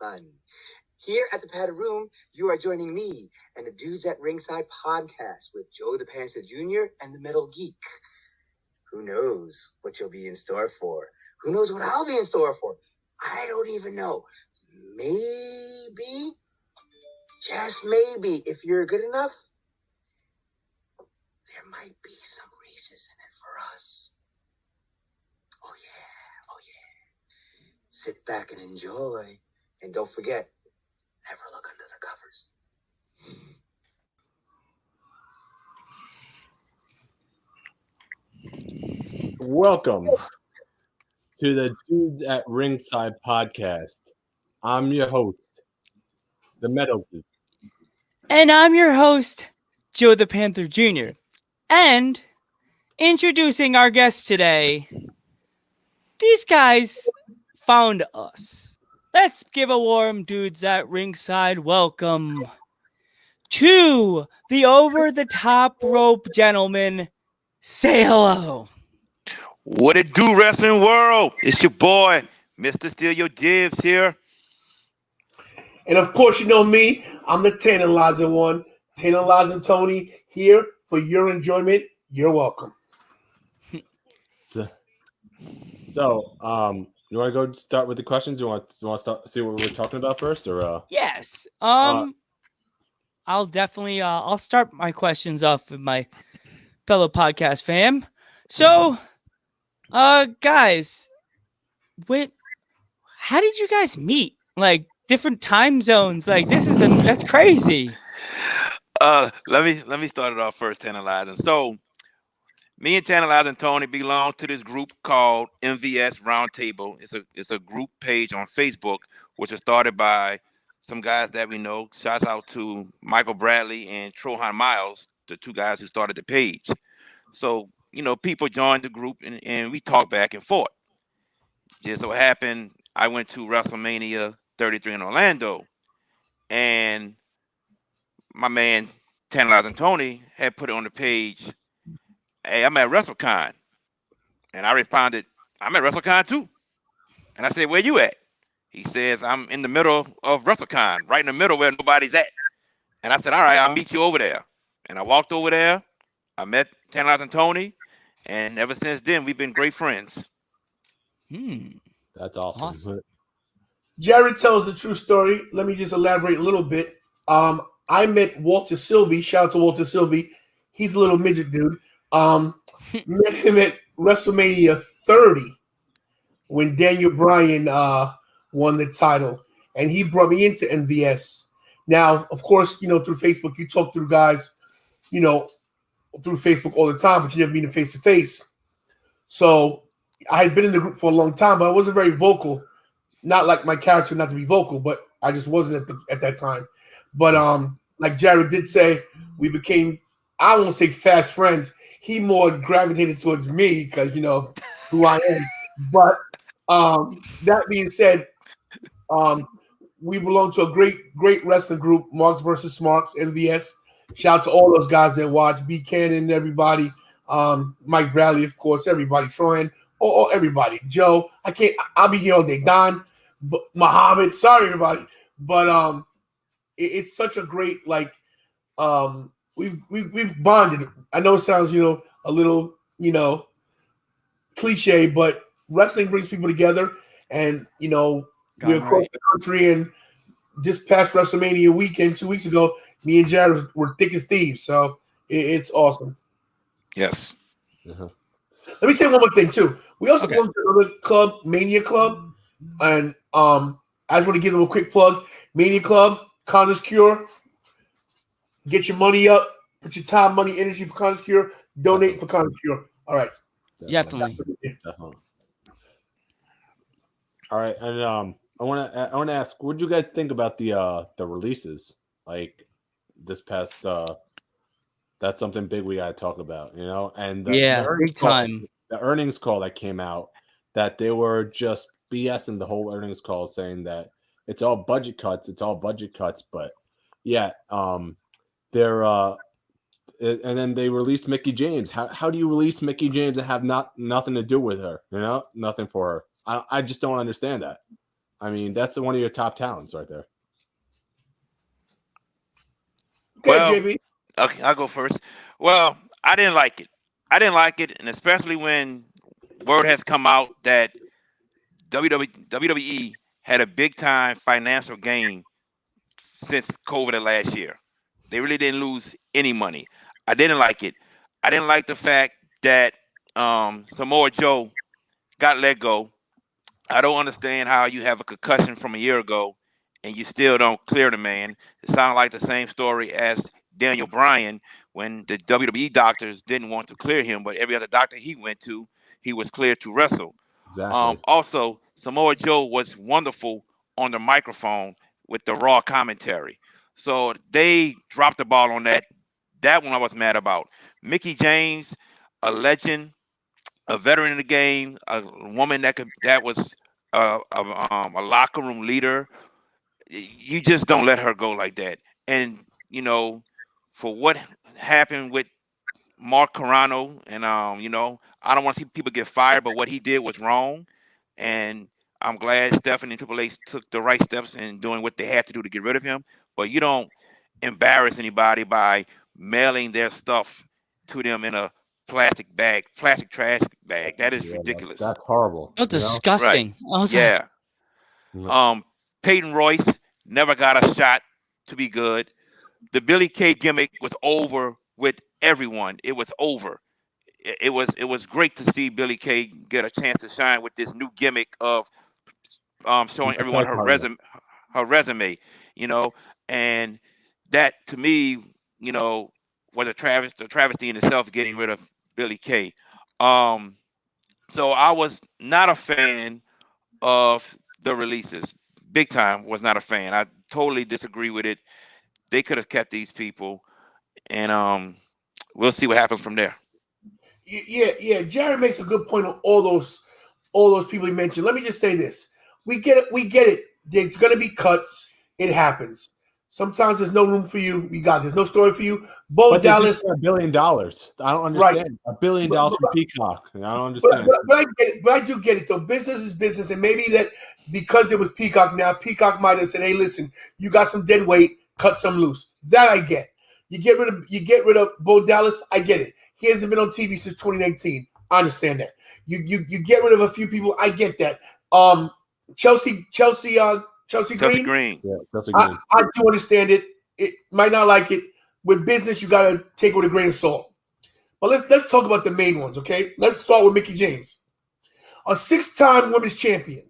fun. Here at the Padded Room, you are joining me and the Dudes at Ringside podcast with Joe the Panther Jr. and the Metal Geek. Who knows what you'll be in store for? Who knows what I'll be in store for? I don't even know. Maybe, just maybe, if you're good enough, there might be some races in it for us. Oh yeah. Sit back and enjoy. And don't forget, never look under the covers. Welcome to the Dudes at Ringside podcast. I'm your host, the Metal Geek. And I'm your host, Joe the Panther Jr. And introducing our guests today, these guys found us. Let's give a warm Dudes at Ringside welcome to the over-the-top rope gentleman. Say hello. What it do, wrestling world? It's your boy, Mr. Steal Your Jibs here. And of course, you know me. I'm the Tantalizing one. Tantalizing Tony here for your enjoyment. You're welcome. So, you want to go start with the questions? You want to start see what we're talking about first, or Yes. I'll definitely I'll start my questions off with my fellow podcast fam. So, guys, how did you guys meet? Like different time zones. Like that's crazy. Let me start it off first, Tantalizing. So, me and Tantalizing Tony belong to this group called MVS Roundtable. It's a group page on Facebook, which was started by some guys that we know. Shouts out to Michael Bradley and Trohan Miles, the two guys who started the page. So, people joined the group and we talked back and forth. Just so happened, I went to WrestleMania 33 in Orlando, and my man Tantalizing Tony had put it on the page, "Hey, I'm at WrestleCon." And I responded, "I'm at WrestleCon too." And I said, "Where you at?" He says, "I'm in the middle of WrestleCon, right in the middle where nobody's at." And I said, "All right, I'll meet you over there." And I walked over there. I met Tantalizing Tony, and ever since then, we've been great friends. That's awesome. Jared tells the true story. Let me just elaborate a little bit. I met Walter Sylvie. Shout out to Walter Sylvie. He's a little midget dude. Met him at WrestleMania 30 when Daniel Bryan won the title, and he brought me into MVS. Now, of course, through Facebook, you talk to guys, through Facebook all the time, but you never meet them face to face. So I had been in the group for a long time, but I wasn't very vocal. Not like my character not to be vocal, but I just wasn't at that time. But like Jared did say, we became, I won't say fast friends. He more gravitated towards me because who I am. But that being said, we belong to a great wrestling group, Marks versus Smarks, MVS. Shout out to all those guys that watch, B. Cannon, everybody, Mike Bradley, of course, everybody, Troyan, everybody, Joe. I'll be here all day. Don, Muhammad, sorry everybody, but it's such a great we've bonded. I know it sounds a little cliche, but wrestling brings people together, and we're across the country. And this past WrestleMania weekend, 2 weeks ago, me and Jared were thick as thieves. So it's awesome. Yes. Uh-huh. Let me say one more thing too. We also belong to another club, Mania Club, and I just want to give them a quick plug. Mania Club, Connor's Cure. Get your money up. Put your time, money, energy for Connor's Cure. Donate for Connor's Cure. All right. Definitely. All right, and I want to ask, what did you guys think about the releases? Like this past, that's something big we got to talk about, And big time. The earnings call that came out, that they were just BSing the whole earnings call, saying that it's all budget cuts. But yeah, they're and then they released Mickie James. How do you release Mickie James and have nothing to do with her? Nothing for her. I just don't understand that. I mean, that's one of your top talents right there. Okay, Well, JB. okay, I'll go first. Well, I didn't like it. I didn't like it, and especially when word has come out that WWE had a big time financial gain since COVID of last year. They really didn't lose any money. I didn't like it. I didn't like the fact that Samoa Joe got let go. I don't understand how you have a concussion from a year ago and you still don't clear the man. It sounds like the same story as Daniel Bryan when the WWE doctors didn't want to clear him, but every other doctor he went to, he was cleared to wrestle. Exactly. Also, Samoa Joe was wonderful on the microphone with the raw commentary. So they dropped the ball on that. That one I was mad about. Mickey James, a legend, a veteran in the game, a woman that was a locker room leader. You just don't let her go like that. And for what happened with Mark Carano, and I don't want to see people get fired, but what he did was wrong, and I'm glad Stephanie and Triple H took the right steps in doing what they had to do to get rid of him. But you don't embarrass anybody by mailing their stuff to them in a plastic trash bag. That is Yeah, ridiculous. that's horrible. Oh, disgusting. I was like, Yeah. Peyton Royce never got a shot to be good. The Billy Kay gimmick was over with everyone. It was over. It was great to see Billy Kay get a chance to shine with this new gimmick of showing everyone her resume, and that to me, was a travesty in itself getting rid of Billy Kay. Um, so I was not a fan of the releases. Big time was not a fan. I totally disagree with it. They could have kept these people, and we'll see what happens from there. Yeah. Jared makes a good point on all those people he mentioned. Let me just say this: we get it. There's gonna be cuts. It happens. Sometimes there's no room for you. There's no story for you. Bo But they just Dallas, got $1 billion. I don't right? understand. $1 billion from Peacock. I don't But, understand. but I get it. But I do get it though. Business is business, and maybe that because it was Peacock now, Peacock might have said, "Hey, listen, you got some dead weight, cut some loose." That I get. You get rid of Bo Dallas. I get it. He hasn't been on TV since 2019. I understand that. You get rid of a few people. I get that. Chelsea Chelsea Green. Green. Yeah, that's a good. I do understand it. It might not like it. With business, you gotta take it with a grain of salt. But let's talk about the main ones, okay? Let's start with Mickey James, a 6-time women's champion,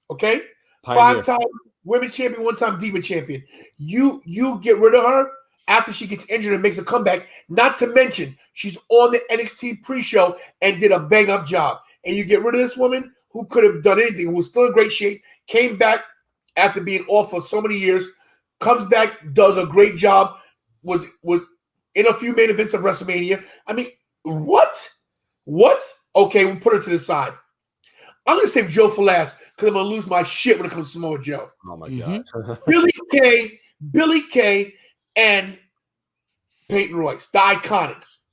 okay? Pioneer. 5-time women's champion, 1-time diva champion. You get rid of her after she gets injured and makes a comeback. Not to mention she's on the NXT pre-show and did a bang-up job. And you get rid of this woman who could have done anything, who was still in great shape, came back after being off for so many years, comes back, does a great job, was in a few main events of WrestleMania. I mean, what? Okay, we'll put her to the side. I'm going to save Joe for last because I'm going to lose my shit when it comes to Samoa Joe. Oh, my God. Billy Kay, and Peyton Royce, the Iconics.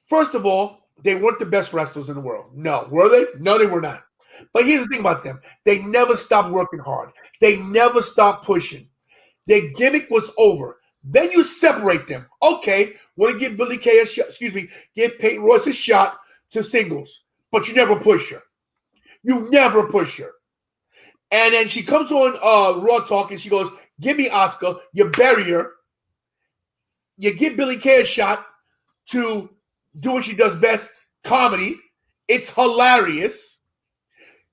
First of all, they weren't the best wrestlers in the world. No. Were they? No, they were not. But here's the thing about them. They never stopped working hard. They never stopped pushing. Their gimmick was over. Then you separate them. Okay, want to give Billy Kay a shot, give Peyton Royce a shot to singles, but you never push her. You never push her. And then she comes on Raw Talk and she goes, give me Asuka. You bury her. You give Billy Kay a shot to do what she does best, comedy. It's hilarious.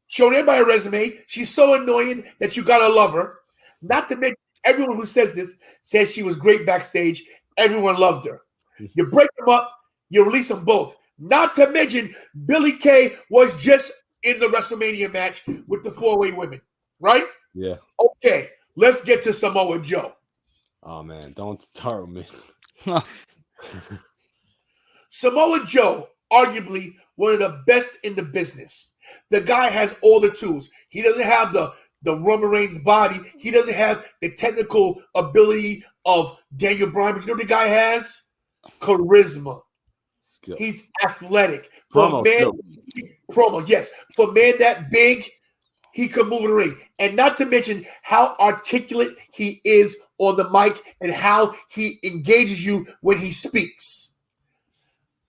Showing everybody a resume. She's so annoying that you gotta love her. Not to mention, everyone who says this says she was great backstage. Everyone loved her. You break them up, you release them both. Not to mention, Billy Kay was just in the WrestleMania match with the 4-way women, right? Yeah. Okay, let's get to Samoa Joe. Oh, man. Don't start with me. Samoa Joe, arguably one of the best in the business. The guy has all the tools. He doesn't have the Roman Reigns body. He doesn't have the technical ability of Daniel Bryan. But you know what the guy has? Charisma. Skill. He's athletic. Promo, yes. For a man that big, he could move in the ring. And not to mention how articulate he is on the mic and how he engages you when he speaks.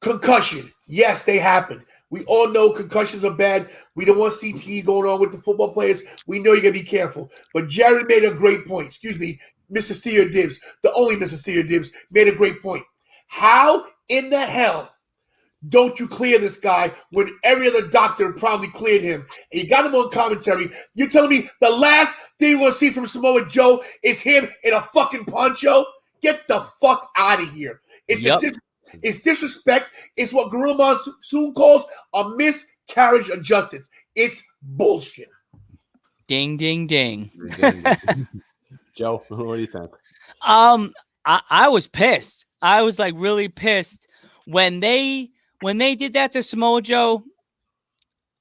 Concussion. Yes, they happen. We all know concussions are bad. We don't want CTE going on with the football players. We know you got to be careful. But Jared made a great point. Excuse me, Mrs. Theo Dibbs, the only Mrs. Theo Dibbs, made a great point. How in the hell don't you clear this guy when every other doctor probably cleared him? And you got him on commentary. You're telling me the last thing you want to see from Samoa Joe is him in a fucking poncho? Get the fuck out of here. It's disrespect. It's what Gorilla Monsoon calls a miscarriage of justice. It's bullshit. Ding, ding, ding. Joe, what do you think? I was pissed. I was like really pissed when they did that to Samoa Joe.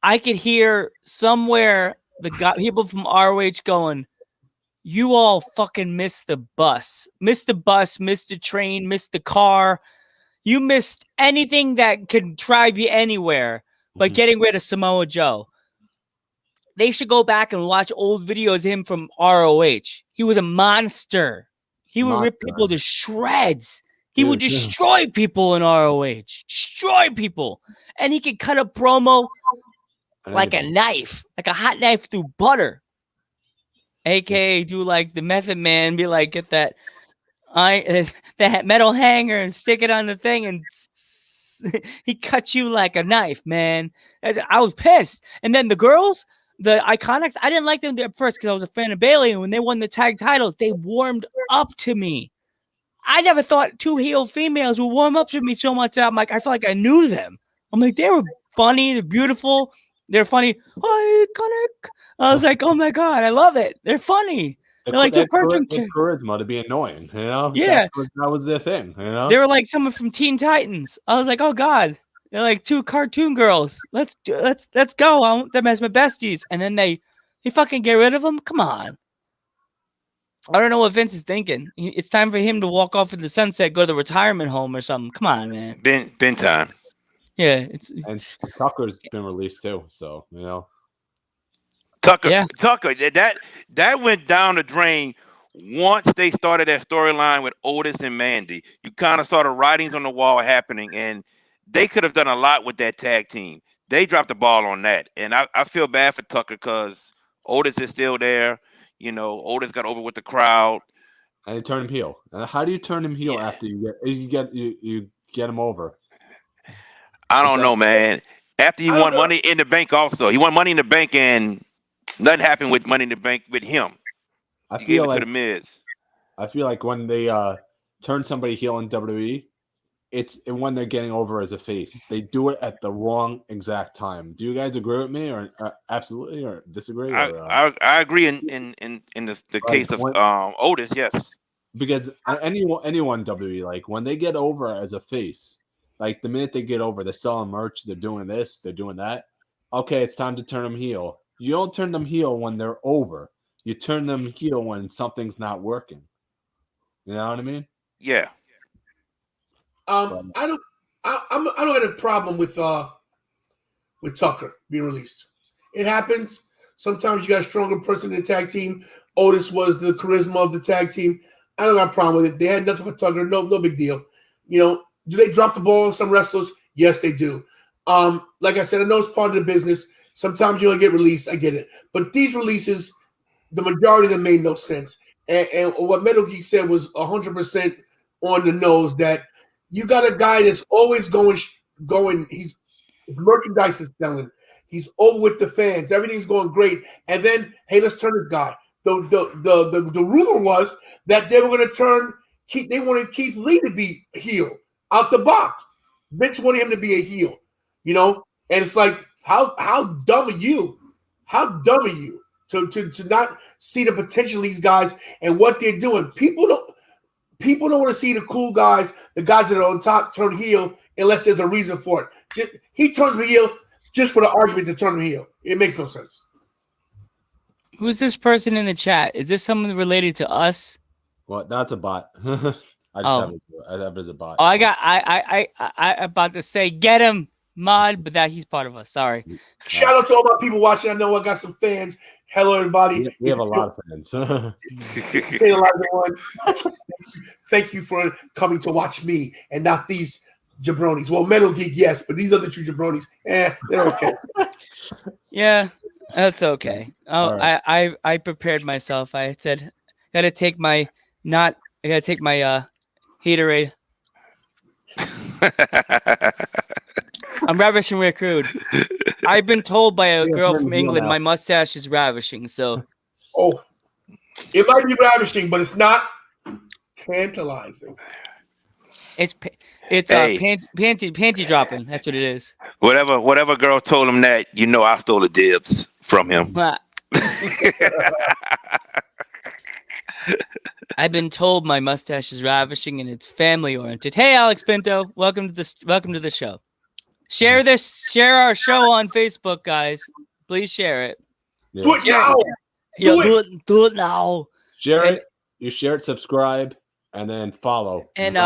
I could hear somewhere people from ROH going, "You all fucking missed the bus, missed the train, missed the car. You missed anything that could drive you anywhere by getting rid of Samoa Joe." They should go back and watch old videos of him from ROH. He was a monster. He would rip people to shreds. He would destroy people in ROH. Destroy people. And he could cut a promo like a knife, like a hot knife through butter. AKA do like the Method Man, be like, get that metal hanger and stick it on the thing, and he cuts you like a knife, man. I was pissed. And then the girls, the Iconics, I didn't like them at first because I was a fan of Bayley, and when they won the tag titles, they warmed up to me. I never thought two heel females would warm up to me so much that I'm like, I felt like I knew them. I'm like, they were funny, they're beautiful, they're funny. Iconic. I was like, oh my God, I love it. They're funny. They're like two cartoon kids. Charisma to be annoying, you know? Yeah. That was their thing, you know? They were like someone from Teen Titans. I was like, oh God. They're like two cartoon girls. Let's go. I want them as my besties. And then they fucking get rid of them? Come on. I don't know what Vince is thinking. It's time for him to walk off in the sunset, go to the retirement home or something. Come on, man. Ben time. Yeah, and Tucker's been released too, so you know. Tucker, that went down the drain once they started that storyline with Otis and Mandy. You kind of saw the writings on the wall happening, and they could have done a lot with that tag team. They dropped the ball on that, and I feel bad for Tucker because Otis is still there. You know, Otis got over with the crowd, and they turned him heel. How do you turn him heel after you get him over? I don't know, man. After he won Money in the Bank, also he won Money in the Bank, and nothing happened with Money in the Bank with him. He gave it to the Miz. I feel like when they turn somebody heel in WWE, it's when they're getting over as a face. They do it at the wrong exact time. Do you guys agree with me, or absolutely, or disagree? I agree in the case of Otis, yes. Because anyone WWE, like when they get over as a face, like the minute they get over, they're selling merch, they're doing this, they're doing that. Okay, it's time to turn them heel. You don't turn them heel when they're over. You turn them heel when something's not working. You know what I mean? Yeah. I don't have a problem with Tucker being released. It happens. Sometimes you got a stronger person in the tag team. Otis was the charisma of the tag team. I don't have a problem with it. They had nothing for Tucker. No big deal. You know, do they drop the ball on some wrestlers? Yes, they do. Like I said, I know it's part of the business. Sometimes you don't get released. I get it. But these releases, the majority of them made no sense. And what Metal Geek said was 100% on the nose, that you got a guy that's always going. His merchandise is selling. He's over with the fans. Everything's going great. And then, hey, let's turn this guy. The rumor was that they were going to turn Keith. They wanted Keith Lee to be heel out the box. Vince wanted him to be a heel, you know. And it's like, how dumb are you? How dumb are you to not see the potential of these guys and what they're doing? People don't want to see the cool guys, the guys that are on top, turn heel unless there's a reason for it. He turns me heel just for the argument to turn him heel. It makes no sense. Who's this person in the chat? Is this someone related to us? Well, that's a bot. I have it as a bot. Oh, I about to say, get him. mod, but that he's part of us. Sorry. Shout out to all my people watching. I know I got some fans. Hello, everybody. We have a lot of fans. Thank you for coming to watch me and not these jabronis. Well, Metal Geek, yes, but these other two jabronis, they're okay. Yeah, that's okay. Oh, All right. I prepared myself. I said, I gotta take my Haterade. I'm ravishing recruit. I've been told by a girl from England my mustache is ravishing. So, oh, it might be ravishing, but it's not tantalizing. It's panty dropping. That's what it is. Whatever girl told him that, I stole the dibs from him. I've been told my mustache is ravishing and it's family oriented. Hey, Alex Pinto, welcome to the show. Share our show on Facebook, guys. Please share it. Yeah. Do it now. Do it now. Share it. You share it, subscribe, and then follow. And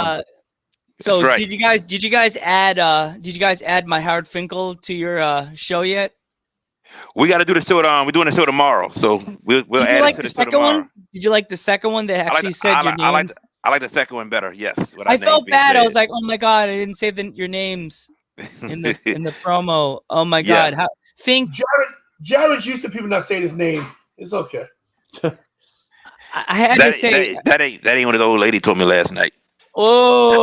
so Right. did you guys add my Howard Finkel to your show yet? We got to do the show. We're doing the show tomorrow, so we'll Did add you like it to the the show second tomorrow. one? Did you like the second one that actually said your name? I like the second one better. Yes. I felt bad. I was like, oh my god, I didn't say your names in the promo. Oh my god. Yeah. Jared's used to people not saying his name. It's okay. I had to say that ain't what the old lady told me last night. Oh,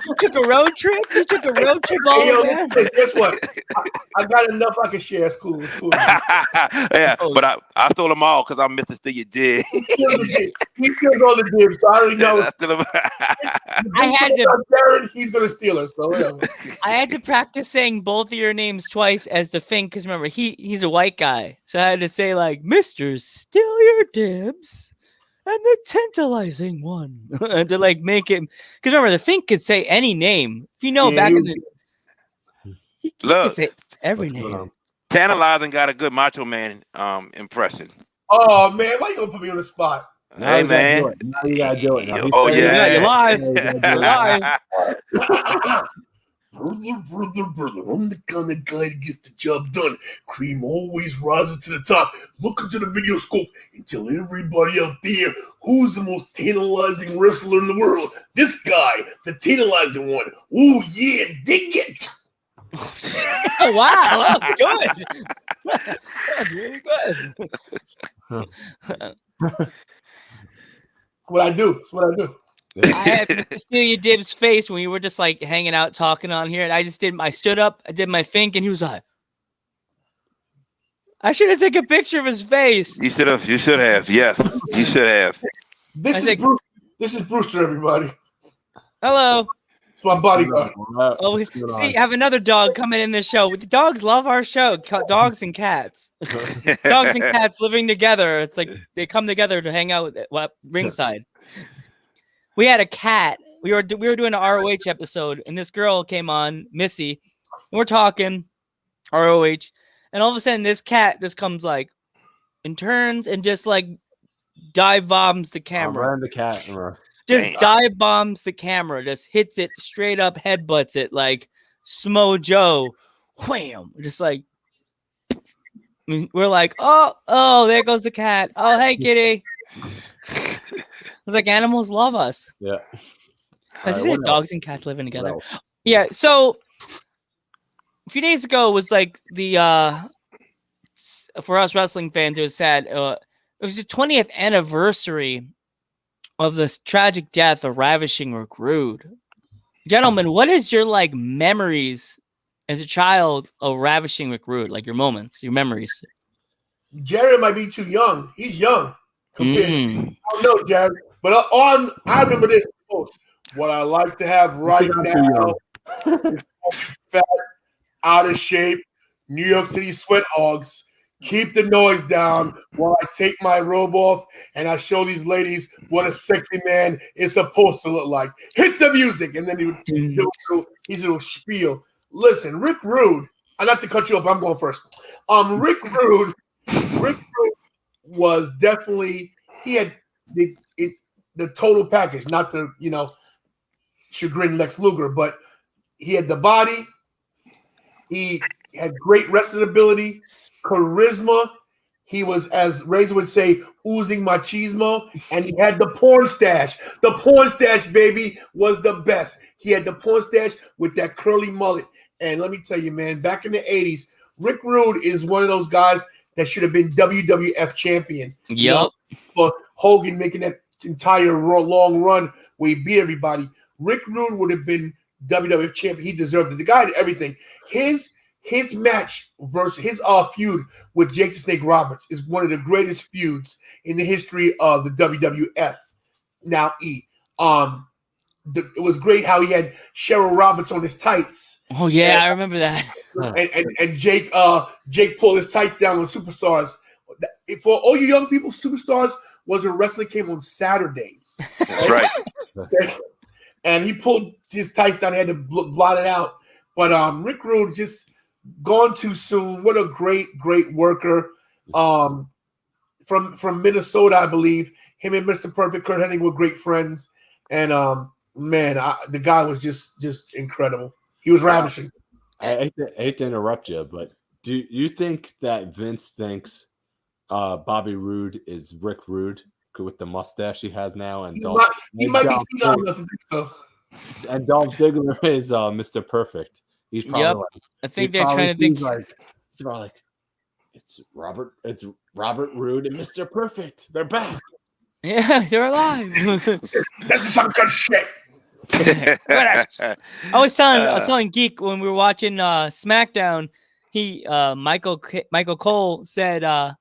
you took a road trip? You took a road trip all Hey, yo, over? guess what? I got enough I can share. It's cool. It's cool. Yeah, but I stole them all because I'm Mr. Steal Your Dig. He steals all the dibs, so I already know. I had to. Jared, he's gonna steal her. So whatever. I had to practice saying both of your names twice as the Fink because remember he's a white guy, so I had to say like Mr. Steal Your Dibs. And the tantalizing one, and to like make it, because remember the Fink could say any name. If you know back in the, he could say every name. Tantalizing got a good Macho Man impression. Oh man, why you gonna put me on the spot? Hey man, now you gotta do it. Oh yeah, you're live. You're live. Brother, I'm the kind of guy that gets the job done. Cream always rises to the top. Look into the video scope and tell everybody out there who's the most tantalizing wrestler in the world. This guy, the tantalizing one. Ooh, yeah, dig it. Oh, wow, that was good. That's really good. That's what I do. That's what I do. I had Mr. Steal Your Dibs face when we were just like hanging out talking on here, and I stood up, I did my Fink, and he was like, I should have taken a picture of his face. You should have. Yes, you should have. This is Brewster, everybody. Hello. It's my bodyguard. Oh, see, I have another dog coming in this show. The dogs love our show. Dogs and cats. Dogs and cats living together. It's like they come together to hang out at ringside. We had a cat. We were doing an ROH episode, and this girl came on, Missy. And we're talking ROH, and all of a sudden, this cat just comes like and turns and just like dive bombs the camera. Around the cat. Just dive bombs the camera. Just hits it straight up, headbutts it like Smo Joe. Wham! Just like we're like, oh, there goes the cat. Oh, hey, kitty. It's like animals love us. Yeah. As I said, dogs and cats living together. Yeah. So a few days ago was like the for us wrestling fans, it was sad. It was the 20th anniversary of this tragic death of Ravishing Rick Rude. Gentlemen, what is your like memories as a child of Ravishing Rick Rude? Like your moments, your memories. Jared might be too young. He's young. Compared. I don't know, Jared. But I remember this most. What I like to have right now is fat, out of shape, New York City sweat hogs. Keep the noise down while I take my robe off and I show these ladies what a sexy man is supposed to look like. Hit the music, and then he's a little spiel. Listen, Rick Rude. I not to cut you up. I'm going first. Rick Rude was definitely he had the total package, not the chagrin Lex Luger, but he had the body, He had great wrestling ability, charisma. He was, as Razor would say, oozing machismo, and he had the porn stash. The porn stash, baby, was the best. He had the porn stash with that curly mullet. And let me tell you, man, back in the 80s, Rick Rude is one of those guys that should have been WWF champion. You know, for Hogan making that entire long run where he beat everybody. Rick Rude would have been WWF champion. He deserved it. The guy did everything. His match versus his feud with Jake the Snake Roberts is one of the greatest feuds in the history of the WWF. Now, it was great how he had Cheryl Roberts on his tights. Oh yeah, I remember that. And Jake pulled his tights down on Superstars. For all you young people, Superstars was when wrestling came on Saturdays. That's right. And he pulled his tights down. He had to blot it out. But Rick Rude just gone too soon. What a great worker. From Minnesota, I believe. Him and Mr. Perfect, Kurt Hennig were great friends. And the guy was just incredible. He was ravishing. I hate to interrupt you, but do you think that Vince thinks Bobby Roode is Rick Rude with the mustache he has now, and he might be seen enough to think so. And Dolph Ziggler is Mr. Perfect. He's probably I think they're trying to think it's about like it's Robert Roode and Mr. Perfect. They're back. Yeah, they're alive. That's some good shit. I was telling Geek when we were watching SmackDown. He Michael Cole said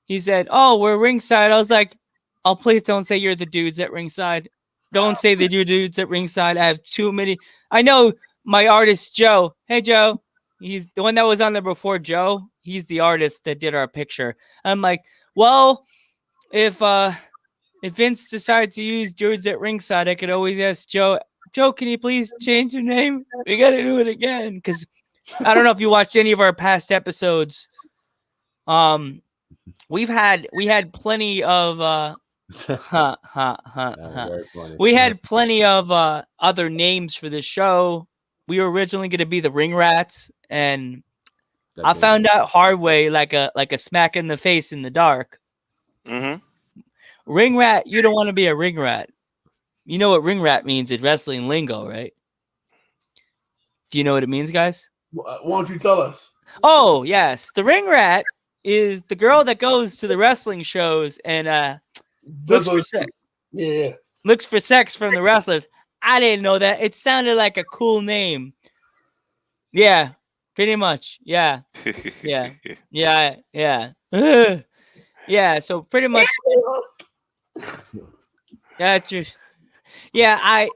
he said, "Oh, we're ringside." I was like, "Oh, please don't say you're the dudes at ringside. Don't say that you're dudes at ringside. I have too many. I know my artist Joe. Hey Joe, he's the one that was on there before Joe. He's the artist that did our picture." I'm like, "Well, if Vince decides to use dudes at ringside, I could always ask Joe, can you please change your name? We got to do it again." Because I don't know if you watched any of our past episodes. We had plenty of we had plenty of other names for the show. We were originally going to be the Ring Rats, and I found out hard way, like a smack in the face in the dark. Mm-hmm. Ring rat, you don't want to be a ring rat. You know what ring rat means in wrestling lingo, right? Do you know what it means, guys? Why don't you tell us? Oh, yes. The ring rat is the girl that goes to the wrestling shows and looks for sex. Yeah. Looks for sex from the wrestlers. I didn't know that. It sounded like a cool name. Yeah, pretty much. Yeah. Yeah. Yeah. Yeah. Yeah, so pretty much that's your. Yeah, I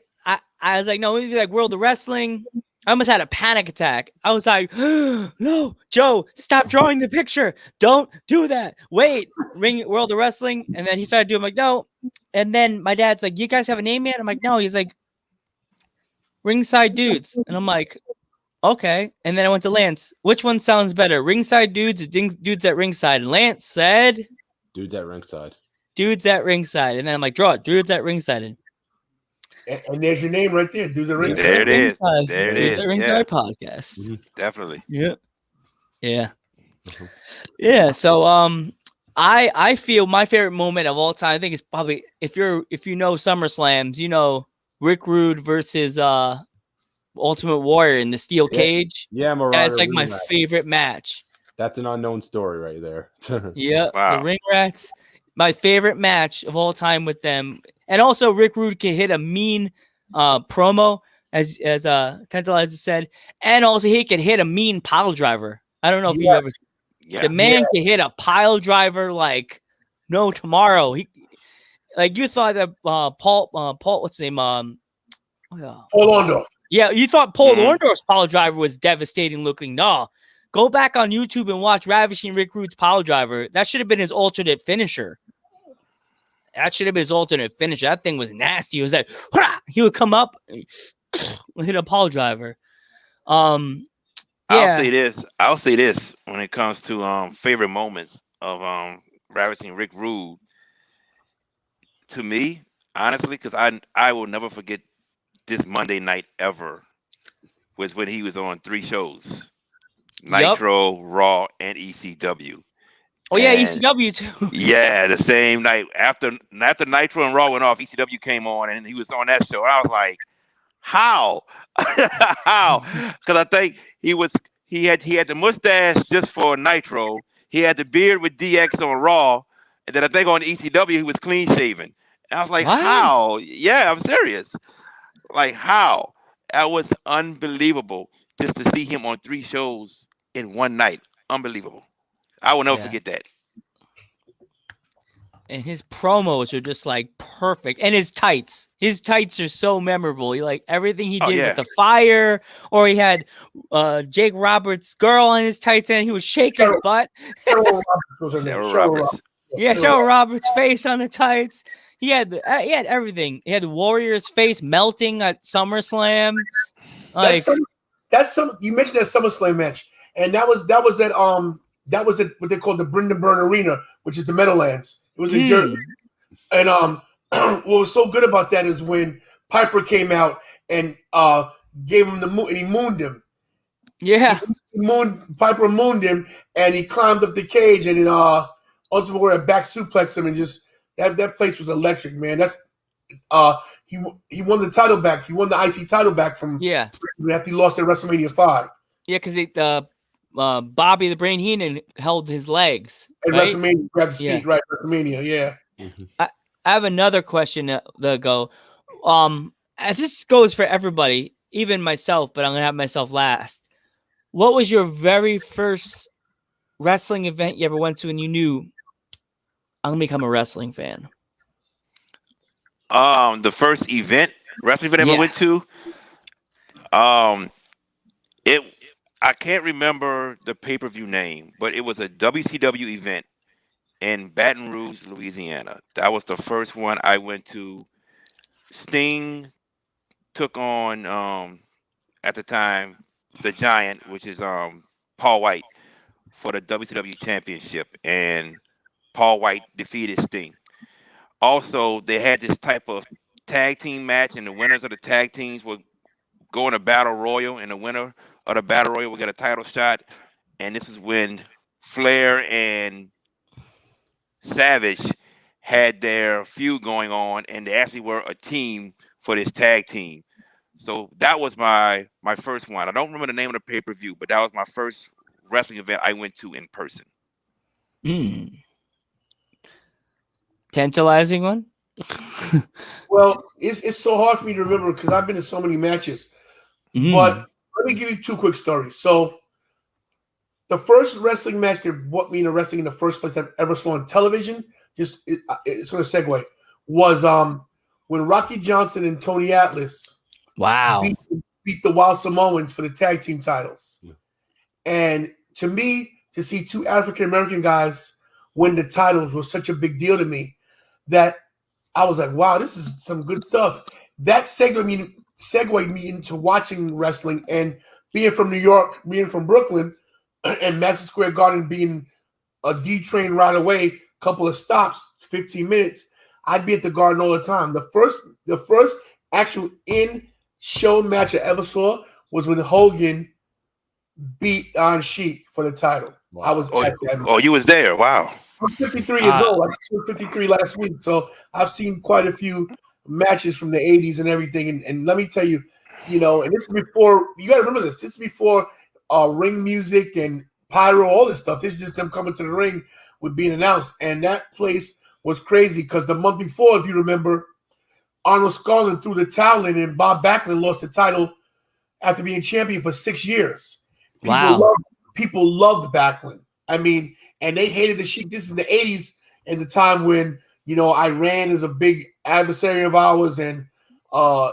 was like, no, maybe like World of Wrestling. I almost had a panic attack. I was like, no, Joe, stop drawing the picture. Don't do that. Wait, ring World of Wrestling. And then he started doing, I'm like, no. And then my dad's like, you guys have a name yet? I'm like, no. He's like, Ringside Dudes. And I'm like, okay. And then I went to Lance. Which one sounds better? Ringside Dudes or Dudes at Ringside? And Lance said, Dudes at Ringside. Dudes at Ringside. And then I'm like, draw it. Dudes at Ringside. And there's your name right there. Dudes at Ringside. There it is. There it is. Dudes at Ringside podcast. Mm-hmm. Definitely. Yeah. Yeah. Yeah. So I feel my favorite moment of all time, I think it's probably if you know SummerSlams, you know Rick Rude versus Ultimate Warrior in the steel cage. Yeah, Marauder. That's like my favorite match. That's an unknown story right there. Yeah. Wow. The Ring Rats. My favorite match of all time with them. And also Rick Rude can hit a mean promo, as Tantalizer said. And also he can hit a mean pile driver. I don't know if you ever the man can hit a pile driver like no tomorrow. He like you thought that Paul what's his name? Paul Orndorff. Yeah, you thought Paul Orndorff's pile driver was devastating looking. No. Go back on YouTube and watch Ravishing Rick Rude's pile driver. That should have been his alternate finisher. That That thing was nasty. It was like, hurrah! He would come up and hit a pile driver. Yeah. I'll say this when it comes to favorite moments of Ravishing Rick Rude. To me, honestly, because I will never forget this Monday night ever was when he was on 3 shows. Nitro, Raw, and ECW. Oh yeah, And ECW too. yeah, the same night after Nitro and Raw went off, ECW came on, and he was on that show. And I was like, how? How? Because I think he had the mustache just for Nitro. He had the beard with DX on Raw, and then I think on ECW he was clean shaven. And I was like, What? how? Yeah, I'm serious. Like how? That was unbelievable just to see him on 3 shows in one night. Unbelievable. I will never Yeah. forget that. And his promos are just like perfect. And his tights are so memorable. He, like everything he Oh, did yeah. with the fire, or he had Jake Roberts' girl on his tights and he would shake his butt. Cheryl Roberts was her name. Cheryl Cheryl Roberts. Roberts. Yeah, Cheryl Roberts' face on the tights. He had everything. He had the Warrior's face melting at SummerSlam. Like That's some. You mentioned that SummerSlam match, and that was at what they called the Brendan Byrne Arena, which is the Meadowlands. It was in Jersey. And what was so good about that is when Piper came out and gave him the moon, and he mooned him. Yeah, Piper mooned him, and he climbed up the cage, and then ultimately a back suplex him, and just that place was electric, man. That's he won the title back. He won the IC title back from after he lost at WrestleMania 5. Yeah, because Bobby the Brain Heenan held his legs. At right? WrestleMania, grabbed his feet, right? WrestleMania, yeah. Mm-hmm. I have another question to go. This goes for everybody, even myself, but I'm gonna have myself last. What was your very first wrestling event you ever went to, and you knew I'm gonna become a wrestling fan? The first wrestling event I ever went to. I can't remember the pay-per-view name, but it was a WCW event in Baton Rouge, Louisiana. That was the first one I went to. Sting took on at the time the Giant, which is Paul White, for the WCW championship, and Paul White defeated Sting. Also, they had this type of tag team match, and the winners of the tag teams would go in a battle royal, and the winner of the battle royal would get a title shot. And this is when Flair and Savage had their feud going on, and they actually were a team for this tag team. So that was my first one. I don't remember the name of the pay-per-view, but that was my first wrestling event I went to in person. Tantalizing one? Well, it's so hard for me to remember because I've been in so many matches. But let me give you 2 quick stories. So the first wrestling match that brought me into wrestling in the first place I've ever saw on television, it's going to segue, was when Rocky Johnson and Tony Atlas beat the Wild Samoans for the tag team titles. Yeah. And to me, to see 2 African-American guys win the titles was such a big deal to me that I was like, wow, this is some good stuff. That segued me into watching wrestling, and being from New York, being from Brooklyn, and Madison Square Garden being a D train ride away, couple of stops, 15 minutes, I'd be at the Garden all the time. The first actual in-show match I ever saw was when Hogan beat Iron Sheik for the title. Wow. I was at that. Oh, you was there. Wow. I'm 53 years old. I turned 53 last week, so I've seen quite a few matches from the 80s and everything. And let me tell you, and this is before, you got to remember this. This is before ring music and pyro, all this stuff. This is just them coming to the ring with being announced. And that place was crazy because the month before, if you remember, Arnold Scarlett threw the towel in and Bob Backlund lost the title after being champion for 6 years. People loved Backlund. I mean, and they hated the Sheik. This is the 80s and the time when, Iran is a big adversary of ours, and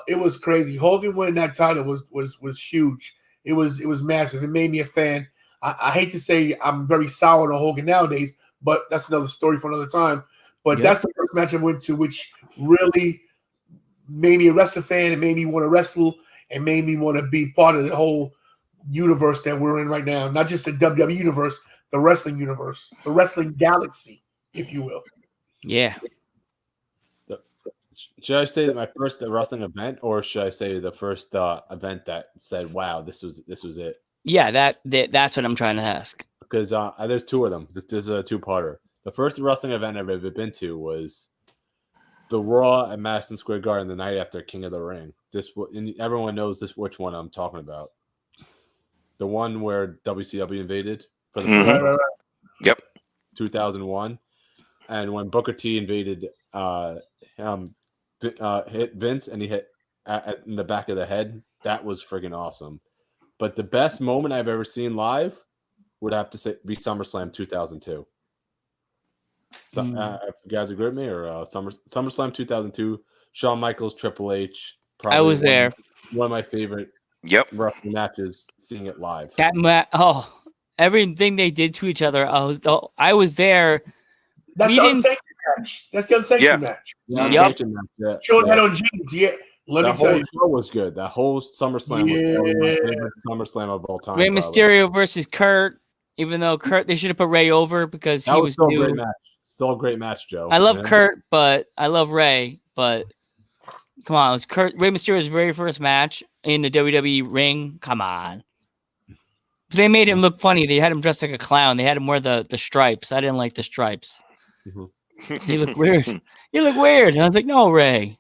it was crazy. Hogan winning that title was huge. It was massive. It made me a fan. I hate to say I'm very sour on Hogan nowadays, but that's another story for another time. But that's the first match I went to, which really made me a wrestling fan and made me want to wrestle and made me want to be part of the whole universe that we're in right now. Not just the WWE universe, the wrestling universe, the wrestling galaxy, if you will. Yeah. Should I say that my first wrestling event, or should I say the first event that said, "Wow, this was it"? Yeah, that's what I'm trying to ask. Because there's two of them. This is a two-parter. The first wrestling event I've ever been to was the Raw at Madison Square Garden the night after King of the Ring. And everyone knows which one I'm talking about. The one where WCW invaded for the first Right. Yep. 2001, and when Booker T invaded, hit Vince and he hit in the back of the head. That was friggin' awesome. But the best moment I've ever seen live would have to be SummerSlam 2002. So, if you guys agree with me, or SummerSlam 2002, Shawn Michaels, Triple H. I was there. One of my favorite wrestling matches. Seeing it live. Everything they did to each other. I was there. That's the unsanctioned match. That's the unsanctioned match. Yeah, Yep. match. Showed head on jeans. Yeah. Let me tell you, the whole show was good. That whole SummerSlam was my favorite SummerSlam of all time. Rey Mysterio versus Kurt. Even though Kurt, they should have put Ray over because he was still new. A great match. Still a great match, Joe. I love Kurt, but I love Ray. But come on, it was Rey Mysterio's very first match in the WWE ring. Come on. They made him look funny. They had him dressed like a clown. They had him wear the stripes. I didn't like the stripes. Mm-hmm. He looked weird. You look weird. And I was like, no, Ray.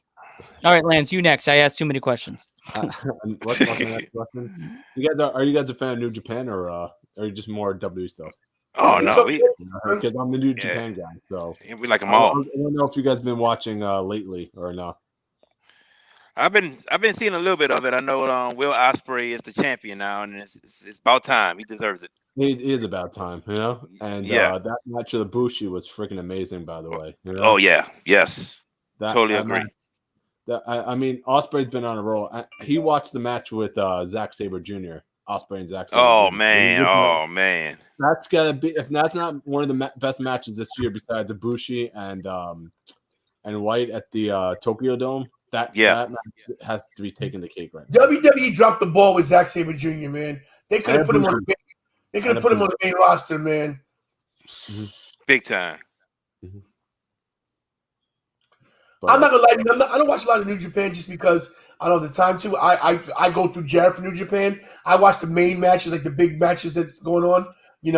All right, Lance, you next. I asked too many questions. What's the next question? Are you guys a fan of New Japan, or are you just more WWE stuff? Oh no, because I'm the New Japan guy. So we like them all. I don't know if you guys been watching lately or not. I've been seeing a little bit of it. I know Will Ospreay is the champion now, and it's about time. He deserves it. It is about time, you know. And that match of the Bushi was freaking amazing, by the way. You know? Oh yeah, yes, totally agree. I mean, Ospreay's been on a roll. He watched the match with Zack Sabre Jr. Ospreay and Zack Sabre. Man, that's gotta be. If that's not one of the best matches this year, besides Ibushi and White at the Tokyo Dome, that match has to be taking the cake right now. WWE dropped the ball with Zack Sabre Jr. Man, they could have put him on. They could have put him on the main roster, man. Big time. Mm-hmm. I'm not gonna lie to you. I don't watch a lot of New Japan just because I don't have the time to. I go through Jared for New Japan. I watch the main matches, like the big matches that's going on. I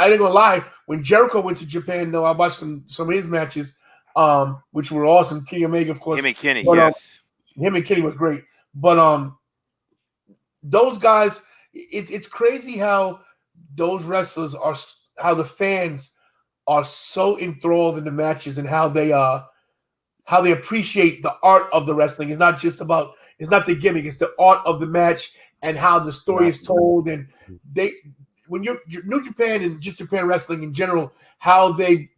ain't gonna lie. When Jericho went to Japan, though, I watched some of his matches, which were awesome. Kenny Omega, of course. Him and Kenny, but, yes. Him and Kenny was great. But those guys, it's crazy how those wrestlers are, how the fans are so enthralled in the matches and how they appreciate the art of the wrestling. It's not the gimmick, it's the art of the match and how the story is told. And when you're New Japan and just Japan wrestling in general, how they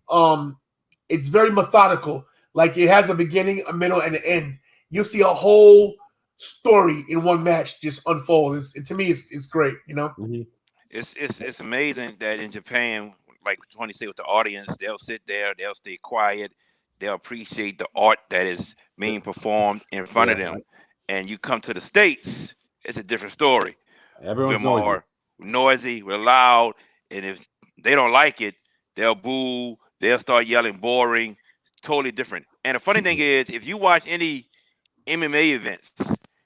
it's very methodical. Like it has a beginning, a middle, and an end. You'll see a whole story in one match just unfold. To me, it's great, you know. Mm-hmm. It's amazing that in Japan, like Tony said, with the audience, they'll sit there, they'll stay quiet, they'll appreciate the art that is being performed in front of them. And you come to the States, it's a different story. Everyone's more noisy, we're loud, and if they don't like it, they'll boo, they'll start yelling, boring, totally different. And the funny thing is, if you watch any MMA events,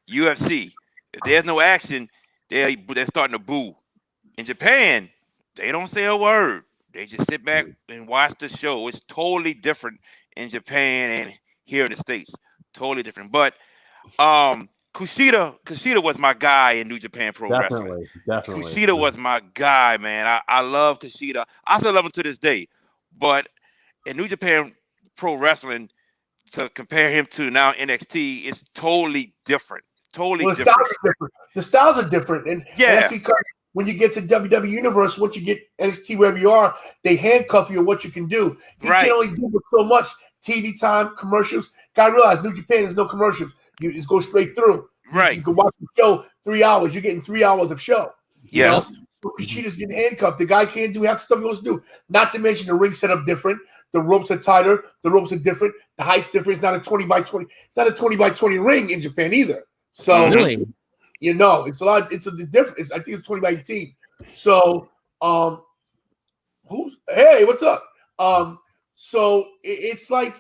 UFC, if there's no action, they're starting to boo. In Japan, they don't say a word. They just sit back and watch the show. It's totally different in Japan and here in the States. Totally different. But Kushida was my guy in New Japan Pro Wrestling. Definitely. Kushida was my guy, man. I love Kushida. I still love him to this day. But in New Japan Pro Wrestling, to compare him to now NXT, it's totally different. Totally different. The styles are different. And that's because when you get to WWE Universe, once you get NXT wherever you are, they handcuff you on what you can do. You can only do so much TV time, commercials. Gotta realize New Japan, there's no commercials. You just go straight through. Right. You can watch the show 3 hours. You're getting 3 hours of show. Yeah. Kushita's getting handcuffed. The guy can't do half the stuff he wants to do. Not to mention the ring setup different. The ropes are tighter. The ropes are different. The height's different. It's not a 20 by 20. It's not a 20 by 20 ring in Japan either. So really, it's a lot. It's a difference. I think it's 20 by 18. So hey, what's up? So it's like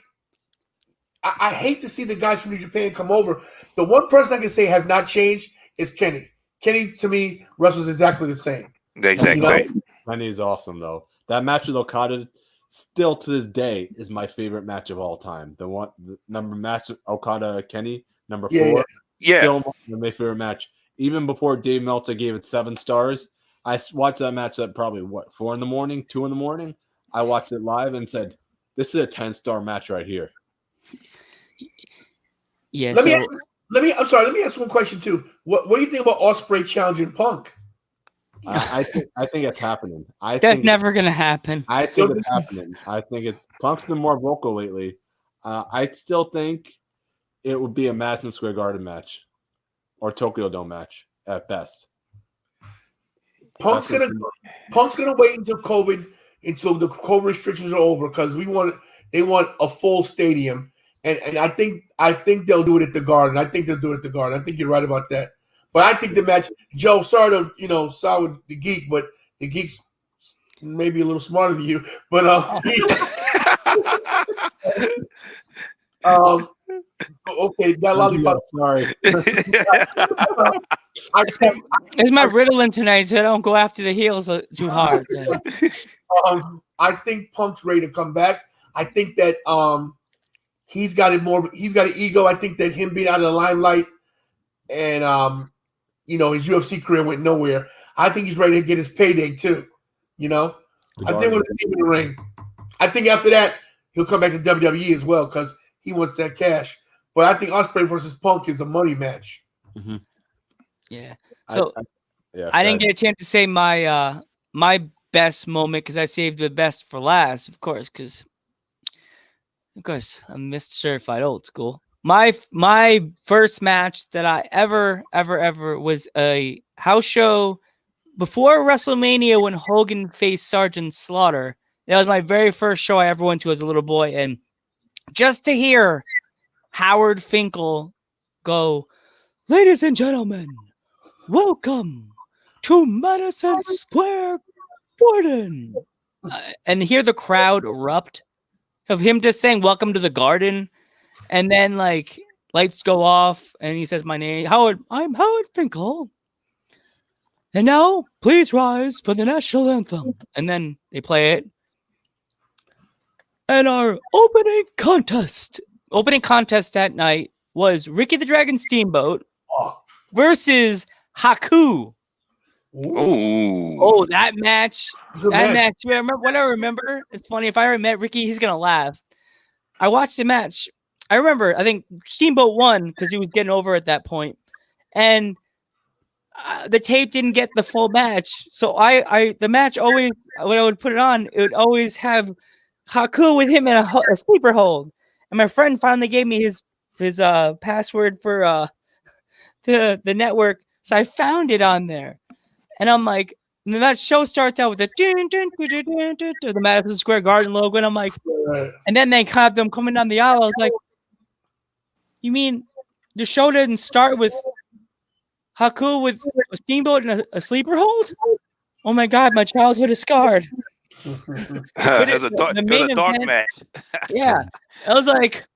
I hate to see the guys from New Japan come over. The one person I can say has not changed is Kenny. Kenny to me wrestles exactly the same. The exact same. Kenny is awesome though. That match with Okada, still to this day, is my favorite match of all time. The number match Okada Kenny number 4. Yeah. Still my favorite match. Even before Dave Meltzer gave it 7 stars, I watched that match at probably 4 in the morning, 2 in the morning. I watched it live and said, "This is a 10-star match right here." Yeah. Let me ask one question too. What do you think about Ospreay challenging Punk? I think it's happening. That's never gonna happen. I think it's happening. I think it's Punk's been more vocal lately. I still think it would be a Madison Square Garden match or Tokyo Dome match at best. Punk's gonna wait until the COVID restrictions are over because they want a full stadium, and I think they'll do it at the Garden. I think they'll do it at the Garden. I think you're right about that. But I think the match, Joe, sorry to side with the Geek, but the Geek's maybe a little smarter than you. But okay, that lollipop. Sorry. It's my Ritalin tonight, so I don't go after the heels too hard. I think Punk's ready to come back. I think that he's got an ego. I think that him being out of the limelight and his UFC career went nowhere. I think he's ready to get his payday too. I think we'll see him in the ring. I think after that he'll come back to WWE as well because he wants that cash. But I think Ospreay versus Punk is a money match. Mm-hmm. Yeah. So I didn't get a chance to say my my best moment because I saved the best for last, of course, because I'm Mr. Certified Old School. My first match that I ever was a house show before WrestleMania when Hogan faced Sergeant Slaughter. That was my very first show I ever went to as a little boy, and just to hear Howard Finkel go, "Ladies and gentlemen, welcome to Madison Square Garden," and hear the crowd erupt of him just saying "Welcome to the Garden," and then like lights go off, and he says my name, Howard. I'm Howard Finkel, and now please rise for the national anthem. And then they play it, and our opening contest that night was Ricky the Dragon Steamboat versus Haku. Ooh. Oh, that match. Yeah, what I remember, it's funny. If I ever met Ricky, he's going to laugh. I watched the match. I remember, I think Steamboat won because he was getting over at that point. And the tape didn't get the full match. So the match always, when I would put it on, it would always have Haku with him in a sleeper hold. And my friend finally gave me his password for the network. So I found it on there. And I'm like, and that show starts out with the Madison Square Garden logo. And I'm like, and then they have them coming down the aisle. I was like, you mean the show didn't start with Haku with a steamboat and a sleeper hold? Oh my God, my childhood is scarred. It was a dark match. Yeah. I was like,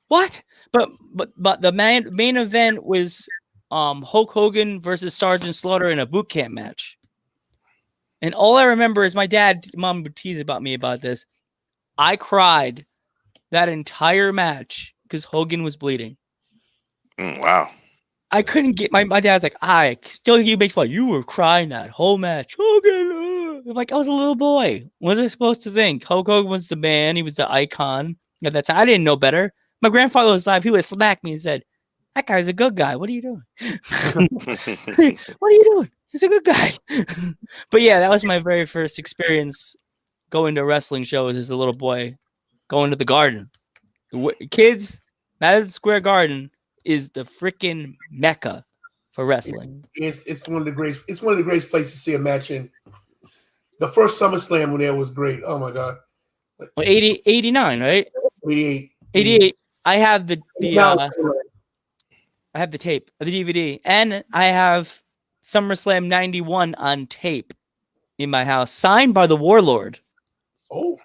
what? But the main event was Hulk Hogan versus Sergeant Slaughter in a boot camp match. And all I remember is mom would tease me about this. I cried that entire match because Hogan was bleeding. Wow. I couldn't get my dad's like, I still you baseball. You were crying that whole match. Hogan. I'm like, I was a little boy. What was I supposed to think? Hulk Hogan was the man. He was the icon at that time. I didn't know better. My grandfather was alive. He would smack me and said, "That guy's a good guy. What are you doing? What are you doing? He's a good guy." But yeah, that was my very first experience going to wrestling shows as a little boy, going to the Garden. Kids, Madison Square Garden is the freaking mecca for wrestling. It's one of the greatest places to see a match in. The first SummerSlam when there was great. Oh my God. 89, right? 88. I have the I have the tape, the DVD, and I have SummerSlam 91 on tape in my house, signed by the Warlord. Oh.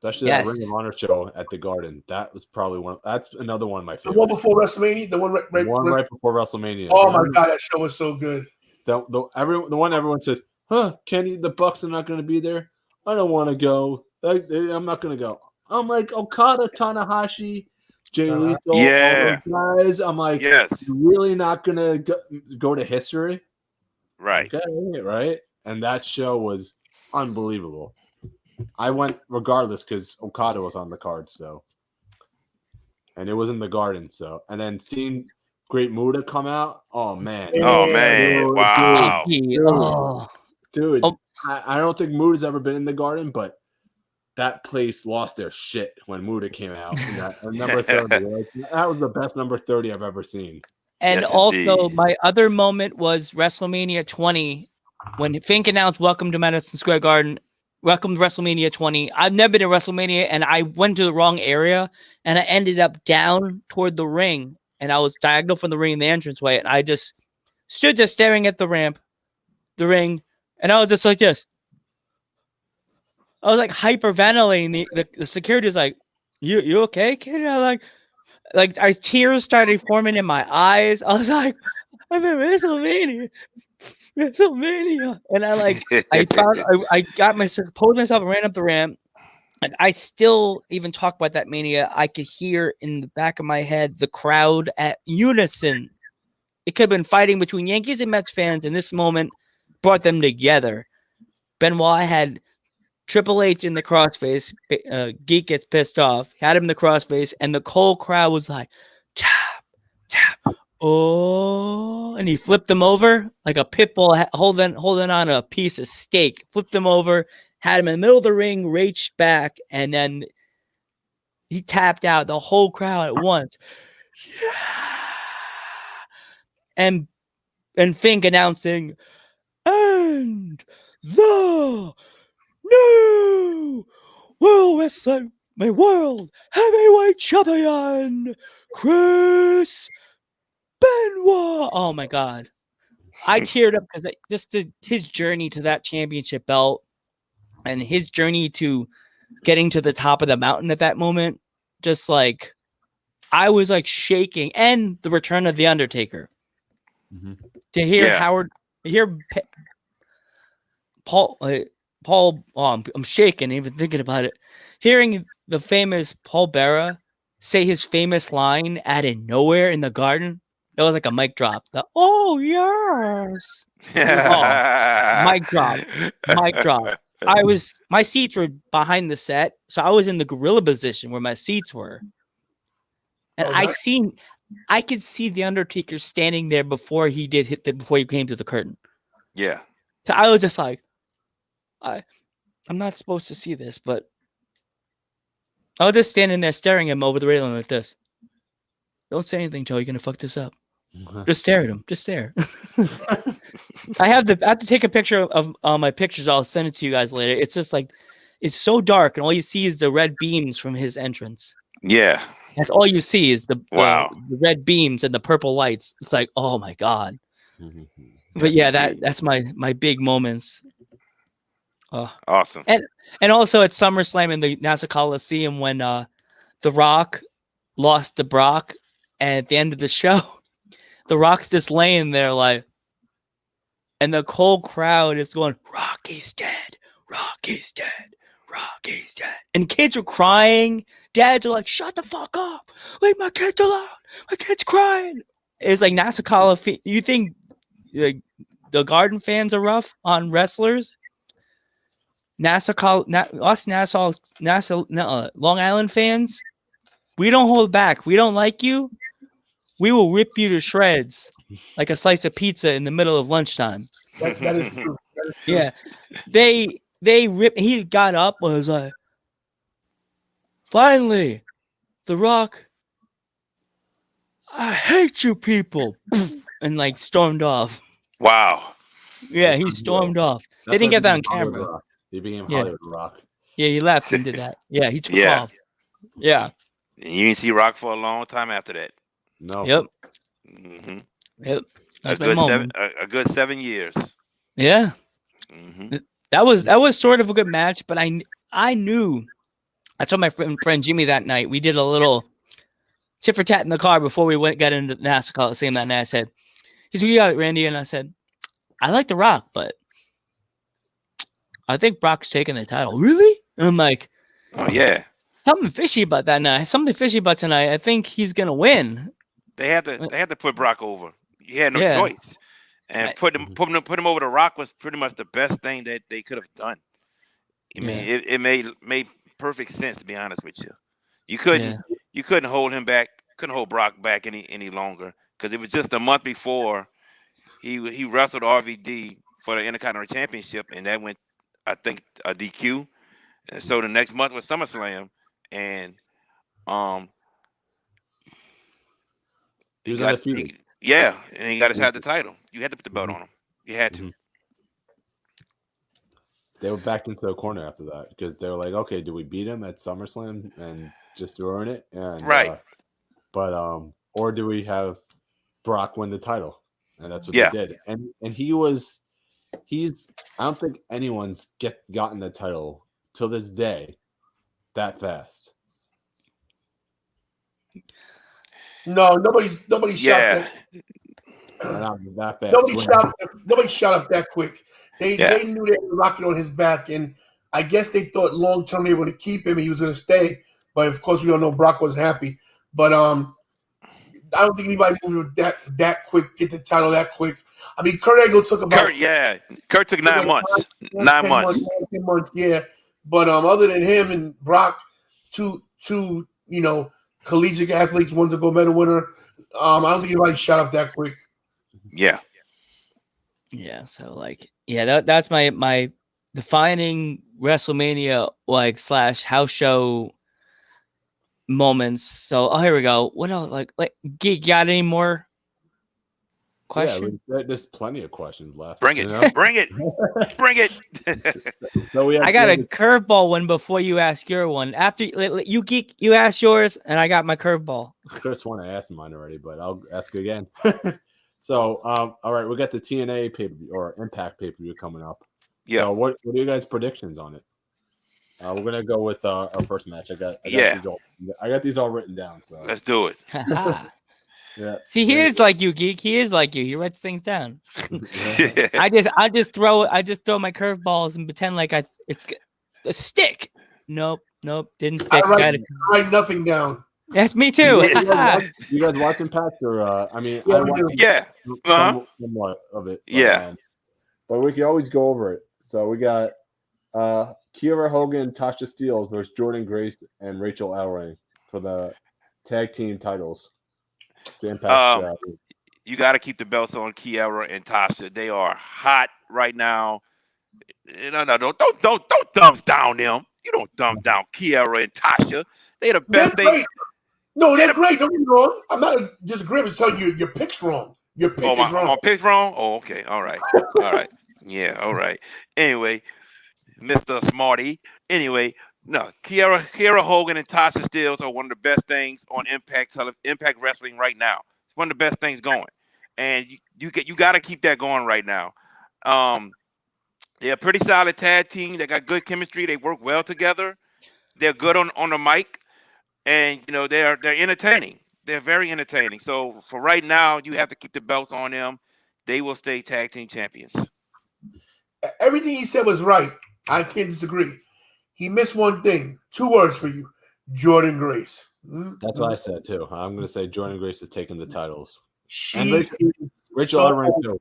especially that Ring of Honor show at the Garden. That was probably that's another one of my favorites. The one before WrestleMania, the one right before WrestleMania. Oh my god, that show was so good. The one everyone said, "Huh, Kenny, the Bucks are not going to be there. I don't want to go. I'm not going to go." I'm like Okada, Tanahashi, Jay Lethal, all those guys. I'm like, you're really not going to go to history, right? Okay, right. And that show was unbelievable. I went regardless because Okada was on the card, so, and it was in the Garden, so, and then seeing Great Muta come out, oh man, wow, dude. I don't think Muta's ever been in the Garden, but that place lost their shit when Muta came out. Number 30, that was the best number 30 I've ever seen. And also, my other moment was WrestleMania 20 when Fink announced "Welcome to Madison Square Garden." Welcome to WrestleMania 20. I've never been to WrestleMania, and I went to the wrong area, and I ended up down toward the ring, and I was diagonal from the ring in the entranceway, and I just stood there staring at the ramp, the ring, and I was just like this. I was like hyperventilating. The security was like, "You okay, kid?" And I'm like tears started forming in my eyes. I was like, "I'm in WrestleMania." And I got pulled myself and ran up the ramp, and I still even talk about that Mania. I could hear in the back of my head the crowd at unison. It could have been fighting between Yankees and Mets fans, and this moment brought them together. Benoit had Triple H in the crossface. Geek gets pissed off, had him in the crossface, and the whole crowd was like, tap, tap. Oh, and he flipped him over like a pit bull holding on a piece of steak. Flipped him over, had him in the middle of the ring, reached back, and then he tapped out the whole crowd at once. Yeah! And Fink announcing, and the new World Heavyweight Champion, Chris Benoit. Oh my god, I teared up because just his journey to that championship belt and his journey to getting to the top of the mountain at that moment, just like I was like shaking. And the return of the Undertaker. To hear Paul. I'm shaking even thinking about it. Hearing the famous Paul Bearer say his famous line out of nowhere in the Garden. That was like a mic drop. Oh, yes. Mic drop. My seats were behind the set, so I was in the gorilla position where my seats were. And I could see the Undertaker standing there before he came to the curtain. Yeah. So I was just like, I'm not supposed to see this, but I was just standing there staring at him over the railing like this. Don't say anything, Joe. You're gonna fuck this up. Just stare at him. Just stare. I have to take a picture of my pictures. I'll send it to you guys later. It's just like it's so dark, and all you see is the red beams from his entrance. Yeah, that's all you see is the red beams and the purple lights. It's like, oh my god. But yeah, that's my big moments. Awesome. And also at SummerSlam in the Nassau Coliseum when The Rock lost to Brock, and at the end of the show, The Rock's just laying there like, and the whole crowd is going, Rocky's dead, Rocky's dead, Rocky's dead. And kids are crying. Dads are like, shut the fuck up. Leave my kids alone. My kid's crying. It's like Nassau Coliseum. You think the Garden fans are rough on wrestlers? Long Island fans, we don't hold back. We don't like you. We will rip you to shreds like a slice of pizza in the middle of lunchtime. That is true. Yeah, they rip. He got up and was like, finally, The Rock, I hate you people, and like stormed off. Wow. Yeah, he stormed off. They didn't get that on camera. He became Hollywood Rock. Yeah, he left and did that. Yeah, he took off. Yeah. And you didn't see Rock for a long time after that. No. Yep. Mm-hmm. Yep. A good 7 years. Yeah. Mm-hmm. That was sort of a good match, but I knew I told my friend Jimmy that night, we did a little tit for tat in the car before we got into the Nassau Coliseum that night. I said, he's like, "You got it, Randy," and I said, "I like The Rock, but I think Brock's taking the title." Really? And I'm like, Oh yeah. something fishy about that night. Something fishy about tonight. I think he's gonna win. They had to put Brock over. He had no Yeah. choice. And put him over the Rock was pretty much the best thing that they could have done. I mean, it made perfect sense, to be honest with you. You couldn't hold him back, couldn't hold Brock back any longer, because it was just a month before he wrestled RVD for the Intercontinental Championship, and that went, I think, a DQ. And so the next month was SummerSlam, and he was undefeated. And he got to have the title. You had to put the belt on him. You had to. They were backed into a corner after that because they were like, "Okay, do we beat him at SummerSlam and just to earn it?" And or do we have Brock win the title? And that's what they did. And he's I don't think anyone's gotten the title till this day that fast. No, nobody shot that fast. Nobody shot up that quick. They knew they were rocking on his back, and I guess they thought long term they were going to keep him. He was going to stay, but of course we don't know. Brock wasn't happy, but I don't think anybody moved that quick, get the title that quick. I mean, Kurt Angle took about Kurt took 9 months, 9 months, 10 months, But other than him and Brock, two collegiate athletes, one's a gold medal winner. I don't think anybody shot up that quick. Yeah. So that's my defining WrestleMania / house show moments. So here we go. What else? Like Geek, got any more questions? Yeah, there's plenty of questions left. Bring it. Bring it. Bring it. So I got a curveball one before you ask your one. After you Geek, you ask yours, and I got my curveball. Chris want to ask mine already, but I'll ask again. So, all right, we got the TNA pay-per-view or Impact pay-per-view coming up. Yeah. So what are you guys' predictions on it? We're gonna go with our first match. I got these all written down. So let's do it. See, he is like you, Geek. He is like you. He writes things down. I just throw my curveballs and pretend like it's a stick. Nope, didn't stick. I write nothing down. That's me too. You guys watch Impact, or I mean, somewhat of it. But, but we can always go over it. So we got Kiera Hogan, Tasha Steelz versus Jordynne Grace and Rachel Ellering for the tag team titles. The Impact. You got to keep the belts on Kiera and Tasha. They are hot right now. No, don't dumb down them. You don't dumb down Kiera and Tasha. They're the best thing. No, they're great. Don't get me wrong. I'm not disagreeing with telling you your pick's wrong. Your pick is wrong. My pick's wrong? Oh, okay. All right. All right. Yeah, all right. Anyway, Mr. Smarty. Anyway, no, Kiera Hogan and Tasha Steelz are one of the best things on Impact Wrestling right now. It's one of the best things going. And you got to keep that going right now. They're a pretty solid tag team. They got good chemistry. They work well together. They're good on the mic. And they're entertaining. They're very entertaining. So for right now, you have to keep the belts on them. They will stay tag team champions. Everything he said was right. I can't disagree. He missed one thing. 2 words for you: Jordynne Grace. That's what I said too. I'm going to say Jordynne Grace is taking the titles. Rachel Ellering too.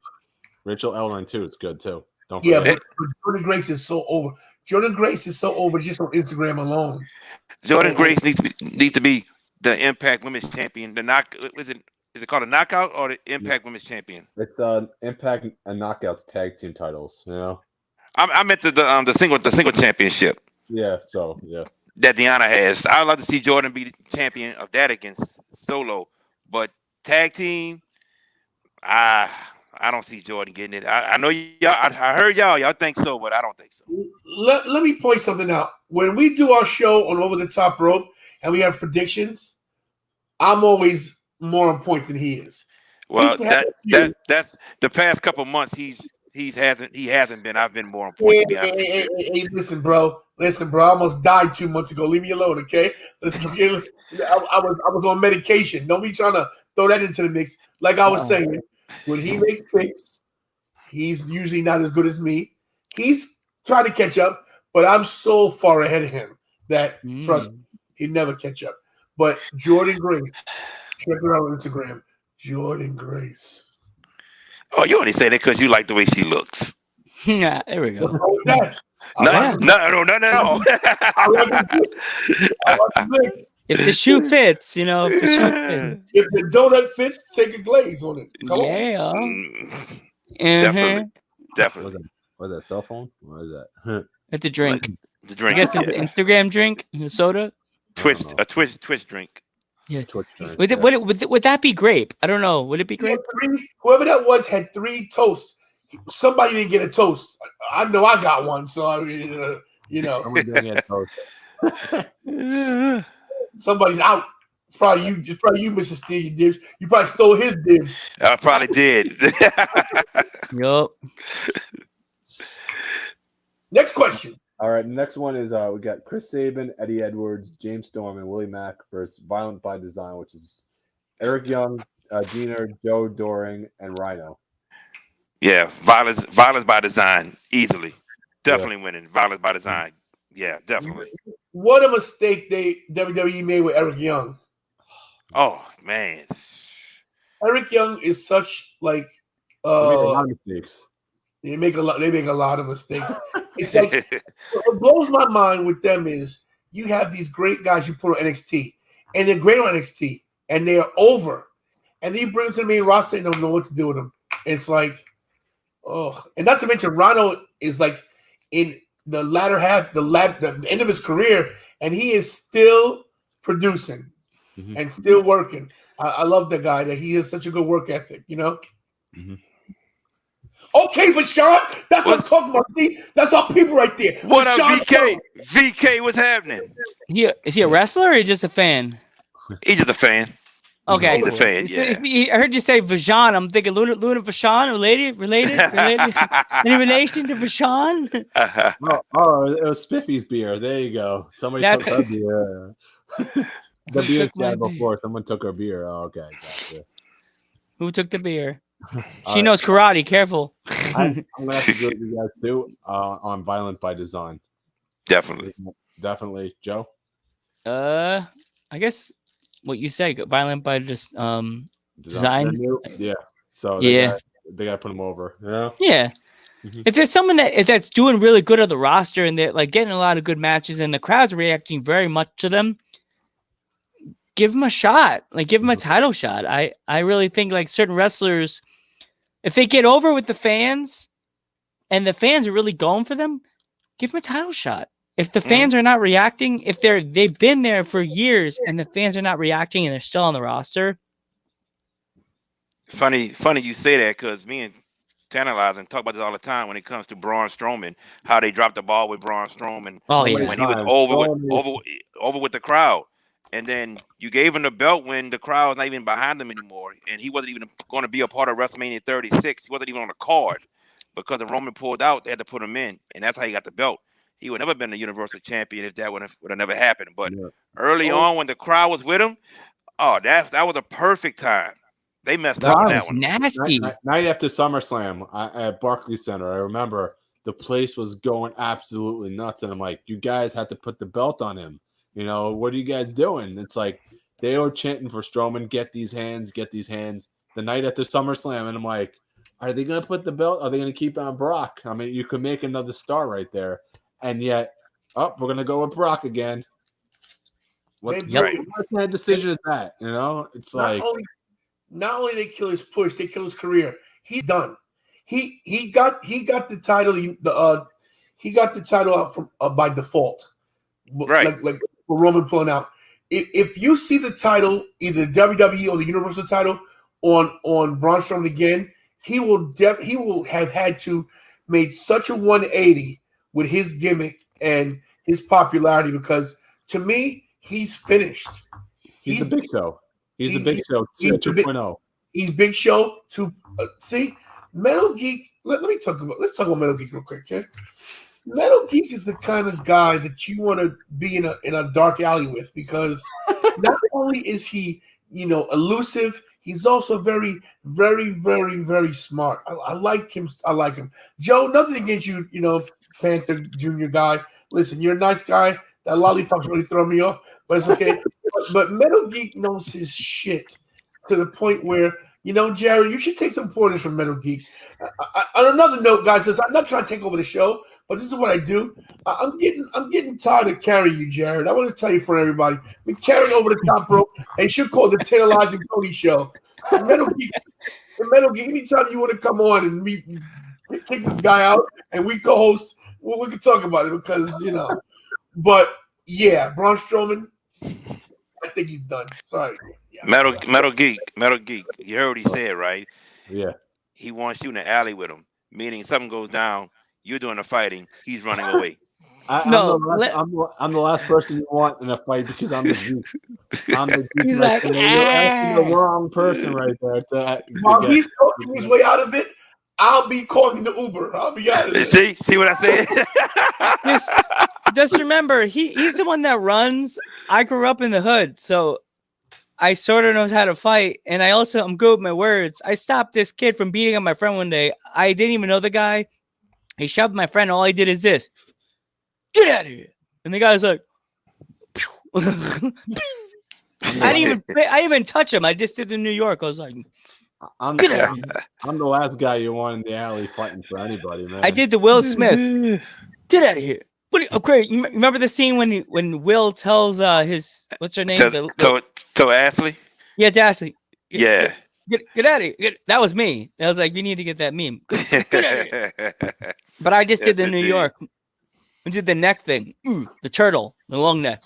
Rachel Ellering too. It's good too. Don't forget. But Jordynne Grace is so over. Jordynne Grace is so over just on Instagram alone. Jordynne Grace needs to be the Impact Women's Champion. Is it called a Knockout or the Impact Women's Champion? It's Impact and Knockouts tag team titles. I meant the single championship. Yeah. That Deanna has. I'd love to see Jordynne be the champion of that against Solo, but tag team, I don't see Jordynne getting it. I know y'all. I heard y'all think so, but I don't think so. Let me point something out. When we do our show on Over the Top Rope and we have predictions, I'm always more on point than he is. Well, that's the past couple months. He hasn't been. I've been more on point. Hey, listen, bro. Listen, bro, I almost died 2 months ago. Leave me alone, okay? Listen, I was on medication. Don't be trying to throw that into the mix. Like I was saying, when he makes picks, he's usually not as good as me. He's trying to catch up, but I'm so far ahead of him that trust me, he'd never catch up. But Jordan Grace, check her out on Instagram. Jordan Grace. Oh, you only say that because you like the way she looks. Yeah, there we go. What's wrong with that? Nothing at all. I like it. If the shoe fits, you know, if the shoe fits. If the donut fits, take a glaze on it. Come on. Yeah. Definitely. What is that, cell phone? What is that? It's a drink. The drink. I guess it's an Instagram drink, soda. Twitch drink. Yeah. Twitch drink, Would that be grape? I don't know. Would it be grape? Whoever that was had 3 toasts. Somebody didn't get a toast. I know I got one, so I mean, you know. Someone didn't get toast. Somebody's out. It's probably you, Mr. Steely Dibs. You probably stole his dibs. I probably did. Yup. Next question. All right, the next one is we got Chris Sabin, Eddie Edwards, James Storm, and Willie Mack versus Violent by Design, which is Eric Young, Diener, Joe Doring, and Rhino. Yeah, violence by design, easily. Definitely winning. Violence by design. Yeah, definitely. What a mistake WWE made with Eric Young. Oh man. Eric Young is such like They make a lot of mistakes. They make a lot of mistakes. It's like what blows my mind with them is you have these great guys you put on NXT, and they're great on NXT, and they are over, and then you bring them to the main roster and don't know what to do with them. It's like, oh, and not to mention Rhino is like in the latter half, the end of his career, and he is still producing and still working. I love the guy that he has such a good work ethic, you know. Mm-hmm. Okay, Vashon, that's what I'm talking about. See, that's our people right there. What Vashon up, VK? VK, what's happening? Is he a wrestler or just a fan? He's just a fan. Okay, he's a fan. I heard you say Vajon. I'm thinking Luna Vachon, related. Any relation to Vachon? It was Spiffy's beer. There you go. Somebody took her beer. The beer she had before. Someone took her beer. Oh, okay, gotcha. Who took the beer? She knows karate. Careful. I'm gonna have to go with you guys too on Violent by Design. Definitely. Joe. I guess what you say, Violent by Design. Yeah. So they gotta put them over. Yeah. Yeah. Mm-hmm. If there's someone that's doing really good on the roster and they're like getting a lot of good matches and the crowd's reacting very much to them, give them a shot. Like give them a title shot. I really think like certain wrestlers, if they get over with the fans and the fans are really going for them, give them a title shot. If the fans are not reacting, if they've been there for years and the fans are not reacting and they're still on the roster. Funny you say that because me and Tantalize and talk about this all the time when it comes to Braun Strowman, how they dropped the ball with Braun Strowman when he was over with the crowd. And then you gave him the belt when the crowd's not even behind him anymore. And he wasn't even going to be a part of WrestleMania 36. He wasn't even on the card because the Roman pulled out. They had to put him in. And that's how he got the belt. He would never been a Universal Champion if that would have never happened. But early on when the crowd was with him, that was a perfect time. They messed up on that one. Nasty. Night after SummerSlam at Barclays Center, I remember the place was going absolutely nuts. And I'm like, you guys had to put the belt on him. You know, what are you guys doing? It's like they were chanting for Strowman, get these hands. The night after SummerSlam, and I'm like, are they going to put the belt? Are they going to keep on Brock? I mean, you could make another star right there. And yet, we're going to go with Brock again. What kind of decision is that? You know, it's not only they kill his push, they kill his career. He's done. He got the title. He got the title out from by default. Right. Like Roman pulling out. If you see the title, either the WWE or the Universal title on Braun Strowman again, he will have had to made such a 180 with his gimmick and his popularity because to me he's finished. He's the Big Show. He's the Big Show 2.0. He's Big Show to see Metal Geek. Let's talk about Metal Geek real quick, okay? Metal Geek is the kind of guy that you want to be in a dark alley with, because not only is he, elusive, he's also very, very, very, very smart. I like him. I like him. Joe, nothing against you, Panther Junior guy. Listen, you're a nice guy. That lollipop's really throwing me off, but it's okay. But Metal Geek knows his shit to the point where, Jared, you should take some pointers from Metal Geek. On another note, guys, I'm not trying to take over the show, but this is what I do. I'm getting tired of carrying you, Jared. I want to tell you for everybody, I've been carrying over the top rope. They should call it the Tantalizing Tony Show. Metal Geek, anytime you want to come on and kick this guy out and we co-host, well, we can talk about it because, But yeah, Braun Strowman, I think he's done. Sorry. Yeah. Metal Geek. You heard what he said, right? Yeah. He wants you in the alley with him, meaning something goes down, you're doing the fighting, he's running away. I'm the last person you want in a fight because I'm the Geek. I'm the Geek. He's like, you're asking the wrong person right there. While he's coaching his way out of it, I'll be calling the Uber. I'll be out of it. See what I said? Just remember, he's the one that runs. I grew up in the hood, so I sort of knows how to fight, and I'm good with my words. I stopped this kid from beating up my friend one day. I didn't even know the guy. He shoved my friend. All I did is this: "Get out of here!" And the guy's like, I didn't even touch him. I just did in New York. I was like, I'm the last guy you want in the alley fighting for anybody, man. I did the Will Smith. Get out of here! Okay, you remember the scene when Will tells his what's her name? To Ashley? Yeah, to Ashley. Yeah. Get out of here. That was me. I was like, you need to get that meme. Get out of here. But I just did the New York. I did the neck thing. The turtle. The long neck.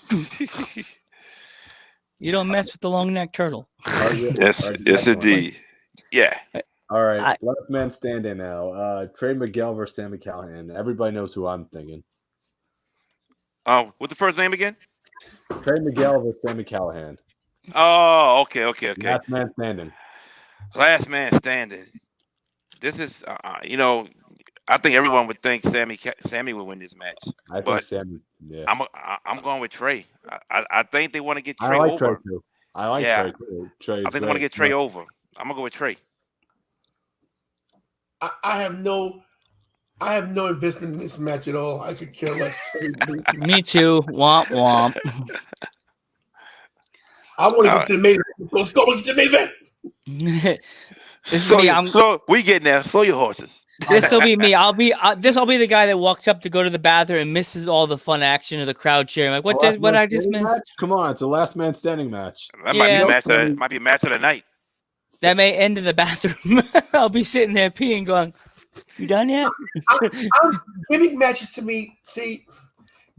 You don't mess with the long neck turtle. Yes, indeed. Yeah. All right. Last man standing now. Trey Miguel versus Sami Callihan. Everybody knows who I'm thinking. What's the first name again? Trey Miguel versus Sami Callihan. Oh, okay. Last man standing. Last man standing. This is, I think everyone would think Sammy would win this match. I think Sammy. Yeah. I'm going with Trey. I think they want to get Trey I like over. Trey too. I like Trey too. I think they want to get Trey over. I'm gonna go with Trey. I have no investment in this match at all. I could care less. Me too. Womp womp. I want to get to the main event. Let's go to the main event. This is me. So we getting there. Slow your horses. This will be me. I'll be the guy that walks up to go to the bathroom and misses all the fun action of the crowd cheering. Like, what I just missed? Match? Come on, it's a last man standing match. That might be a match of the night. That may end in the bathroom. I'll be sitting there peeing, going, "You done yet?" Gimmick matches to me. See,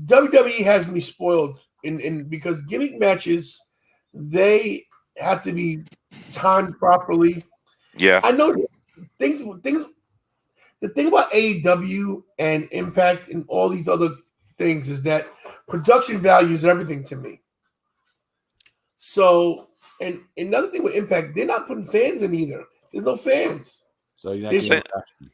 WWE has me spoiled in because gimmick matches, they have to be timed properly. Yeah, I know things. The thing about AEW and Impact and all these other things is that production value is everything to me. So, and another thing with Impact, they're not putting fans in either. There's no fans. So you're not getting a reaction.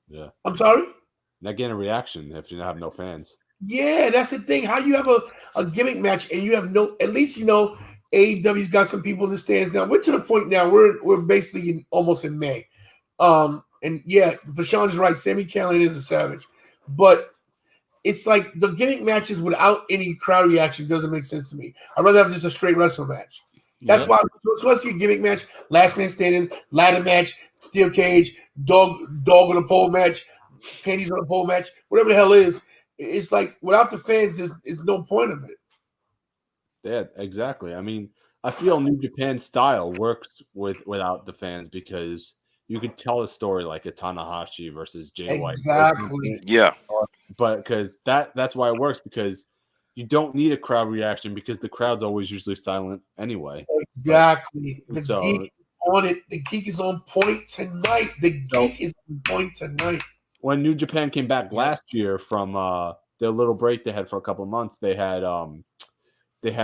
Yeah. I'm sorry? You're not getting a reaction if you have no fans. Yeah, that's the thing. How you have a gimmick match and you have no, at least, AEW's got some people in the stands now. We're to the point now, we're basically almost in May. And yeah, Vashawn's right. Sami Callihan is a savage. But it's like the gimmick matches without any crowd reaction doesn't make sense to me. I'd rather have just a straight wrestling match. That's why I see a gimmick match, last man standing, ladder match, steel cage, dog on a pole match, panties on a pole match, whatever the hell it is. It's like without the fans, there's no point of it. Yeah, exactly. I mean, I feel New Japan style works without the fans because you could tell a story like a Tanahashi versus Jay White. Exactly. Yeah. But because that's why it works, because you don't need a crowd reaction because the crowd's always usually silent anyway. Exactly. The geek is on it. The geek is on point tonight. When New Japan came back last year from their little break they had for a couple of months, they had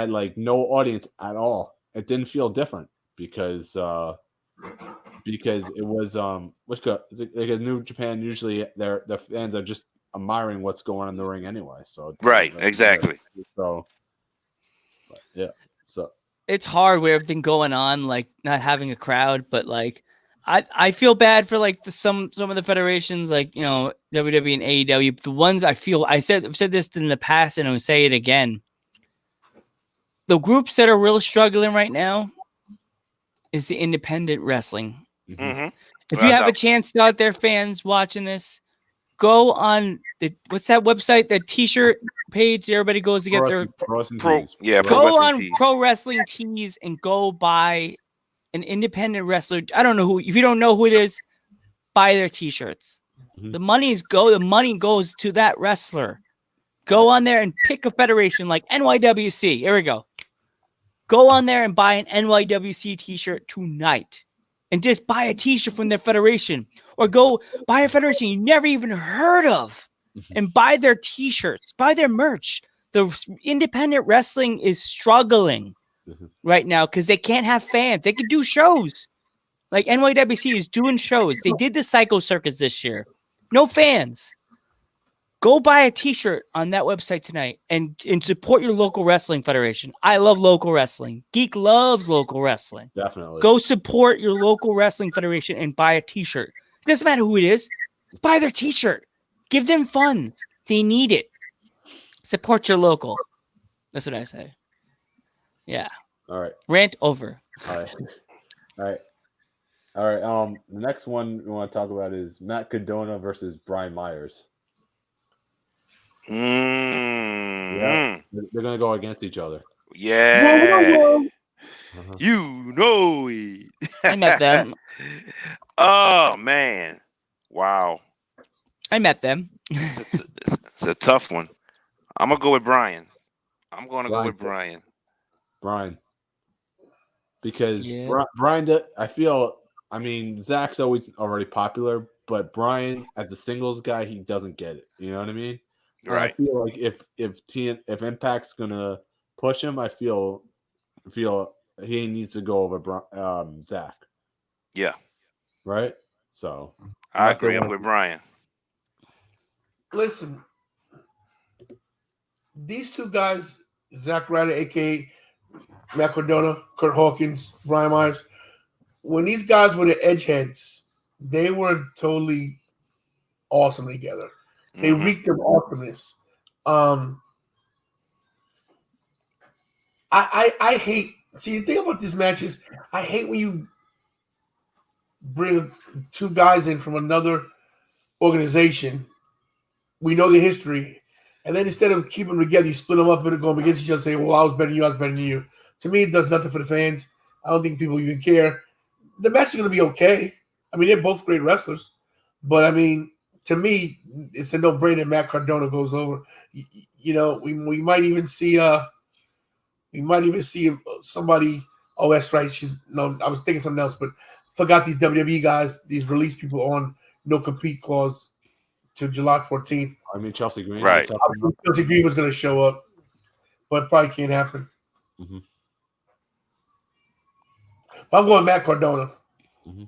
like no audience at all. It didn't feel different because it was because New Japan usually their fans are just admiring what's going on in the ring anyway. So Right, exactly. So yeah, so it's hard with everything going on, like not having a crowd, but like I feel bad for like some of the federations, like WWE and AEW. The ones I've said this in the past, and I'll say it again. The groups that are really struggling right now is the independent wrestling. Mm-hmm. If you have a chance to out there, fans watching this, go on what's that website, that T-shirt page everybody goes to get their Pro Wrestling Tees. Go on Pro Wrestling Tees and go buy an independent wrestler. I don't know who. If you don't know who it is, buy their T-shirts. Mm-hmm. The money goes to that wrestler. Go on there and pick a federation like NYWC. Here we go. Go on there and buy an NYWC T-shirt tonight. And just buy a T-shirt from their federation. Or go buy a federation you never even heard of. And buy their T-shirts. Buy their merch. The independent wrestling is struggling right now because they can't have fans. They can do shows. Like NYWC is doing shows. They did the Psycho Circus this year. No fans. Go buy a T-shirt on that website tonight and support your local wrestling federation. I love local wrestling. Geek loves local wrestling. Definitely. Go support your local wrestling federation and buy a T-shirt. It doesn't matter who it is. Buy their T-shirt. Give them funds. They need it. Support your local. That's what I say. Yeah. All right. Rant over. All right. The next one we want to talk about is Matt Cardona versus Brian Myers. Yeah, they're gonna go against each other. Yeah. You know it. I met them. Oh man. Wow. I met them. It's a tough one. I'm gonna go with Brian. I'm gonna go with Brian. Brian. Because Brian, I feel, I mean, Zach's always already popular, but Brian, as a singles guy, he doesn't get it. You know what I mean? Right. I feel like if Impact's gonna push him, I feel he needs to go over Zach. Yeah. Right. So I agree. I'm with Brian. Listen, these two guys, Zack Ryder, aka Matt Cardona, Kurt Hawkins, Brian Myers, when these guys were the edgeheads, they were totally awesome together. They reeked of awesomeness. I hate. See, the thing about this match is, I hate when you bring two guys in from another organization. We know the history, and then instead of keeping them together, you split them up and go against each other. Say, "Well, I was better than you. I was better than you." To me, it does nothing for the fans. I don't think people even care. The match is going to be okay. I mean, they're both great wrestlers, but I mean, to me, it's a no-brainer. Matt Cardona goes over. We might even see somebody. Oh, that's right. I was thinking something else, but forgot these WWE guys, these release people on no compete clause to July 14th. I mean, Chelsea Green. Right. Chelsea Green was going to show up, but probably can't happen. Mm-hmm. I'm going Matt Cardona. Mm-hmm.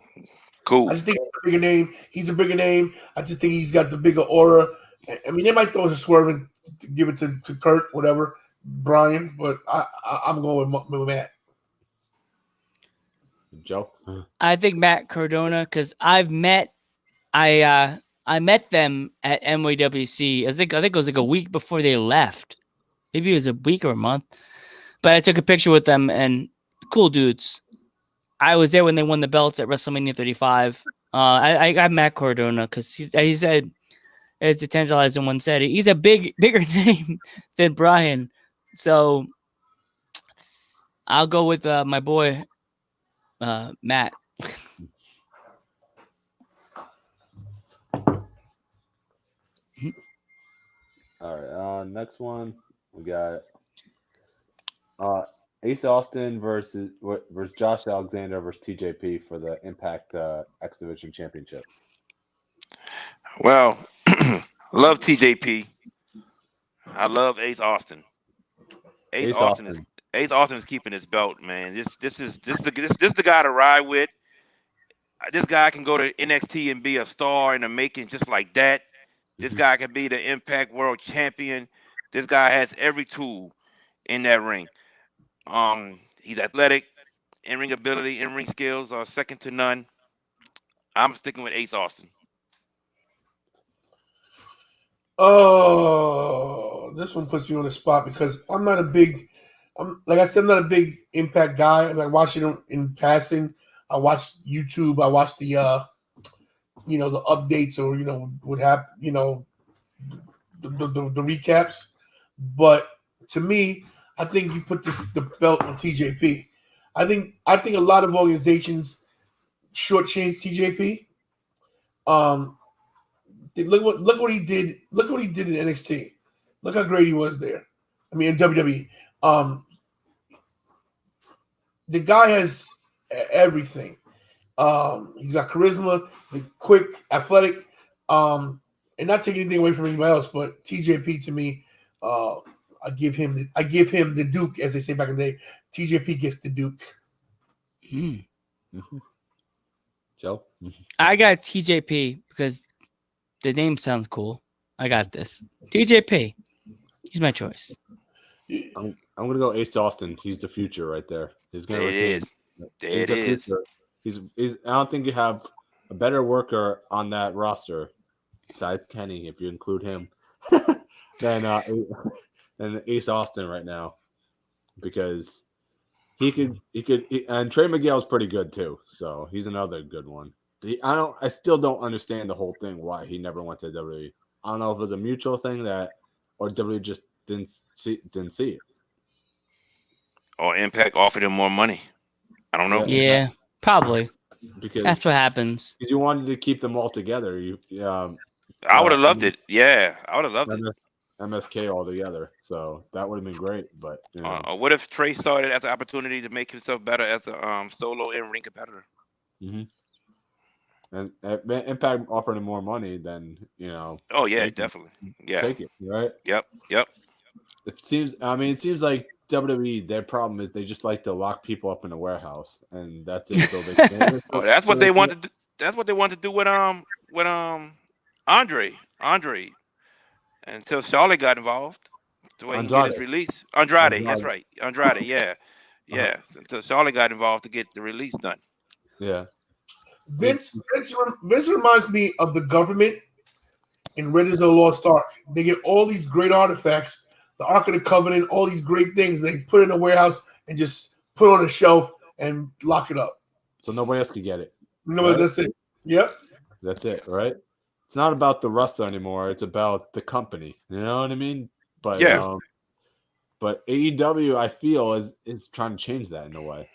Cool. I just think he's a bigger name. He's a bigger name. I just think he's got the bigger aura. I mean, they might throw us a swerve and give it to Kurt, whatever, Brian, but I'm going with Matt. Joe? I think Matt Cardona, because I met them at NYWC. I think it was like a week before they left. Maybe it was a week or a month. But I took a picture with them, and cool dudes. I was there when they won the belts at WrestleMania 35. I got Matt Cardona because he said, as the Tantalizer one said, he's a bigger name than Brian. So I'll go with my boy Matt. All right. Next one, we got Ace Austin versus Josh Alexander versus TJP for the Impact X Division Championship. Well, love TJP. I love Ace Austin. Ace Austin is keeping his belt, man. This is the guy to ride with. This guy can go to NXT and be a star in the making just like that. This guy can be the Impact World Champion. This guy has every tool in that ring. He's athletic, in-ring ability, in-ring skills are second to none. I'm sticking with Ace Austin. Oh, this one puts me on the spot because I'm not a big, like I said, I'm not a big Impact guy. I watch it in passing. I watch YouTube. I watch the, the updates or what happened. The recaps. But to me, I think you put the belt on TJP. I think a lot of organizations shortchange TJP. Look what he did. Look what he did in NXT. Look how great he was there. I mean, in WWE. The guy has everything. He's got charisma, quick, athletic, and not taking anything away from anybody else. But TJP to me, I give him the Duke, as they say back in the day. TJP gets the Duke. Joe, I got TJP because the name sounds cool. I got this. TJP. He's my choice. I'm gonna go Ace Austin. He's the future right there. He's gonna There it is. He's I don't think you have a better worker on that roster besides Kenny, if you include him, than Ace Austin right now, because he could and Trey Miguel's pretty good too, so he's another good one. I still don't understand the whole thing why he never went to WWE. I don't know if it was a mutual thing or WWE just didn't see it. Or Impact offered him more money. I don't know. Yeah, probably. Because that's what happens. You wanted to keep them all together. I would have loved it. Yeah, I would have loved it. MSK all together. So that would have been great. But what if Trey saw it as an opportunity to make himself better as a solo in-ring competitor? Mm-hmm. And Impact offered him more money than Oh yeah, definitely. Yeah, take it, right? Yep. It seems like WWE, their problem is they just like to lock people up in a warehouse, and that's it. So that's what they want to do. That's what they want to do with Andre, until Charlotte got involved. The way he get his release. Andrade, that's right. Andrade, yeah. Until Charlotte got involved to get the release done. Yeah. Vince reminds me of the government in Raiders of the Lost Ark. They get all these great artifacts, the Ark of the Covenant, all these great things. They put it in a warehouse and just put it on a shelf and lock it up. So nobody else could get it. No, right? That's it. Yep. That's it, right? It's not about the wrestler anymore. It's about the company. You know what I mean? But yeah. But AEW, I feel, is trying to change that in a way.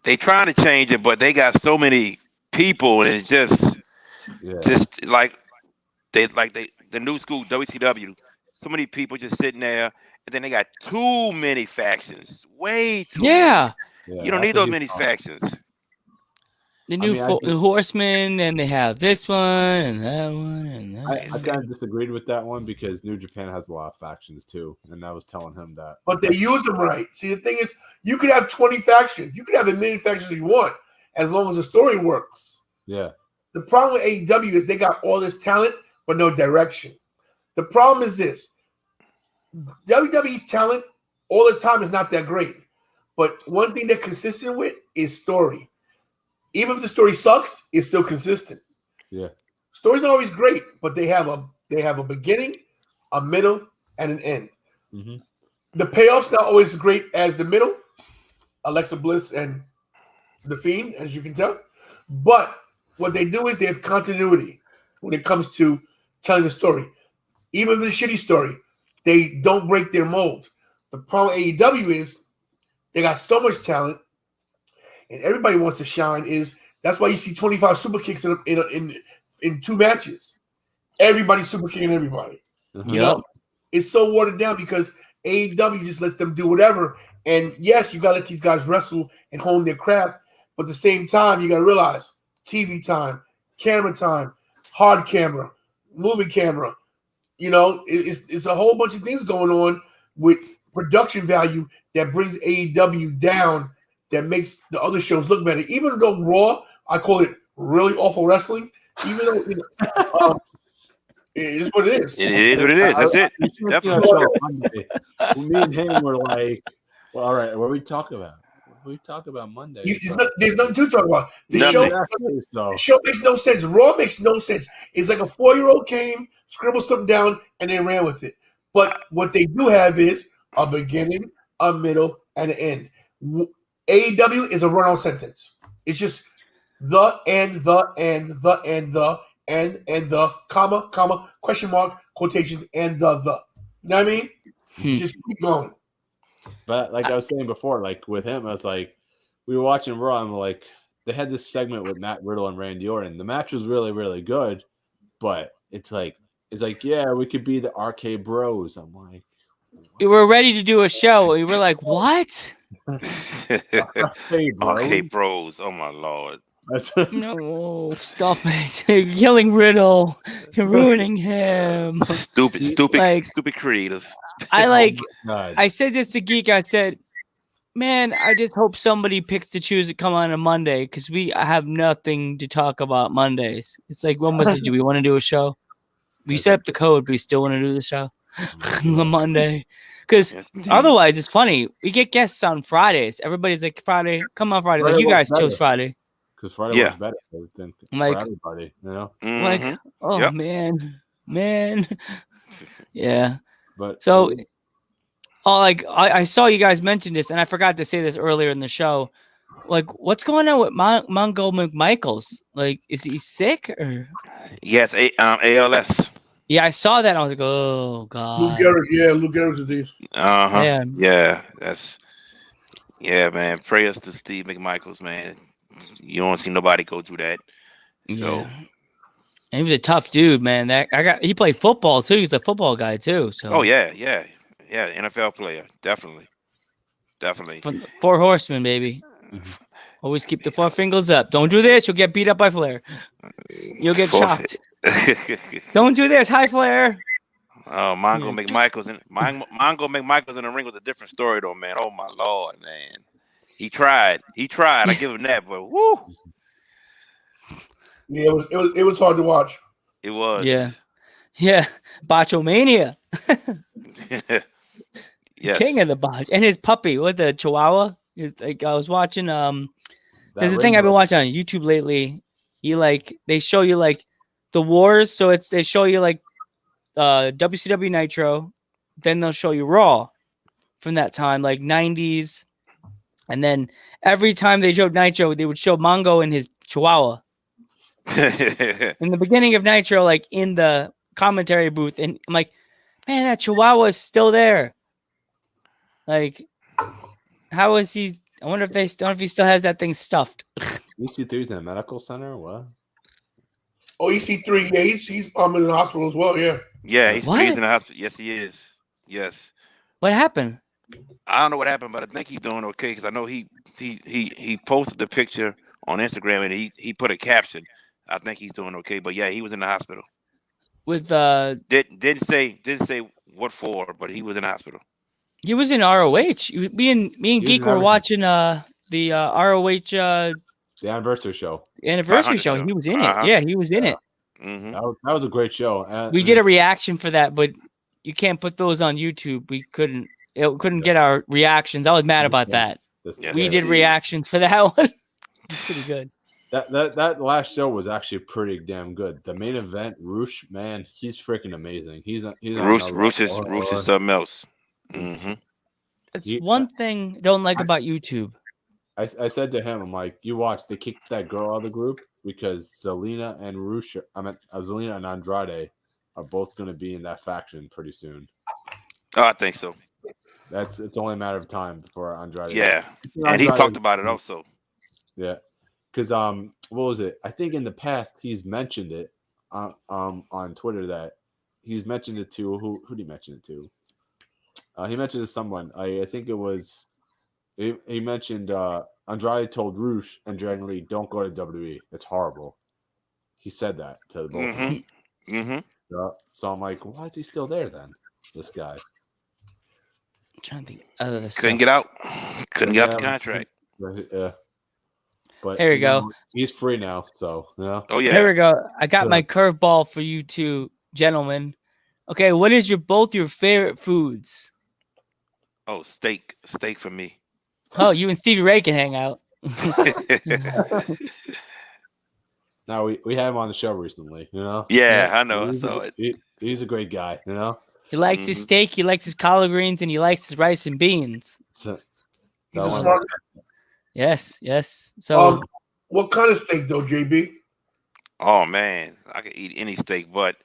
They trying to change it, but they got so many people, and it's just like the new school WCW. So many people just sitting there, and then they got too many factions. Way too many. You don't need those many factions. The new Horsemen, and they have this one and that one and that. I kind of disagreed with that one because New Japan has a lot of factions too, and I was telling him that. But they use them right. See, the thing is, you could have 20 factions. You could have as many factions as you want, as long as the story works. Yeah. The problem with AEW is they got all this talent, but no direction. The problem is this. WWE's talent all the time is not that great. But one thing they're consistent with is story. Even if the story sucks, it's still consistent. Yeah. Stories not always great, but they have a beginning, a middle, and an end. Mm-hmm. The payoff's not always as great as the middle, Alexa Bliss and The Fiend, as you can tell. But what they do is they have continuity when it comes to telling the story. Even if it's a shitty story, they don't break their mold. The problem with AEW is they got so much talent, and everybody wants to shine. That's why you see 25 super kicks in 2 matches. Everybody's super kicking everybody. Mm-hmm. You know, it's so watered down because AEW just lets them do whatever. And yes, you gotta let these guys wrestle and hone their craft, but at the same time, you gotta realize TV time, camera time, hard camera, moving camera. You know, it's a whole bunch of things going on with production value that brings AEW down, that makes the other shows look better. Even though Raw, I call it really awful wrestling. Even though It is what it is. It is what it is. That's it. You should have seen our Definitely. show Monday. Me and him were like, well, all right, what are we talking about? What are we talking about Monday? There's nothing to talk about. The Nothing. show makes no sense. Raw makes no sense. It's like a 4-year-old came, scribbled something down, and they ran with it. But what they do have is a beginning, a middle, and an end. AEW is a run-on sentence. It's just the comma, question mark, quotations, and the. You know what I mean? Just keep going. But like I was saying before, like with him, I was like, we were watching Raw, and like they had this segment with Matt Riddle and Randy Orton. The match was really, really good, but it's like, yeah, we could be the RK Bros. I'm like, we were ready to do a show. We were like, what? RK Bros. Oh my Lord. No, stop it. You're killing Riddle. You're ruining him. Stupid creative. I said this to Geek. I said, man, I just hope somebody picks to choose to come on a Monday because we have nothing to talk about Mondays. It's like, when was it? Do we want to do a show? We set up the code, but we still want to do the show on Monday. Because otherwise, it's funny. We get guests on Fridays. Everybody's like, Friday, come on Friday. Like, you guys chose Friday. Because Friday was better than for everybody, you know? Like, oh, man. Yeah. But so, I saw you guys mention this, and I forgot to say this earlier in the show. Like, what's going on with Mongo McMichaels? Like, is he sick or? Yes, ALS. Yeah, I saw that. And I was like, oh god. Lou Gehrig's disease. Yeah, man. Prayers to Steve McMichaels, man. You don't see nobody go through that. So, and he was a tough dude, man. He played football too. He's a football guy too. So. Oh yeah, NFL player, definitely. 4 horsemen, baby. Always keep the 4 fingers up. Don't do this. You'll get beat up by Flair. You'll get chopped. Don't do this. Hi, Flair. Oh, Mongo McMichaels in the ring was a different story, though, man. Oh my Lord, man. He tried. I give him that, but woo. Yeah, it was hard to watch. It was. Yeah. Botchamania. Yes. King of the botch. And his puppy, what, the Chihuahua? Like, I was watching there's a thing I've been watching on YouTube lately. They show you like the wars, so they show you like WCW Nitro, then they'll show you Raw from that time, like 90s. And then every time they showed Nitro, they would show Mongo and his Chihuahua. In the beginning of Nitro, like in the commentary booth, and I'm like, man, that Chihuahua is still there. Like, how is he? I wonder if he still has that thing stuffed. EC3's in a medical center or what? Oh, EC3, yeah, he's in the hospital as well, yeah. Yeah, he's in the hospital. Yes, he is. Yes. What happened? I don't know what happened, but I think he's doing okay because I know he posted the picture on Instagram and he put a caption. I think he's doing okay, but yeah, he was in the hospital. With didn't say what for, but he was in the hospital. He was in ROH. Me and Geek were watching the ROH the anniversary show. He was in it. Yeah, he was in it. Mm-hmm. That was a great show. We did a reaction for that, but you can't put those on YouTube. We couldn't. It couldn't get our reactions. I was mad about that. We did reactions for that one. Pretty good. That last show was actually pretty damn good. The main event, Roosh, man, he's freaking amazing. Roosh is something else. Mm-hmm. It's one thing I don't like about YouTube. I said to him, I'm like, you watch, they kicked that girl out of the group because Zelina and Zelina and Andrade are both going to be in that faction pretty soon. Oh, I think so. It's only a matter of time before Andrade. Yeah, and he talked about it also. Yeah, because what was it? I think in the past he's mentioned it on Twitter that he's mentioned it to who did he mention it to? He mentioned it to someone. I think it was he mentioned Andrade told Roosh and Dragon Lee, don't go to WWE. It's horrible. He said that to both of them. Mm-hmm. So I'm like, why is he still there then? This guy. I'm trying to think other than couldn't get out. Couldn't get out the contract. Yeah. But here we go. He's free now, so Oh yeah. Here we go. I got my curveball for you two gentlemen. Okay, what is both your favorite foods? Oh, steak for me. Oh, you and Stevie Ray can hang out. Now we had him on the show recently. You know. Yeah, I know. I saw it. He's a great guy. You know. He likes his steak, he likes his collard greens, and he likes his rice and beans. So He's a smart. Yes. So, what kind of steak though, JB? Oh man, I could eat any steak, but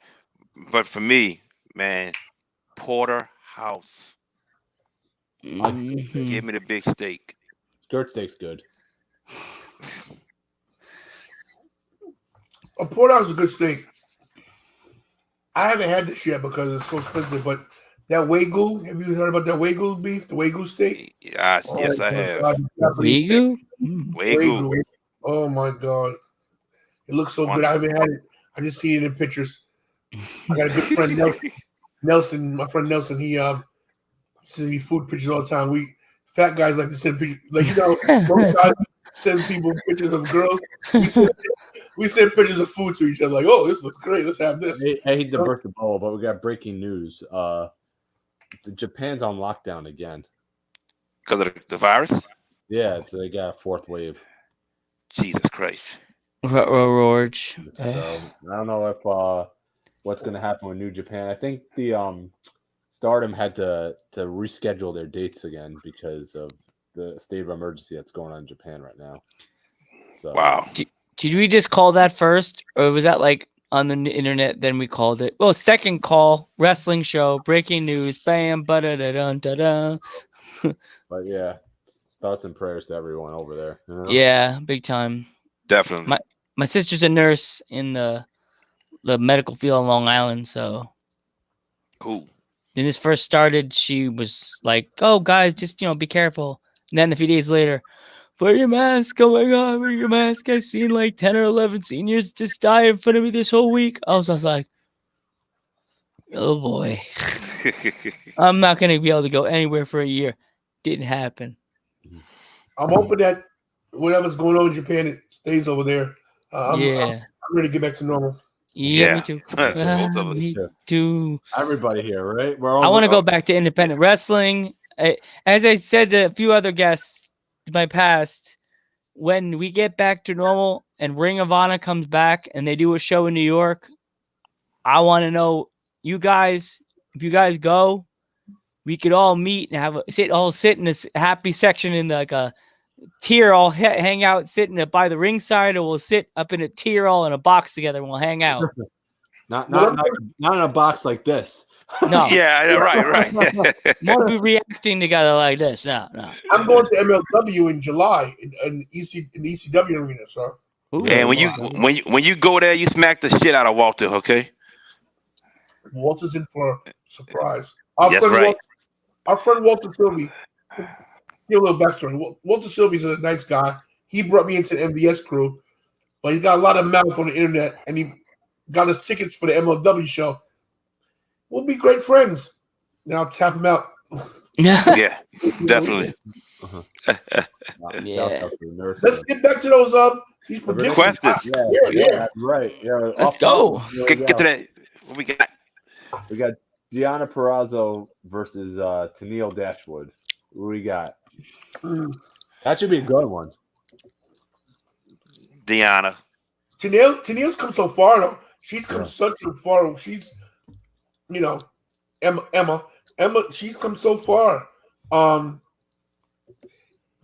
for me, man, porterhouse. Give me the big steak. Skirt steak's good. A porterhouse is a good steak. I haven't had this yet because it's so expensive, but that Wagyu, have you heard about that Wagyu beef, the Wagyu steak? Yes, I have. Wagyu? Wagyu. Oh my God. It looks so good. I haven't had it. I just see it in pictures. I got a good friend, Nelson. My friend Nelson, he sends me food pictures all the time. We fat guys like to send pictures. Like, you know, most guys send people pictures of girls. We send pictures of food to each other. Like, oh, this looks great. Let's have this. I hate to burst the bubble, but we got breaking news. Japan's on lockdown again. Because of the virus? Yeah, so they got a fourth wave. Jesus Christ. George. So I don't know if what's going to happen with New Japan. I think the Stardom had to reschedule their dates again because of the state of emergency that's going on in Japan right now. So wow. Did we just call that first, or was that like on the internet? Then we called it. Well, second call, wrestling show, breaking news, bam, ba da da da da da. But yeah, thoughts and prayers to everyone over there. You know? Yeah, big time. Definitely. My sister's a nurse in the medical field on Long Island, so cool. When this first started, she was like, "Oh, guys, just be careful." And then a few days later, wear your mask. Oh my God, wear your mask. I've seen like 10 or 11 seniors just die in front of me this whole week. I was just like, oh boy, I'm not gonna be able to go anywhere for a year. Didn't happen. I'm hoping that whatever's going on in Japan, it stays over there. I'm ready to get back to normal. Yeah, me too. Me too. Everybody here, right? I want to go back to independent wrestling. As I said to a few other guests in my past, when we get back to normal and Ring of Honor comes back and they do a show in New York, I want to know, you guys, if you guys go, we could all meet and sit in this happy section in like a tier, all hang out, sitting by the ringside, or we'll sit up in a tier all in a box together and we'll hang out. not in a box like this. No. Yeah, right. Won't be reacting together like this. No. I'm going to MLW in July in the ECW arena, so. And when you go there, you smack the shit out of Walter, okay? Walter's in for a surprise. That's right. Our friend Walter Sylvie. Give a little backstory. Walter Sylvie's a nice guy. He brought me into the MVS crew, but he got a lot of mouth on the internet, and he got us tickets for the MLW show. We'll be great friends. Now tap him out. Yeah, definitely. Yeah. Let's get back to those these predictions. Yeah, right. Yeah, let's go. Get to that. What we got? We got Deonna Purrazzo versus Tenille Dashwood. What we got? That should be a good one. Deonna. Tenille's come so far though. She's come such a far. She's, Emma. She's come so far.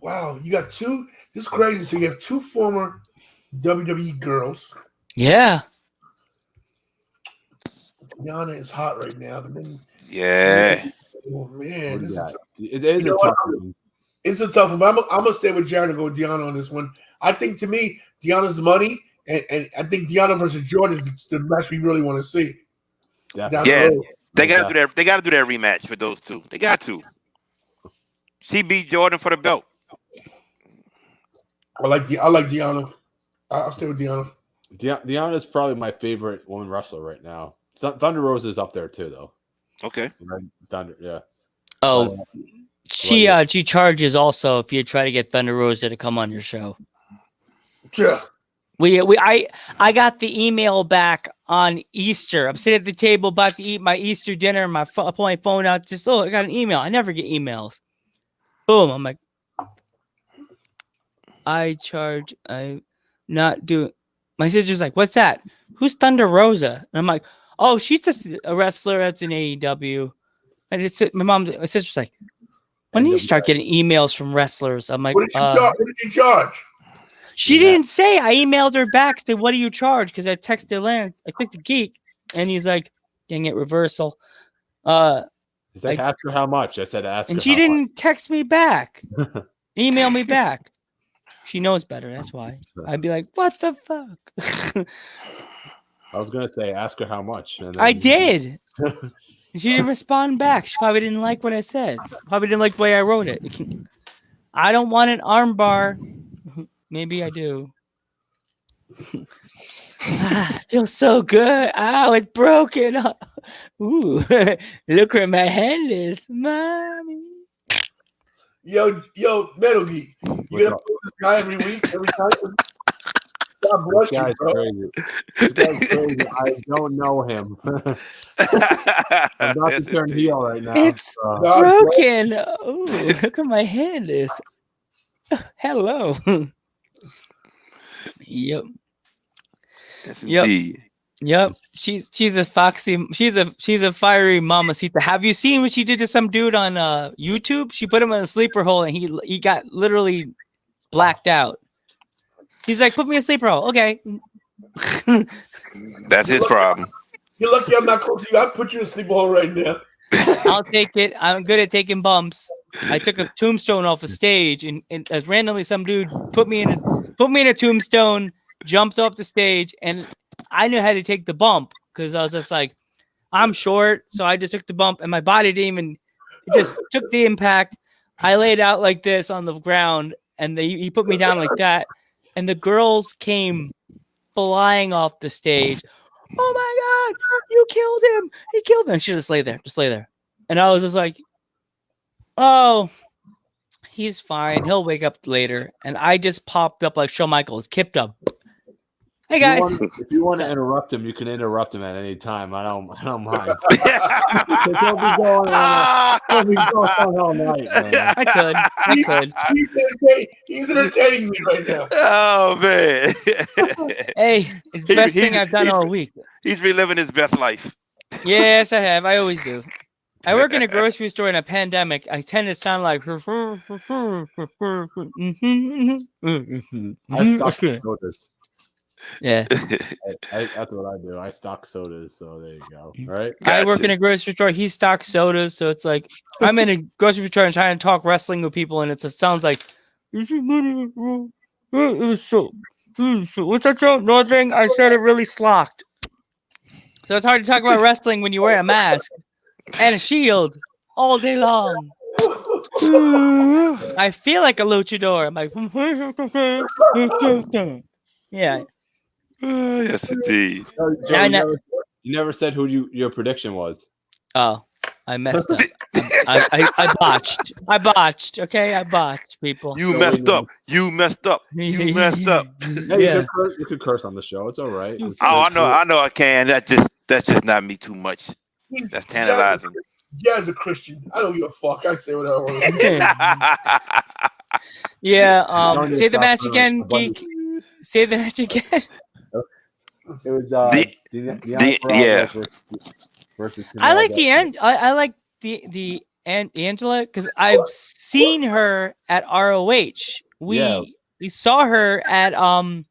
Wow, you got two. This is crazy. So you have two former WWE girls. Yeah. Deonna is hot right now. Yeah. Oh man, it is a tough one. It's a tough one, but I'm gonna stay with Jared and go with Deonna on this one. I think to me, Deonna's the money, and I think Deonna versus Jordan is the match we really want to see. Yeah, they got to do that. They got to do that rematch with those two. They got to. She beat Jordan for the belt. I like Deonna. I'll stay with Deonna. Deonna is probably my favorite woman wrestler right now. Thunder Rosa is up there too, though. Okay. Thunder, yeah. Oh, she charges also if you try to get Thunder Rosa to come on your show. Yeah. I got the email back on Easter. I'm sitting at the table about to eat my Easter dinner. I pull my phone out. Just I got an email. I never get emails. Boom. I'm like, I'm not doing. My sister's like, what's that? Who's Thunder Rosa? And I'm like, oh, she's just a wrestler that's in AEW. And my sister's like, when do you start getting emails from wrestlers? I'm like, What did she charge? She didn't say. I emailed her back. Said, what do you charge? Because I texted Lance. I clicked the geek. And he's like, dang it, reversal. He's like, ask her how much. I said, ask her. And she didn't text me back. Email me back. She knows better. That's why. I'd be like, what the fuck? I was gonna say, ask her how much. And then... I did. She didn't respond back. She probably didn't like what I said. Probably didn't like the way I wrote it. I don't want an armbar. Maybe I do. Feels so good. Ow, it's broken. Ooh, look where my hand is, mommy. Yo, Metal Geek. You gonna pull this guy every week, every time? God bless you, bro. Crazy. This guy's crazy. I don't know him. I'm about to turn heel right now. It's broken. Ooh, look where my hand is. Hello. Yep. Yep. She's a foxy. She's a fiery mamacita. Have you seen what she did to some dude on YouTube? She put him in a sleeper hole and he got literally blacked out. He's like, put me in a sleeper hole. Okay. That's his problem. You're lucky I'm not close to you. I'll put you in a sleeper hole right now. I'll take it. I'm good at taking bumps. I took a tombstone off a stage and as randomly some dude put me in a tombstone, jumped off the stage, and I knew how to take the bump because I was just like, I'm short, so I just took the bump and my body didn't even, it just took the impact. I laid out like this on the ground and he put me down like that, and the girls came flying off the stage. Oh my God, you killed him! He killed him. And she just lay there, and I was just like, oh, he's fine. He'll wake up later. And I just popped up like Shawn Michaels, kipped up. Hey guys, if you want to interrupt him, you can interrupt him at any time. I don't mind. Don't be going all night, man. I could. He's entertaining me right now. Oh man. Hey, it's the best thing I've done all week. He's reliving his best life. Yes, I have. I always do. I work in a grocery store in a pandemic. I tend to sound like I stock sodas. Yeah. That's what I do. I stock sodas, so there you go. All right. Gotcha. I work in a grocery store. He stocks sodas, so it's like I'm in a grocery store and trying to talk wrestling with people, and it sounds like what's that joke? Nothing. I said it really slocked. So it's hard to talk about wrestling when you wear a mask and a shield all day long. I feel like a luchador. I'm like, yeah. Yes, indeed. Joe, you never said who your prediction was. Oh, I messed up. I botched. Okay, I botched, people. You messed up. You messed up. Yeah, you could curse on the show. It's all right. I know. I can. That's just not me too much. That's tantalizing. Jazz a Christian. I don't give a fuck. I say what I want to say. Yeah. Say the match again, geek. Say the match again. It was versus I like the end. I like the Angela because I've seen her at ROH. We saw her at the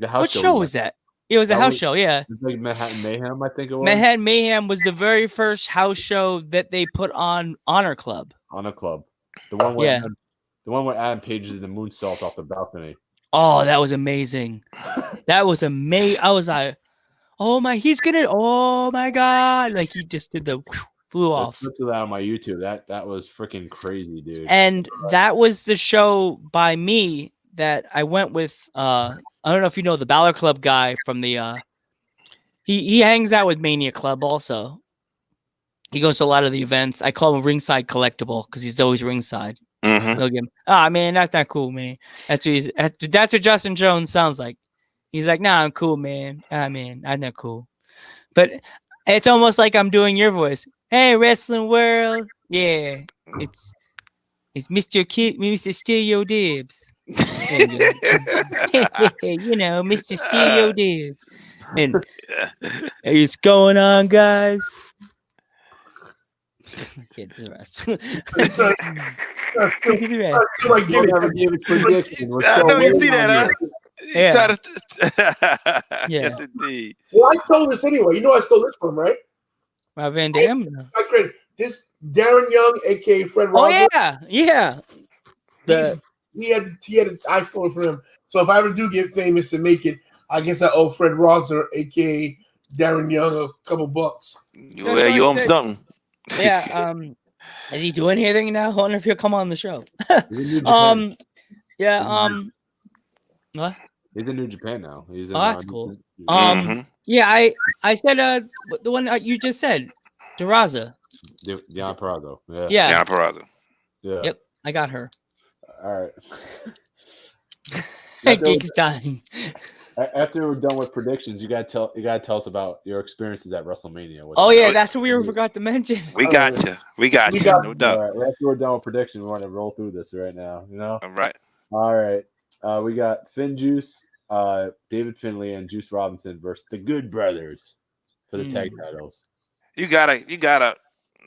house. What show was that? It was a house show. Yeah, it was like Manhattan Mayhem. I think it was. Manhattan Mayhem was the very first house show that they put on Honor Club. Honor Club, the one where Adam Page did the moonsault off the balcony. Oh, that was amazing. That was amazing. I was like, oh my, oh my God. Like he just did flew off. I that on my YouTube. That was freaking crazy, dude. And that was the show by me that I went with, I don't know if you know the Balor Club guy from the, he hangs out with Mania Club also. He goes to a lot of the events. I call him ringside collectible because he's always ringside. Mm-hmm. Man, that's not cool, man. That's what Justin Jones sounds like. He's like, nah, I'm cool, man. I'm not cool. But it's almost like I'm doing your voice. Hey, wrestling world. Yeah, it's Mr. Stereo Dibs. And Mr. Stereo Dibs. And hey, it's going on, guys. I can't do the rest. Do the rest. Like, Joe never gave his prediction. We're I still know you waiting see on that, you. huh? Yeah. Yes, indeed. Well, I stole this anyway. You know I stole this from, right? Rob Van Dam. I credit this Darren Young, aka Fred Oh Rogers. yeah. He had I stole it from him. So if I ever do get famous and make it, I guess I owe Fred Rogers, aka Darren Young, a couple bucks. Well, you owe him something. Yeah. Is he doing anything now? I wonder if he'll come on the show. He's in New Japan. Yeah. What? He's in New Japan now. He's in, Oh, that's cool. Mhm. Yeah, I said the one you just said, Duraza. Diana Peraza. Yeah. Yeah. Peraza. Yeah. Yep, I got her. All right. Geek's dying. After we're done with predictions, you gotta tell us about your experiences at WrestleMania. Oh yeah, that's what we forgot to mention. We got you. We got you. No doubt. All right. After we're done with predictions, we want to roll through this right now. You know. All right. All right. We got Finn Juice, David Finlay, and Juice Robinson versus the Good Brothers for the tag titles. You gotta.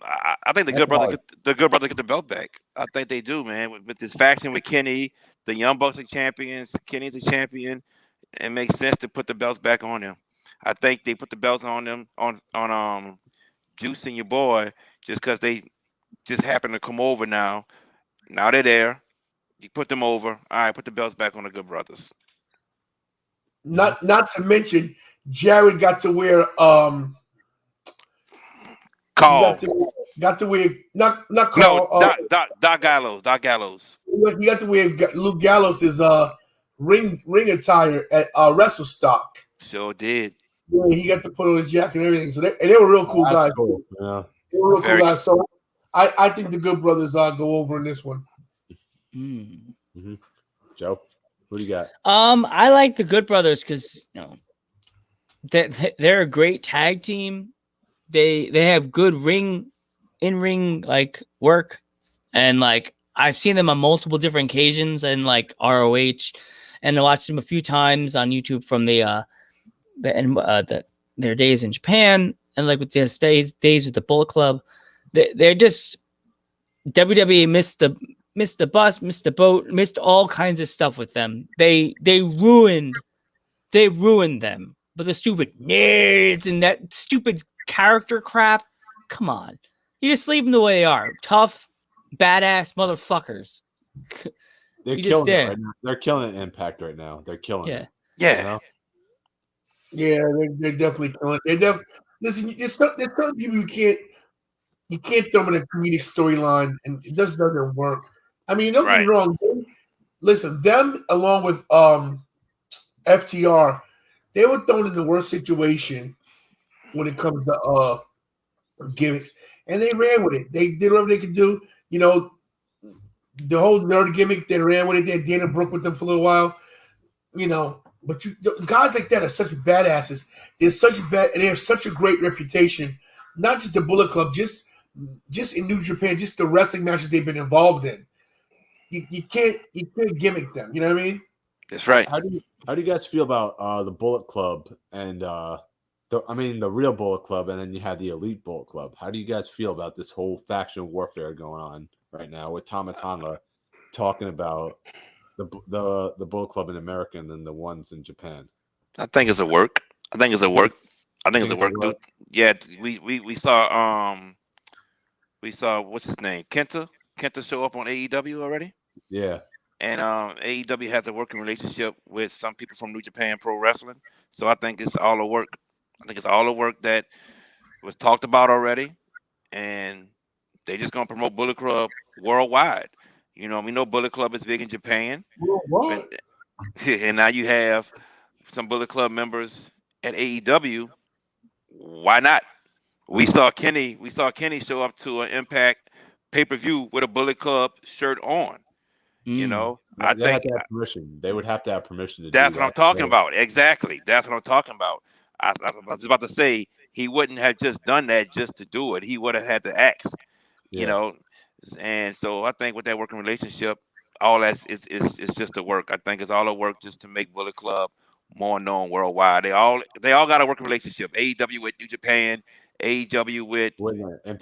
I think the Good Brothers get the belt back. I think they do, man. With this faction with Kenny, the Young Bucks are champions. Kenny's a champion. It makes sense to put the belts back on them. I think they put the belts on them on Juice and your boy just because they just happen to come over now. Now they're there. You put them over. All right, put the belts back on the Good Brothers. Not to mention, Jared got to wear Carl. Got to wear not Carl. No, Doc Gallows. Doc Gallows. He got to wear Luke Gallows' ring attire at WrestleStock. Sure did. Yeah, he got to put on his jacket and everything. So they were real cool guys. Cool. Yeah. They were real cool guys. So I think the Good Brothers go over in this one. Mm-hmm. Joe, what do you got? I like the Good Brothers because they're a great tag team. They have good in-ring like work, and like I've seen them on multiple different occasions and like ROH, and I watched them a few times on YouTube from their days in Japan, and like with their days with the Bullet Club. They're just WWE missed the bus, missed the boat, missed all kinds of stuff with them. They ruined them. But the stupid nerds and that stupid character crap, come on. You just leave them the way they are. Tough, badass motherfuckers. They're killing it right now. They're killing Impact right now. They're killing it. Yeah. You know? Yeah, they're definitely killing it. Listen, there's certain people you can't throw them in a comedic storyline, and it just doesn't work. I mean, don't get me wrong. Listen, them along with FTR, they were thrown in the worst situation when it comes to gimmicks, and they ran with it. They did whatever they could do. You know, the whole nerd gimmick, they ran with it. They had Dana Brooke with them for a little while. You know, but guys like that are such badasses. They have such a great reputation. Not just the Bullet Club, just in New Japan, just the wrestling matches they've been involved in. You can't gimmick them. You know what I mean? That's right. How do you guys feel about the Bullet Club and the real Bullet Club, and then you have the Elite Bullet Club? How do you guys feel about this whole faction warfare going on right now with Tama Tonga talking about the Bullet Club in America and then the ones in Japan? I think it's a work. Dude. Yeah, we saw what's his name? Kenta show up on AEW already. Yeah. And AEW has a working relationship with some people from New Japan Pro Wrestling. So I think it's all a work. I think it's all the work that was talked about already. And they're just gonna promote Bullet Club worldwide. You know, we know Bullet Club is big in Japan. And now you have some Bullet Club members at AEW. Why not? We saw Kenny show up to an Impact pay-per-view with a Bullet Club shirt on. You know, I think they have to have permission. They would have to have permission to do that. That's what I'm talking about. Exactly. That's what I'm talking about. I was about to say he wouldn't have just done that just to do it. He would have had to ask. You know, and so I think with that working relationship, all that's is just the work. I think it's all the work just to make Bullet Club more known worldwide. They all got a working relationship. AEW with New Japan, AEW with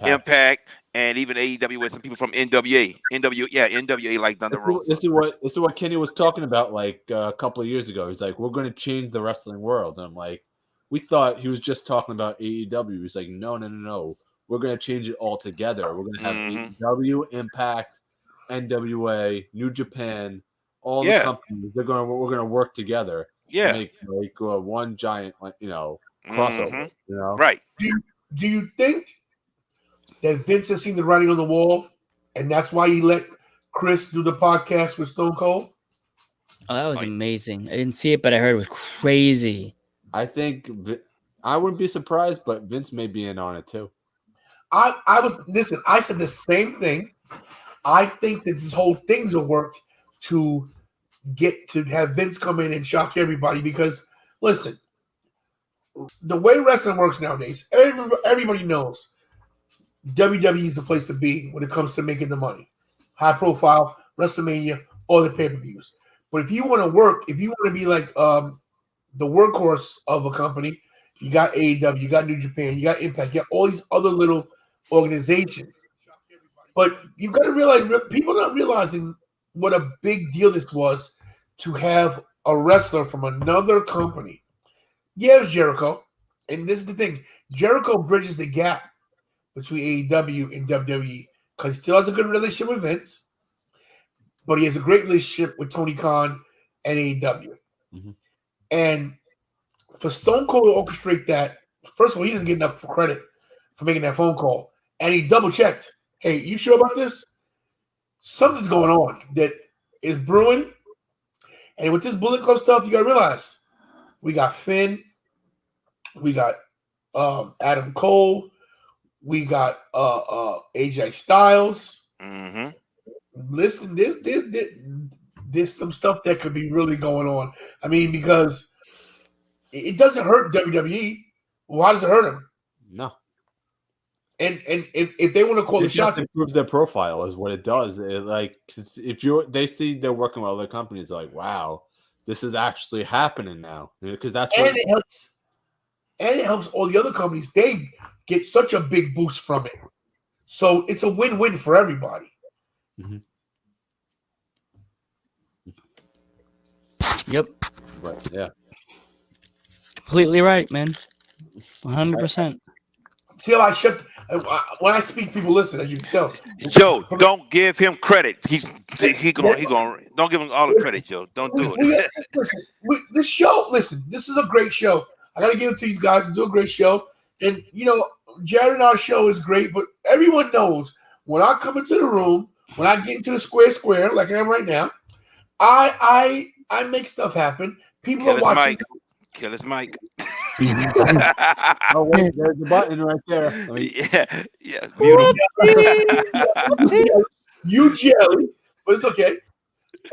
Impact, and even AEW with some people from NWA. NWA like Thunder Rosa. This is what Kenny was talking about like a couple of years ago. He's like, we're going to change the wrestling world. And I'm like, we thought he was just talking about AEW. He's like, no. We're going to change it all together. We're going to have AEW, Impact, NWA, New Japan, all the companies. We're going to work together. To make like one giant, crossover. You know, right? Do you think that Vince has seen the writing on the wall, and that's why he let Chris do the podcast with Stone Cold? Oh, that was amazing. I didn't see it, but I heard it was crazy. I think I wouldn't be surprised, but Vince may be in on it too. I said the same thing. I think that this whole thing's a work to get to have Vince come in and shock everybody because, listen, the way wrestling works nowadays, everybody knows WWE is the place to be when it comes to making the money. High profile, WrestleMania, all the pay-per-views. But if you want to work, if you want to be like the workhorse of a company, you got AEW, you got New Japan, you got Impact, you got all these other little organizations. But you've got to realize, people are not realizing what a big deal this was to have a wrestler from another company. Yeah, it was Jericho. And this is the thing. Jericho bridges the gap between AEW and WWE because he still has a good relationship with Vince, but he has a great relationship with Tony Khan and AEW. Mm-hmm. And for Stone Cold to orchestrate that, first of all, he doesn't get enough credit for making that phone call. And he double-checked. Hey, you sure about this? Something's going on that is brewing. And with this Bullet Club stuff, you got to realize we got Finn, we got Adam Cole, we got AJ Styles. Mm-hmm. Listen, there's some stuff that could be really going on. I mean, because it doesn't hurt WWE. Why does it hurt them? No. And if they want to call the shots, it improves their profile is what it does. Cause if they see they're working with other companies, like, wow, this is actually happening now. Because that's it helps all the other companies. They get such a big boost from it. So it's a win-win for everybody. Mm-hmm. Yep. Right. Yeah. Completely right, man. 100%. See how I shut when I speak, people listen, as you can tell. Joe, don't give him credit. He gonna don't give him all the credit, Joe. Don't do it. This show, this is a great show. I gotta give it to these guys to do a great show. And Jared and our show is great, but everyone knows when I come into the room, when I get into the square like I am right now, I make stuff happen. People are watching. Kill his mic. Oh wait, there's the button right there. Yeah. Mute him. You jelly, but it's okay.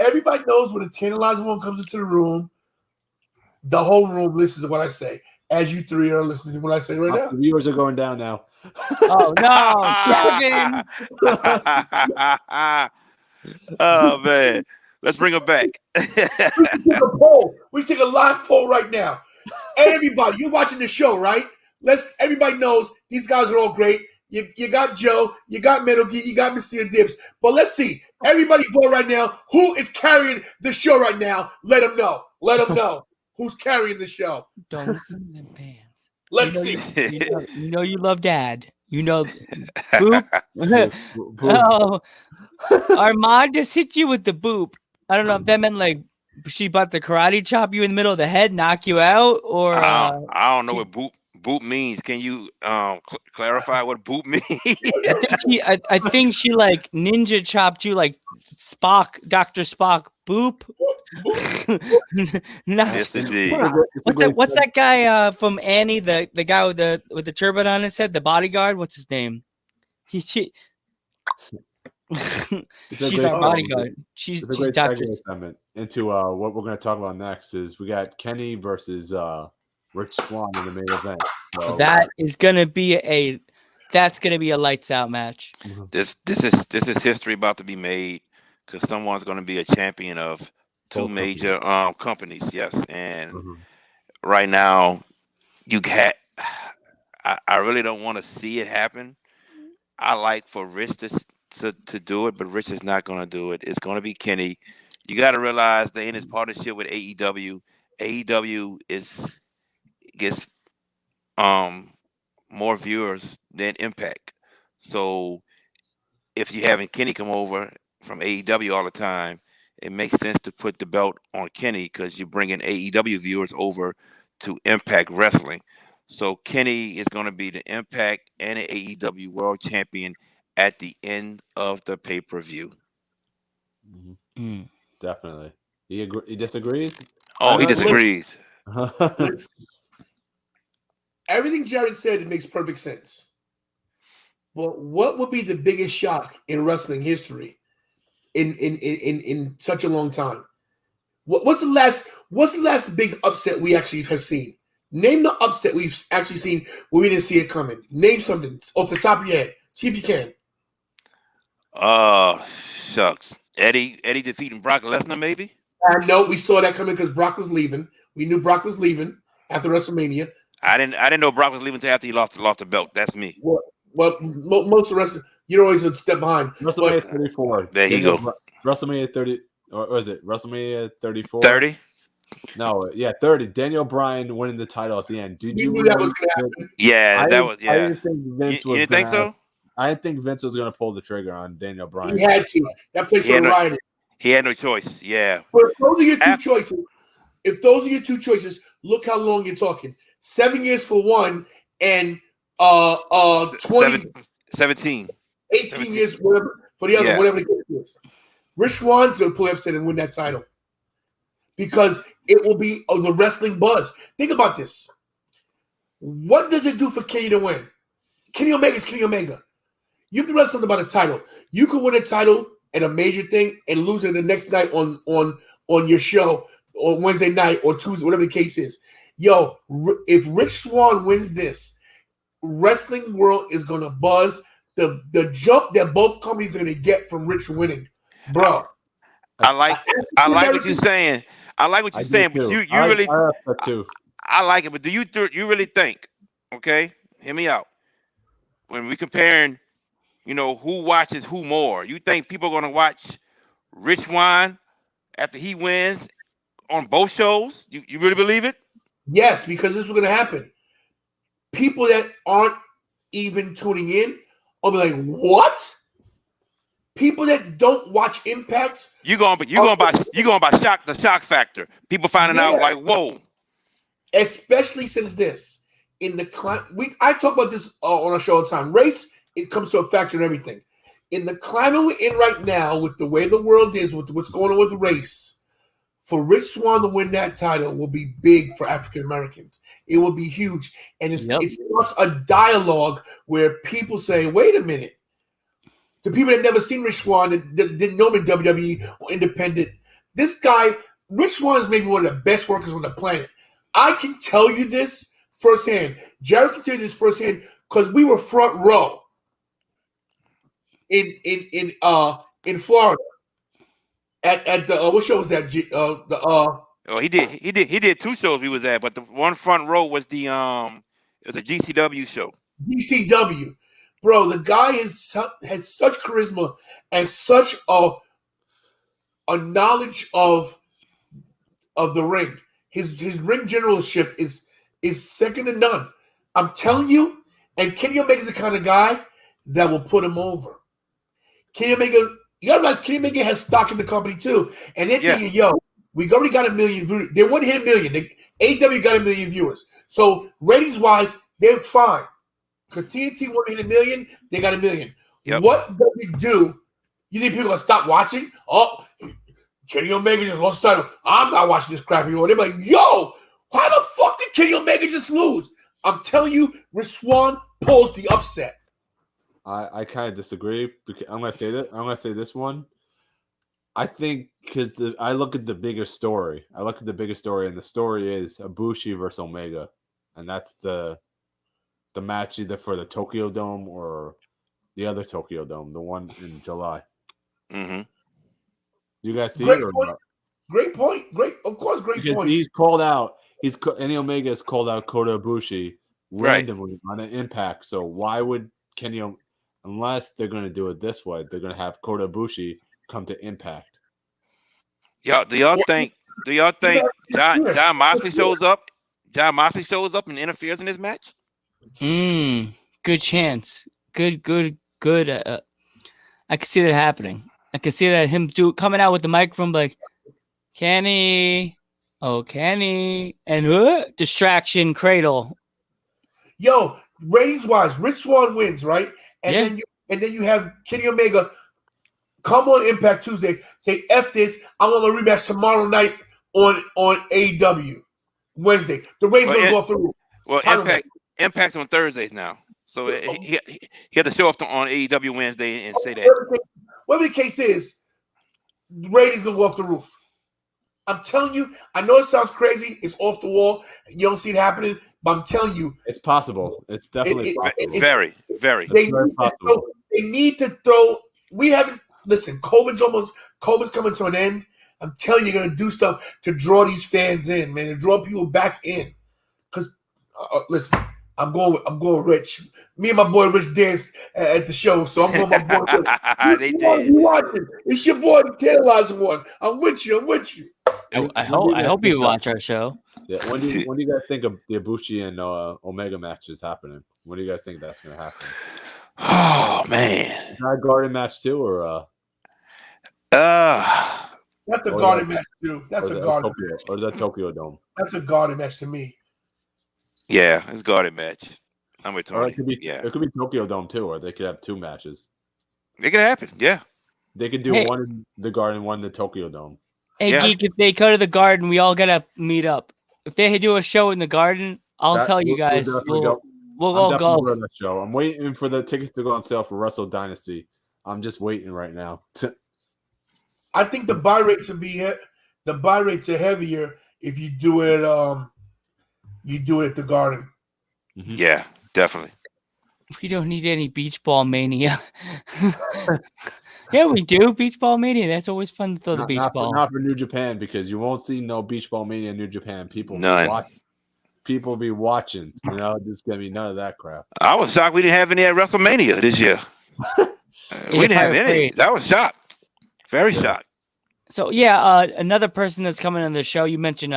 Everybody knows when a tantalizing one comes into the room, the whole room listens to what I say. As you three are listening to what I say right now. The viewers are going down now. Oh no, Kevin! Oh man. Let's bring him back. We take a poll. We take a live poll right now. Everybody, you're watching the show, right? Everybody knows these guys are all great. You got Joe, you got Metal Geek, you got Mr. Dips. But let's see. Everybody vote right now. Who is carrying the show right now? Let them know. Let them know who's carrying the show. Don't listen to them fans. Let's see. You know you love Dad. Boop. Oh, Armand just hit you with the boop. I don't know if that meant like she about to karate chop you in the middle of the head, knock you out, or I don't know what boop means. Can you clarify what boop means? I think she like ninja chopped you like Spock, Dr. Spock. Boop. No. Yes, indeed. What's that guy from Annie? The guy with the turban on his head, the bodyguard. What's his name? She's our bodyguard. She's It's a great Dr. segue segment into what we're going to talk about next. Is we got Kenny versus Rich Swann in the main event. So that is gonna be a lights out match. This is history about to be made because someone's going to be a champion of two Both major companies. Yes, and Mhm. right now I really don't want to see it happen. I like for Rich to do it, but Rich is not going to do it. It's going to be Kenny. You got to realize they in his partnership with AEW. AEW gets more viewers than Impact. So if you're having Kenny come over from AEW all the time, it makes sense to put the belt on Kenny because you're bringing AEW viewers over to Impact Wrestling. So Kenny is going to be the Impact and the AEW World Champion at the end of the pay-per-view. Definitely. He disagrees? Oh, he disagrees. Everything Jared said, it makes perfect sense. But what would be the biggest shock in wrestling history in such a long time? What's the last big upset we actually have seen? Name the upset we've actually seen where we didn't see it coming. Name something off the top of your head. See if you can. Shucks. Eddie defeating Brock Lesnar, maybe? No, we saw that coming because Brock was leaving. We knew Brock was leaving after WrestleMania. I didn't know Brock was leaving until after he lost the belt. That's me. Well, most of the rest, you're always a step behind. WrestleMania 34. There you go. WrestleMania 30, or was it WrestleMania 34? 30? No, yeah, 30. Daniel Bryan winning the title at the end. Did you knew that was going to happen? Yeah, that was. Yeah. I didn't think Vince was. You didn't think so? I didn't think Vince was going to pull the trigger on Daniel Bryan. He had to. That place was rioted. He had no choice. Yeah. But if those are your two choices, look how long you're talking. 7 years for one, and 17, 18 17. Years whatever for the other, whatever the case is. Rich Swann's going to pull upset and win that title because it will be the wrestling buzz. Think about this. What does it do for Kenny to win? Kenny Omega is Kenny Omega. You have to wrestle about a title. You could win a title at a major thing and lose it the next night on your show on Wednesday night or Tuesday, whatever the case is. Yo, if Rich Swann wins this, wrestling world is gonna buzz. The jump that both companies are gonna get from Rich winning, bro. I like what you're saying. I like what you're saying, but you really I like it. But do you really think? Okay, hear me out. When we comparing, who watches who more, you think people are gonna watch Rich Swann after he wins on both shows? You really believe it? Yes, because this is going to happen. People that aren't even tuning in will be like, "What?" People that don't watch Impact, you going by the shock factor. People finding out like, "Whoa!" Especially since this in the I talk about this on our show all the time. Race, it comes to a factor in everything. In the climate we're in right now, with the way the world is, with what's going on with race. For Rich Swann to win that title will be big for African Americans. It will be huge. And it starts a dialogue where people say, wait a minute. The people that never seen Rich Swann, that didn't know him in WWE or independent, this guy, Rich Swann is maybe one of the best workers on the planet. I can tell you this firsthand. Jared can tell you this firsthand because we were front row in Florida. At the what show was that? He did two shows we was at, but the one front row was it was a GCW show. GCW, bro, the guy had such charisma and such a knowledge of the ring. His ring generalship is second to none. I'm telling you, and Kenny Omega's the kind of guy that will put him over. Kenny Omega. You gotta realize Kenny Omega has stock in the company too. And they're thinking, yo, we already got 1 million viewers. They wouldn't hit 1 million. AW got 1 million viewers. So ratings-wise, they're fine. Because TNT won't hit 1 million, they got 1 million. Yep. What does it do? You think people are gonna stop watching? Oh, Kenny Omega just lost the title. I'm not watching this crap anymore. They're like, yo, how the fuck did Kenny Omega just lose? I'm telling you, Rich Swann pulls the upset. I kind of disagree. Because I'm gonna say that. I'm gonna say this one. I think because I look at the bigger story. I look at the bigger story, and the story is Ibushi versus Omega, and that's the match either for the Tokyo Dome or the other Tokyo Dome, the one in July. Mm-hmm. You guys see Great it or point. not? Great point. Great, of course, great Because point. he's called out. Kenny Omega has called out Kota Ibushi randomly on an Impact. So why would unless they're going to do it this way, they're going to have Kota Ibushi come to Impact. Yeah. Do y'all think John Yeah. Moxley shows up? John Moxley shows up and interferes in this match? Good chance. Good. I could see that happening. I could see that him coming out with the microphone like, Kenny, and distraction cradle. Yo, ratings wise, Rich Swann wins, right? And then you have Kenny Omega come on Impact Tuesday, say F this, I'm on a rematch tomorrow night on AEW Wednesday. The Rays gonna go off the roof. Well, Impact's on Thursdays now. So he had to show up on AEW Wednesday and say that. Whatever the case is, the ratings gonna go off the roof. I'm telling you, I know it sounds crazy, it's off the wall, you don't see it happening, but I'm telling you, it's possible. It's definitely possible. Very. They need to throw. We haven't. Listen, COVID's coming to an end. I'm telling you, you're gonna do stuff to draw these fans in, man, to draw people back in. Because listen, I'm going Rich. Me and my boy Rich danced at the show, so I'm going my boy Rich. They did. You watching? It's your boy, the Tantalizer one. I'm with you. I hope you watch our show. Yeah. When do you guys think of the Ibushi and Omega matches happening? When do you guys think that's going to happen? Oh man, is that a Garden match too, or that's a Garden match too. That's a Garden match. Or is that Tokyo Dome? That's a Garden match to me. Yeah, it's a Garden match. I'm with Tony. Or it could be Tokyo Dome too, or they could have two matches. It could happen. Yeah, they could do one in the Garden, one in the Tokyo Dome. Hey, Geek, if they go to the Garden, we all gotta meet up. If they do a show in the Garden, I'll tell you guys. We'll all go. On the show. I'm waiting for the tickets to go on sale for Wrestle Dynasty. I'm just waiting right now. I think the buy rates are heavier if you do it. You do it at the Garden. Mm-hmm. Yeah, definitely. We don't need any beach ball mania. Yeah, we do. Beach ball mania. That's always fun to throw the beach ball. Not for New Japan, because you won't see no beach ball mania in New Japan. People be watching. You know, there's gonna be none of that crap. I was shocked we didn't have any at WrestleMania this year. We didn't have any. That was shocked. Very shocked. So yeah, another person that's coming on the show. You mentioned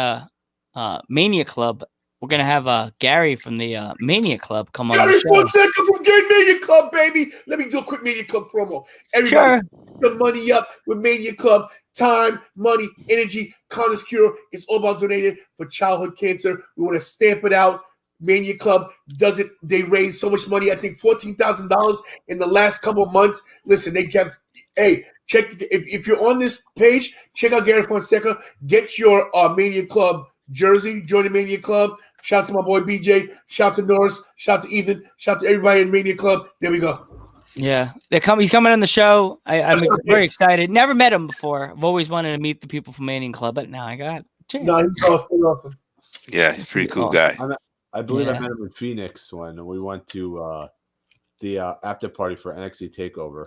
Mania Club. We're gonna have Gary from the Mania Club come on the show. Gary Fonseca from Gary Mania Club, baby. Let me do a quick Mania Club promo. Everybody, put the money up with Mania Club. Time, money, energy, Connor's Cure. It's all about donating for childhood cancer. We want to stamp it out. Mania Club does it. They raised so much money. I think $14,000 in the last couple of months. Listen, they kept. Hey, check if you're on this page. Check out Gary Fonseca. Get your Mania Club jersey. Join the Mania Club. Shout out to my boy BJ. Shout out to Norris. Shout out to Ethan. Shout out to everybody in Mania Club. There we go. Yeah, he's coming on the show. I'm very excited. Never met him before. I've always wanted to meet the people from Mania Club, but now I got a chance. No, he's awesome. Yeah, he's a pretty cool guy. I believe I met him in Phoenix when we went to the after party for NXT Takeover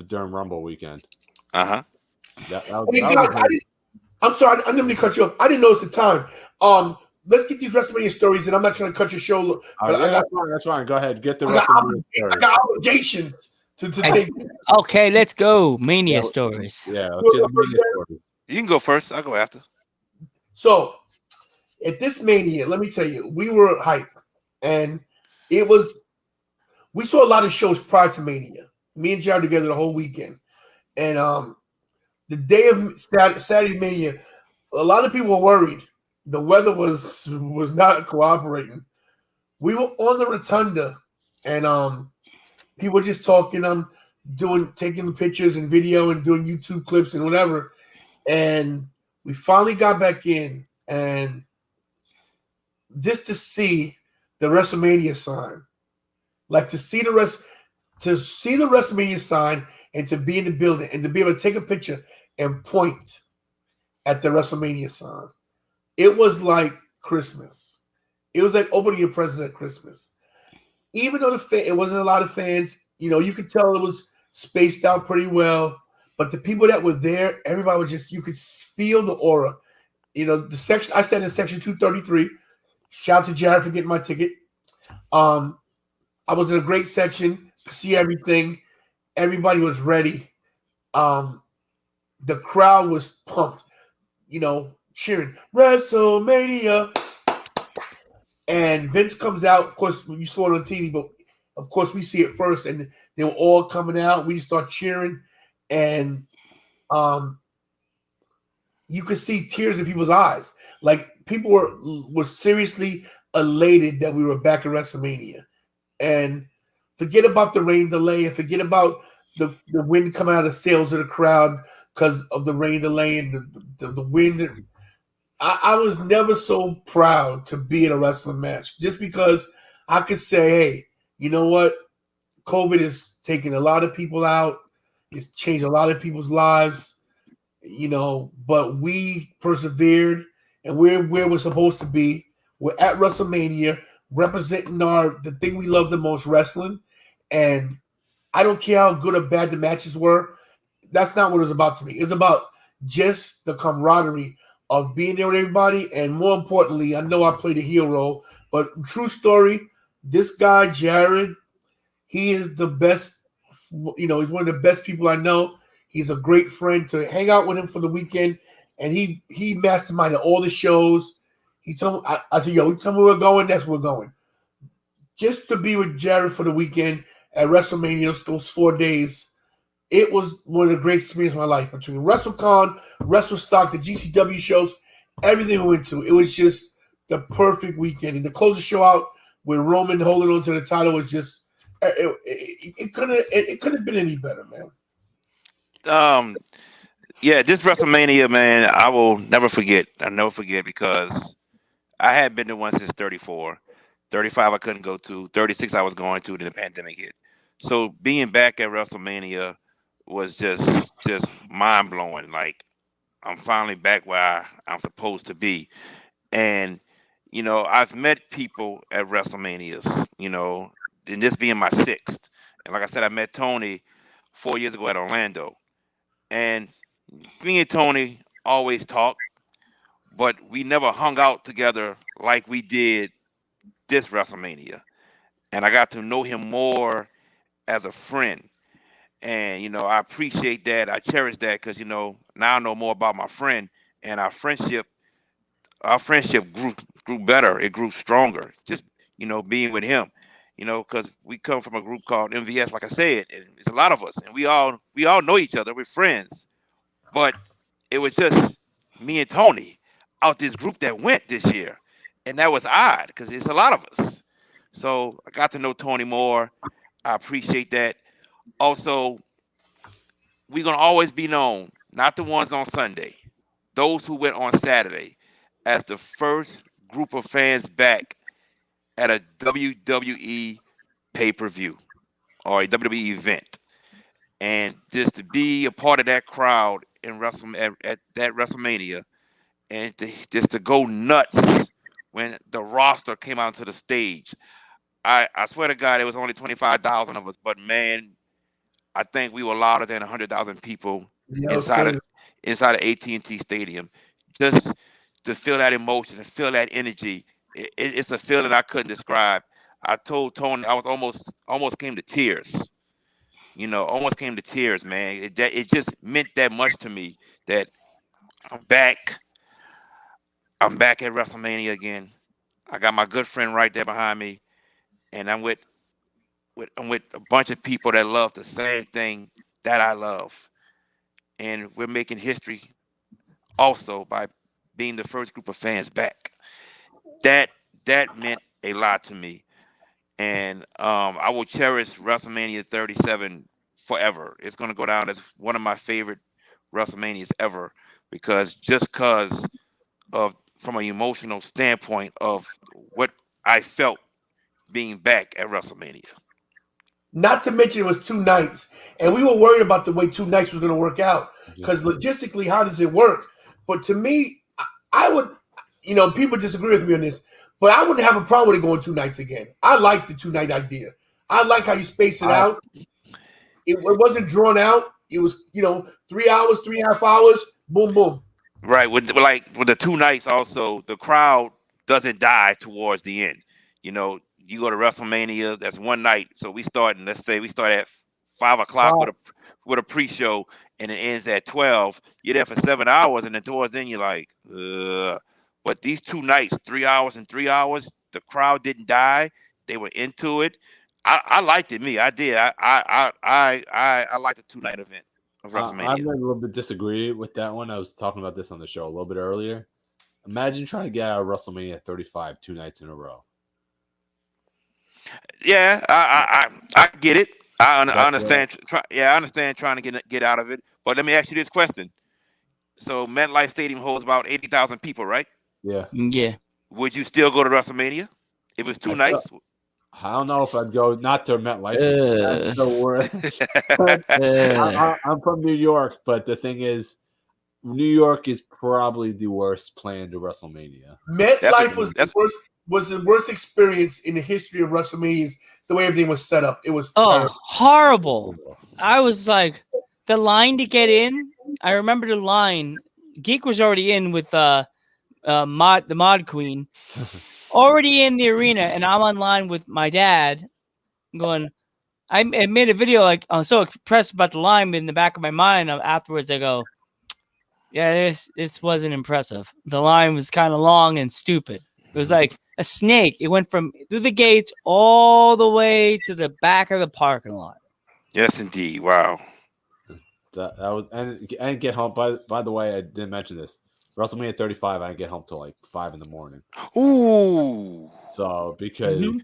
during Rumble weekend. Uh-huh. I'm sorry, I didn't mean to cut you off. I didn't notice the time. Let's get these WrestleMania stories, and I'm not trying to cut your show. That's fine. Go ahead. Get the WrestleMania stories. I got obligations to take. Okay, let's go. Mania stories. Yeah, let's get the Mania stories. You can go first. I'll go after. So, at this Mania, let me tell you, we were hyped, and we saw a lot of shows prior to Mania. Me and Jared together the whole weekend, and the day of Saturday Mania, a lot of people were worried. The weather was not cooperating. We were on the rotunda, and people were just talking, taking pictures and video and doing YouTube clips and whatever. And we finally got back in, and just to see the WrestleMania sign, Like to see the WrestleMania sign and to be in the building and to be able to take a picture and point at the WrestleMania sign. It was like Christmas. It was like opening your presents at Christmas. Even though it wasn't a lot of fans, you could tell it was spaced out pretty well. But the people that were there, everybody was just, you could feel the aura. The section, I sat in section 233. Shout out to Jared for getting my ticket. I was in a great section, see everything. Everybody was ready. The crowd was pumped, cheering WrestleMania. And Vince comes out. Of course, you saw it on TV, but of course we see it first. And they were all coming out. We just start cheering, and you could see tears in people's eyes. Like people were seriously elated that we were back at WrestleMania. And forget about the rain delay and forget about the wind coming out of the sails of the crowd because of the rain delay and the wind. I was never so proud to be in a wrestling match just because I could say, hey, you know what? COVID is taking a lot of people out. It's changed a lot of people's lives, but we persevered and we're where we're supposed to be. We're at WrestleMania representing the thing we love the most, wrestling. And I don't care how good or bad the matches were. That's not what it was about to me. It's about just the camaraderie of being there with everybody. And more importantly, I know I played a heel role, but true story, this guy, Jared, he is the best. He's one of the best people I know. He's a great friend to hang out with him for the weekend. And he masterminded all the shows. He told me, I said, yo, you tell me where we're going, that's where we're going. Just to be with Jared for the weekend at WrestleMania, those 4 days, it was one of the greatest experiences of my life. Between WrestleCon, WrestleStock, the GCW shows, everything we went to, it was just the perfect weekend. And to close the show out with Roman holding on to the title was just, it couldn't have been any better, man. Yeah, this WrestleMania, man, I will never forget. I'll never forget because I had been to one since 34. 35 I couldn't go to. 36 I was going to, then the pandemic hit. So being back at WrestleMania was just mind blowing. Like I'm finally back where I'm supposed to be. And I've met people at WrestleManias, and this being my sixth. And like I said, I met Tony 4 years ago at Orlando. And me and Tony always talk, but we never hung out together like we did this WrestleMania. And I got to know him more as a friend. And I appreciate that. I cherish that because now I know more about my friend, and our friendship grew better. It grew stronger. Just being with him. Because we come from a group called MVS, like I said, and it's a lot of us, and we all know each other. We're friends, but it was just me and Tony out this group that went this year, and that was odd because it's a lot of us. So I got to know Tony more. I appreciate that. Also, we're gonna always be known, not the ones on Sunday, those who went on Saturday, as the first group of fans back at a WWE pay-per-view or a WWE event. And just to be a part of that crowd at that WrestleMania, and just to go nuts when the roster came out to the stage. I swear to God, it was only 25,000 of us, but man, I think we were louder than 100,000 people Yeah, it was inside of crazy. inside of AT&T Stadium. Just to feel that emotion, to feel that energy, it's a feeling I couldn't describe. I told Tony I was almost came to tears. Almost came to tears, man. It just meant that much to me that I'm back. I'm back at WrestleMania again. I got my good friend right there behind me, and I'm with a bunch of people that love the same thing that I love, and we're making history also by being the first group of fans back. That that meant a lot to me, and I will cherish WrestleMania 37 forever. It's going to go down as one of my favorite WrestleManias ever because of from an emotional standpoint of what I felt being back at WrestleMania. Not to mention it was 2 nights, and we were worried about the way 2 nights was going to work out because logistically, how does it work? But to me, I would, people disagree with me on this, but I wouldn't have a problem with it going 2 nights again. I like the 2-night idea. I like how you space it out. It wasn't drawn out. It was, 3 hours, 3.5 hours, boom, boom. Right. With the 2 nights, also the crowd doesn't die towards the end. You go to WrestleMania, that's one night. So let's say we start at 5 o'clock with a pre-show, and it ends at 12. You're there for 7 hours, and then towards the end you're like, but these 2 nights, 3 hours and 3 hours, the crowd didn't die. They were into it. I liked it. I did. I liked the 2-night event of WrestleMania. I a little bit disagree with that one. I was talking about this on the show a little bit earlier. Imagine trying to get out of WrestleMania 35 2 nights in a row. Yeah, I get it. I understand. I understand trying to get out of it. But let me ask you this question. So MetLife Stadium holds about 80,000 people, right? Yeah. Yeah. Would you still go to WrestleMania if it was 2 nights? I don't know if I'd go not to MetLife. I'm from New York, but the thing is, New York is probably the worst plan to WrestleMania. MetLife was the worst experience in the history of WrestleManias. The way everything was set up, it was terrible. Horrible. I was like, the line to get in. I remember the line. Geek was already in with the Mod Queen, already in the arena, and I'm online with my dad, going. I made a video like I'm so impressed about the line, but in the back of my mind, afterwards I go, yeah, this wasn't impressive. The line was kind of long and stupid. It was like a snake. It went from through the gates all the way to the back of the parking lot. Yes, indeed. Wow. That was, and I didn't get home. By the way, I didn't mention this. WrestleMania 35, I didn't get home till like 5 in the morning. Ooh. So because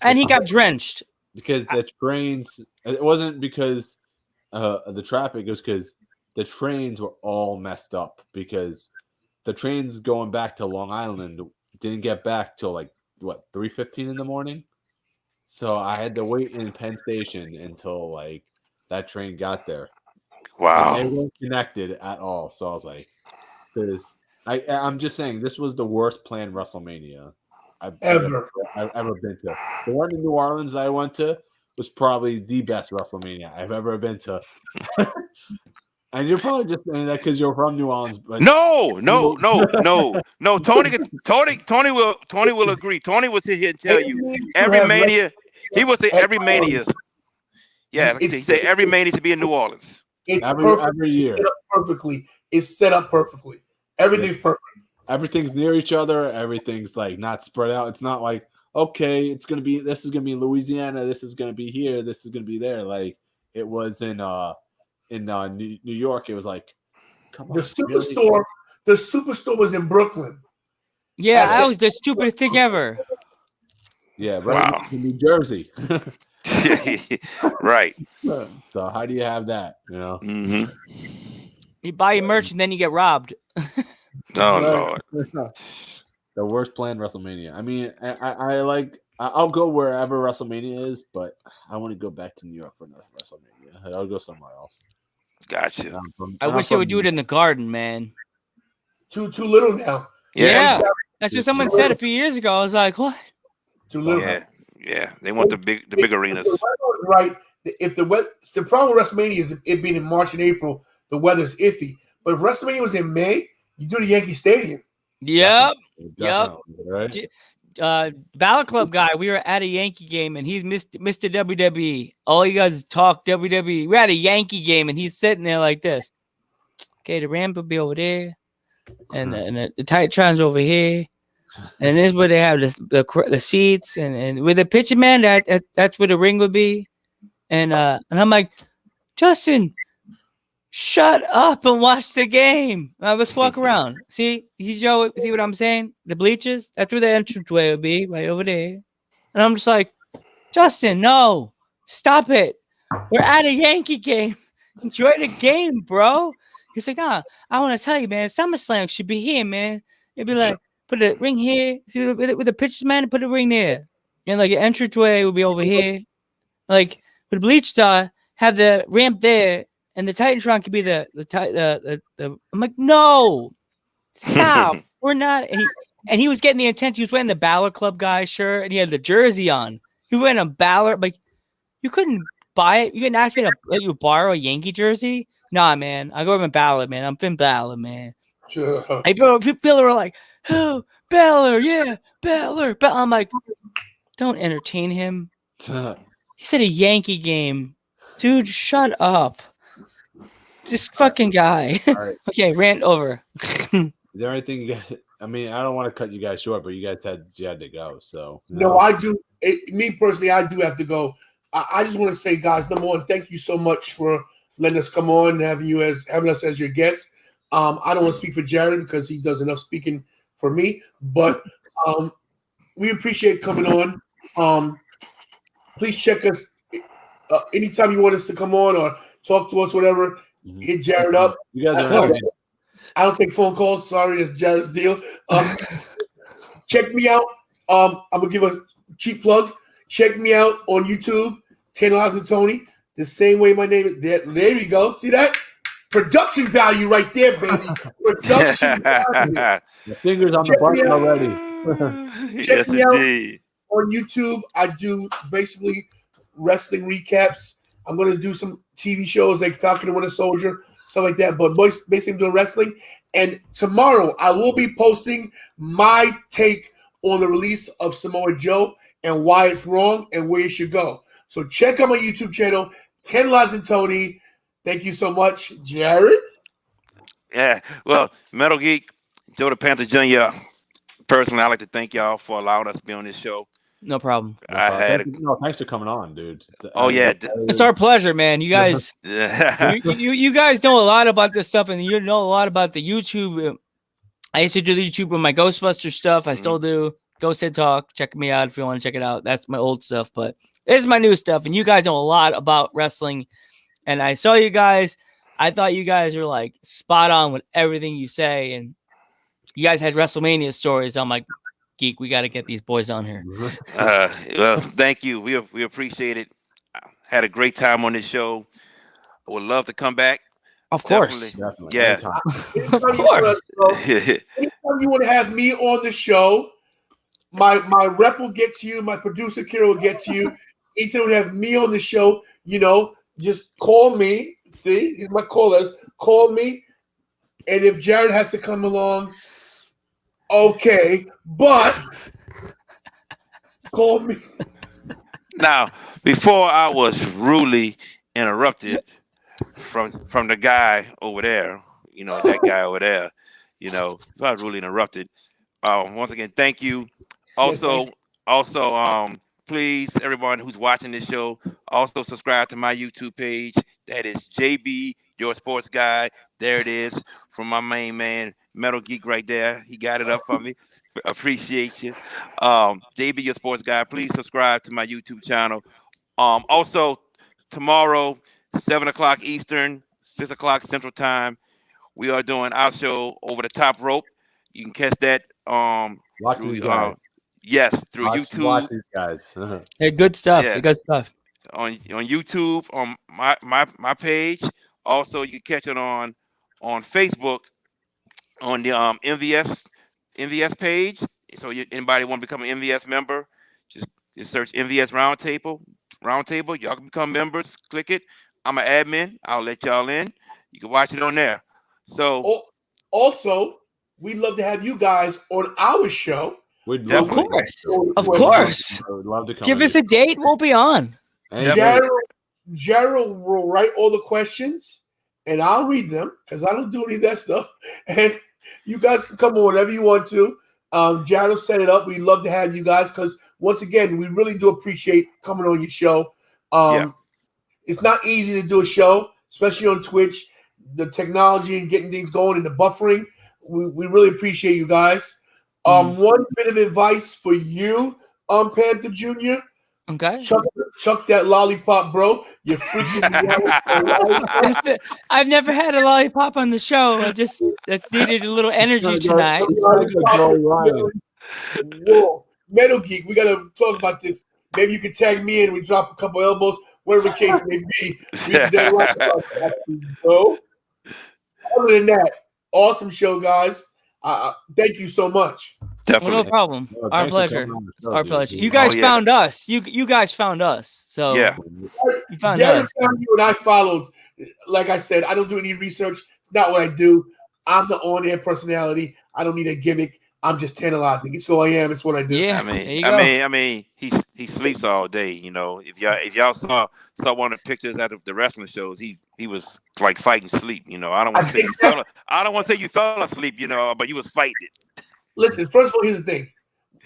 and he got drenched because the trains. It wasn't because the traffic. It was because the trains were all messed up because the trains going back to Long Island didn't get back till like 3:15 in the morning. So I had to wait in Penn Station until like that train got there. Wow. And they weren't connected at all. So I was like, because I'm just saying this was the worst planned WrestleMania I've ever been to. The one in New Orleans I went to was probably the best WrestleMania I've ever been to. And you're probably just saying that because you're from New Orleans. But no. Tony will agree. Tony will sit here and tell you every Mania. He will say every Mania. Yeah, he say every Mania to be in New Orleans. It's every year. It's set up perfectly. Everything's perfect. Everything's near each other. Everything's like not spread out. It's not like, okay, this is gonna be in Louisiana, this is gonna be here, this is gonna be there. Like it was in New York. It was like, come on. The superstore was in Brooklyn. Yeah, that was the stupidest thing ever. Yeah, right in New Jersey. Right. So how do you have that? Mm-hmm. You buy your merch and then you get robbed. Oh Lord. The worst planned WrestleMania. I mean, I'll go wherever WrestleMania is, but I want to go back to New York for another WrestleMania. I'll go somewhere else. Gotcha. I wish they would do it in the Garden, man. Too little now. Yeah. That's what someone said a few years ago. I was like, what? Too little. Yeah. They want the big arenas. Right. If the problem with WrestleMania is it being in March and April, the weather's iffy. But if WrestleMania was in May, you do the Yankee Stadium. Yep. Right? Ballot Club guy, we were at a Yankee game and he's Mr. WWE. All you guys talk WWE. We're at a Yankee game and he's sitting there like this. Okay, the ramp will be over there, and the Titantron's over here, and this is where they have the seats, and with the pitcher man, that's where the ring would be, and I'm like, Justin, shut up and watch the game. Let's walk around. See what I'm saying? The bleachers, that's where the entranceway would be, right over there. And I'm just like, Justin, no, stop it. We're at a Yankee game. Enjoy the game, bro. He's like, nah, I want to tell you, man, SummerSlam should be here, man. It'd be like, put the ring here, with the pitchers, man, put the ring there. And like the entranceway would be over here. Like, But Bleach have the ramp there, and the Titantron could be the. I'm like, no, stop. We're not. And he was getting the attention. He was wearing the Balor Club guy shirt, and he had the jersey on. He was wearing a Balor. Like, you couldn't buy it. You couldn't ask me to let you borrow a Yankee jersey. Nah, man. I go with Balor, man. I'm Finn Balor, man. People are like, oh, Balor, yeah, Balor. I'm like, don't entertain him. He said a Yankee game. Dude, shut up. This fucking guy. Right. Okay, rant over. Is there anything you guys? I mean, I don't want to cut you guys short, but you guys had to go. So no, I do. Me personally, I do have to go. I just want to say, guys, number one, thank you so much for letting us come on and having us as your guest. I don't want to speak for Jared because he does enough speaking for me, but we appreciate coming on. Please check us anytime you want us to come on or talk to us, whatever. Hit Jared up. You guys are. I don't take phone calls. Sorry, it's Jared's deal. Check me out. I'm gonna give a cheap plug. Check me out on YouTube, 10 Lives and Tony. The same way my name is. There you go. See that? Production value right there, baby. Production value. The fingers on the button already. Check me out on YouTube. I do basically wrestling recaps. I'm going to do some TV shows like Falcon and Winter Soldier, stuff like that. But basically, I'm doing wrestling. And tomorrow, I will be posting my take on the release of Samoa Joe and why it's wrong and where it should go. So check out my YouTube channel, 10 Lives and Tony. Thank you so much, Jared. Yeah, well, Metal Geek, Joe the Panther Jr. Personally, I'd like to thank y'all for allowing us to be on this show. No problem. Thanks for coming on, dude. It's our pleasure, man. You guys, you guys know a lot about this stuff, and you know a lot about the YouTube. I used to do the YouTube with my Ghostbuster stuff. I still do. Ghost Head Talk. Check me out if you want to check it out. That's my old stuff, but it's my new stuff, and you guys know a lot about wrestling. And I saw you guys. I thought you guys were like spot on with everything you say, and you guys had WrestleMania stories. I'm like, Geek, we got to get these boys on here. Well, thank you. We appreciate it. Had a great time on this show. I would love to come back. Of course. Definitely. Yeah. Of course. Anytime you want to have me on the show, my rep will get to you. My producer, Kira, will get to you. Anytime you have me on the show, just call me. See, here's my callers. Call me. And if Jared has to come along, okay. But call me. Now, before I was rudely interrupted from the guy over there, that guy over there, if I was rudely interrupted. Once again, thank you. Also, please, everyone who's watching this show, also subscribe to my YouTube page. That is JB, Your Sports Guy. There it is from my main man, Metal Geek, right there. He got it up for me. Appreciate you. JB, Your Sports Guy. Please subscribe to my YouTube channel. Also, tomorrow, 7 o'clock Eastern, 6 o'clock Central Time, we are doing our show Over the Top Rope. You can catch that through YouTube. Watch these guys. Hey, good stuff. Yeah. Good stuff. On YouTube, on my page. Also, you can catch it on Facebook on the MVS page. So anybody want to become an MVS member, just search MVS Roundtable. Y'all can become members. Click it. I'm an admin. I'll let y'all in. You can watch it on there. So also, we'd love to have you guys on our show. We'd love of course. We'd love to come. Give us a date. We'll be on. Jared will write all the questions, and I'll read them because I don't do any of that stuff. And you guys can come on whenever you want to. Jared will set it up. We'd love to have you guys because, once again, we really do appreciate coming on your show. It's not easy to do a show, especially on Twitch. The technology and getting things going and the buffering, we really appreciate you guys. One bit of advice for you, Panther Jr. Okay. Chuck that lollipop, bro. You're freaking I've never had a lollipop on the show. I just needed a little energy tonight. Whoa. Metal Geek, we got to talk about this. Maybe you could tag me in. We drop a couple elbows, whatever the case may be. We then like about that, bro. Other than that, awesome show, guys. Thank you so much. Well, Definitely. no problem. Well, Our thanks for pleasure. coming on the It's show, our dude. pleasure. You Oh, guys yeah. found us. You guys found us. So Yeah. you found Jared us. found you and I followed. Like I said, I don't do any research. It's not what I do. I'm the on-air personality. I don't need a gimmick. I'm just tantalizing. It's who I am. It's what I do. Yeah. I there mean, you go. I mean, he sleeps all day. You know, if y'all saw one of the pictures at the wrestling shows, he was like fighting sleep. You know, I don't want to say you fell asleep. You know, but you was fighting it. Listen, first of all, here's the thing.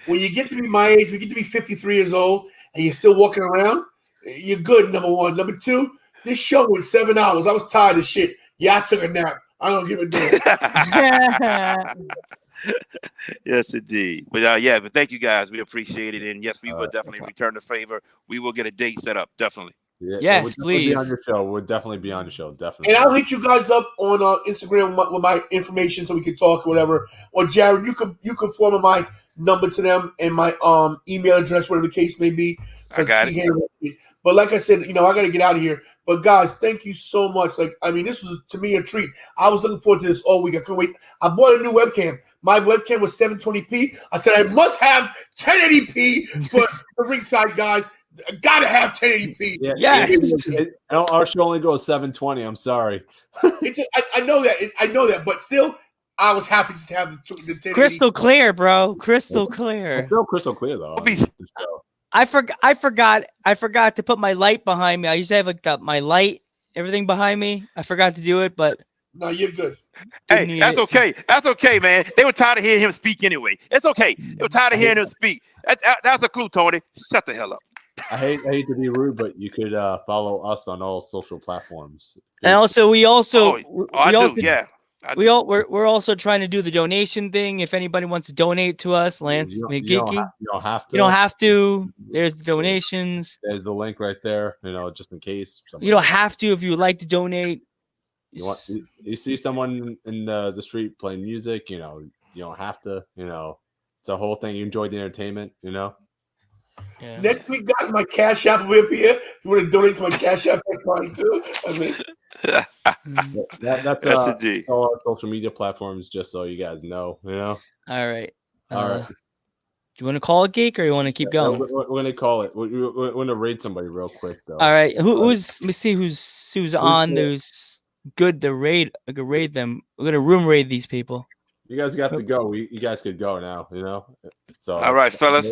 When you get to be my age, we get to be 53 years old, and you're still walking around, you're good, number one. Number two, this show was 7 hours. I was tired of shit. Yeah, I took a nap. I don't give a damn. Yes, indeed. But but thank you guys. We appreciate it, and yes, we will definitely return the favor. We will get a date set up. Definitely. Yeah, Yes, we'll be on please. your show. We'll definitely be on the show. Definitely. And I'll hit you guys up on Instagram with my information so we can talk or whatever. Or Jared, you can forward my number to them and my email address, whatever the case may be. I got it. But like I said, I got to get out of here. But guys, thank you so much. Like, I mean, this was to me a treat. I was looking forward to this all week. I couldn't wait. I bought a new webcam. My webcam was 720p. I said I must have 1080p for the ringside guys. I gotta have 1080p. Yeah, Yes. Our show only goes 720. I'm sorry. I know that. I know that. But still, I was happy to have the 1080p. Crystal clear, bro. Crystal clear. It's still crystal clear though. I forgot to put my light behind me. I used to have like my light, everything behind me. I forgot to do it, but no, you're good. Hey, that's okay. That's okay, man. They were tired of hearing him speak anyway. It's okay. They were tired of hearing him speak. That's a clue, Tony. Shut the hell up. I hate to be rude, but you could follow us on all social platforms. and also we also Yeah. we're also trying to do the donation thing. If anybody wants to donate to us, Lance, You McGeeky, don't have to. you don't have to. There's the donations. There's the link right there. Just in case. You don't have to if you would like to donate. You see someone in the street playing music. You don't have to. It's a whole thing. You enjoy the entertainment. Yeah. Next week, guys, my Cash App will be up here. If you want to donate to my Cash App, that's fine too. I mean, that's all our social media platforms, just so you guys know. All right. All right. Do you want to call it, Geek, or you want to keep going? We're going to call it. We're going to raid somebody real quick, though. All right. Let me see who's on. Who's good to raid? I could raid them. We're gonna room raid these people. You guys got to go. You guys could go now. So all right, fellas.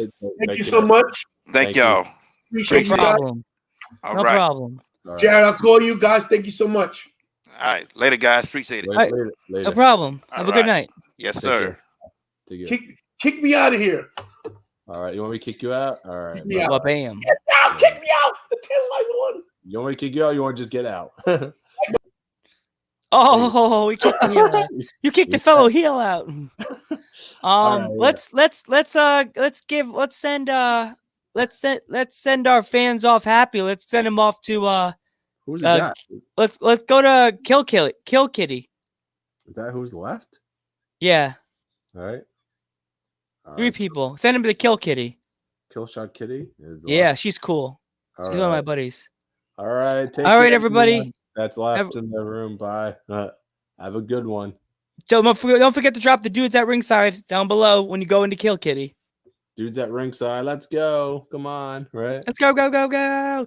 Thank you so much. Thank y'all. Appreciate No you guys. problem. All No right. problem. All right. Jared, I'll call you guys. Thank you so much. All right. Later, guys. Appreciate it. Later. No problem. Have a good night. Yes, sir. Take care. Kick me out of here. All right. You want me to kick you out? All right. Kick me out. Well, bam. Get out. Kick me out. The 10 life one. You want me to kick you out? Or you want to just get out? Oh, he kicked the heel out. You kicked the fellow heel out. Right, Let's send our fans off happy. Let's send them off to Who's that? let's go to Kill Kitty. Is that who's left? Yeah. All right. Three people. Send him to Kill Kitty. Killshot Kitty is Yeah, left. she's cool. All She's one of my buddies. All right. All right, everybody. That's left in the room. Bye. Have a good one. Don't forget to drop the dudes at ringside down below when you go into Kill Kitty. Dudes at ringside. Let's go. Come on. Right. Let's go.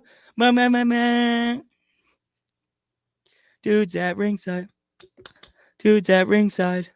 Dudes at ringside. Dudes at ringside.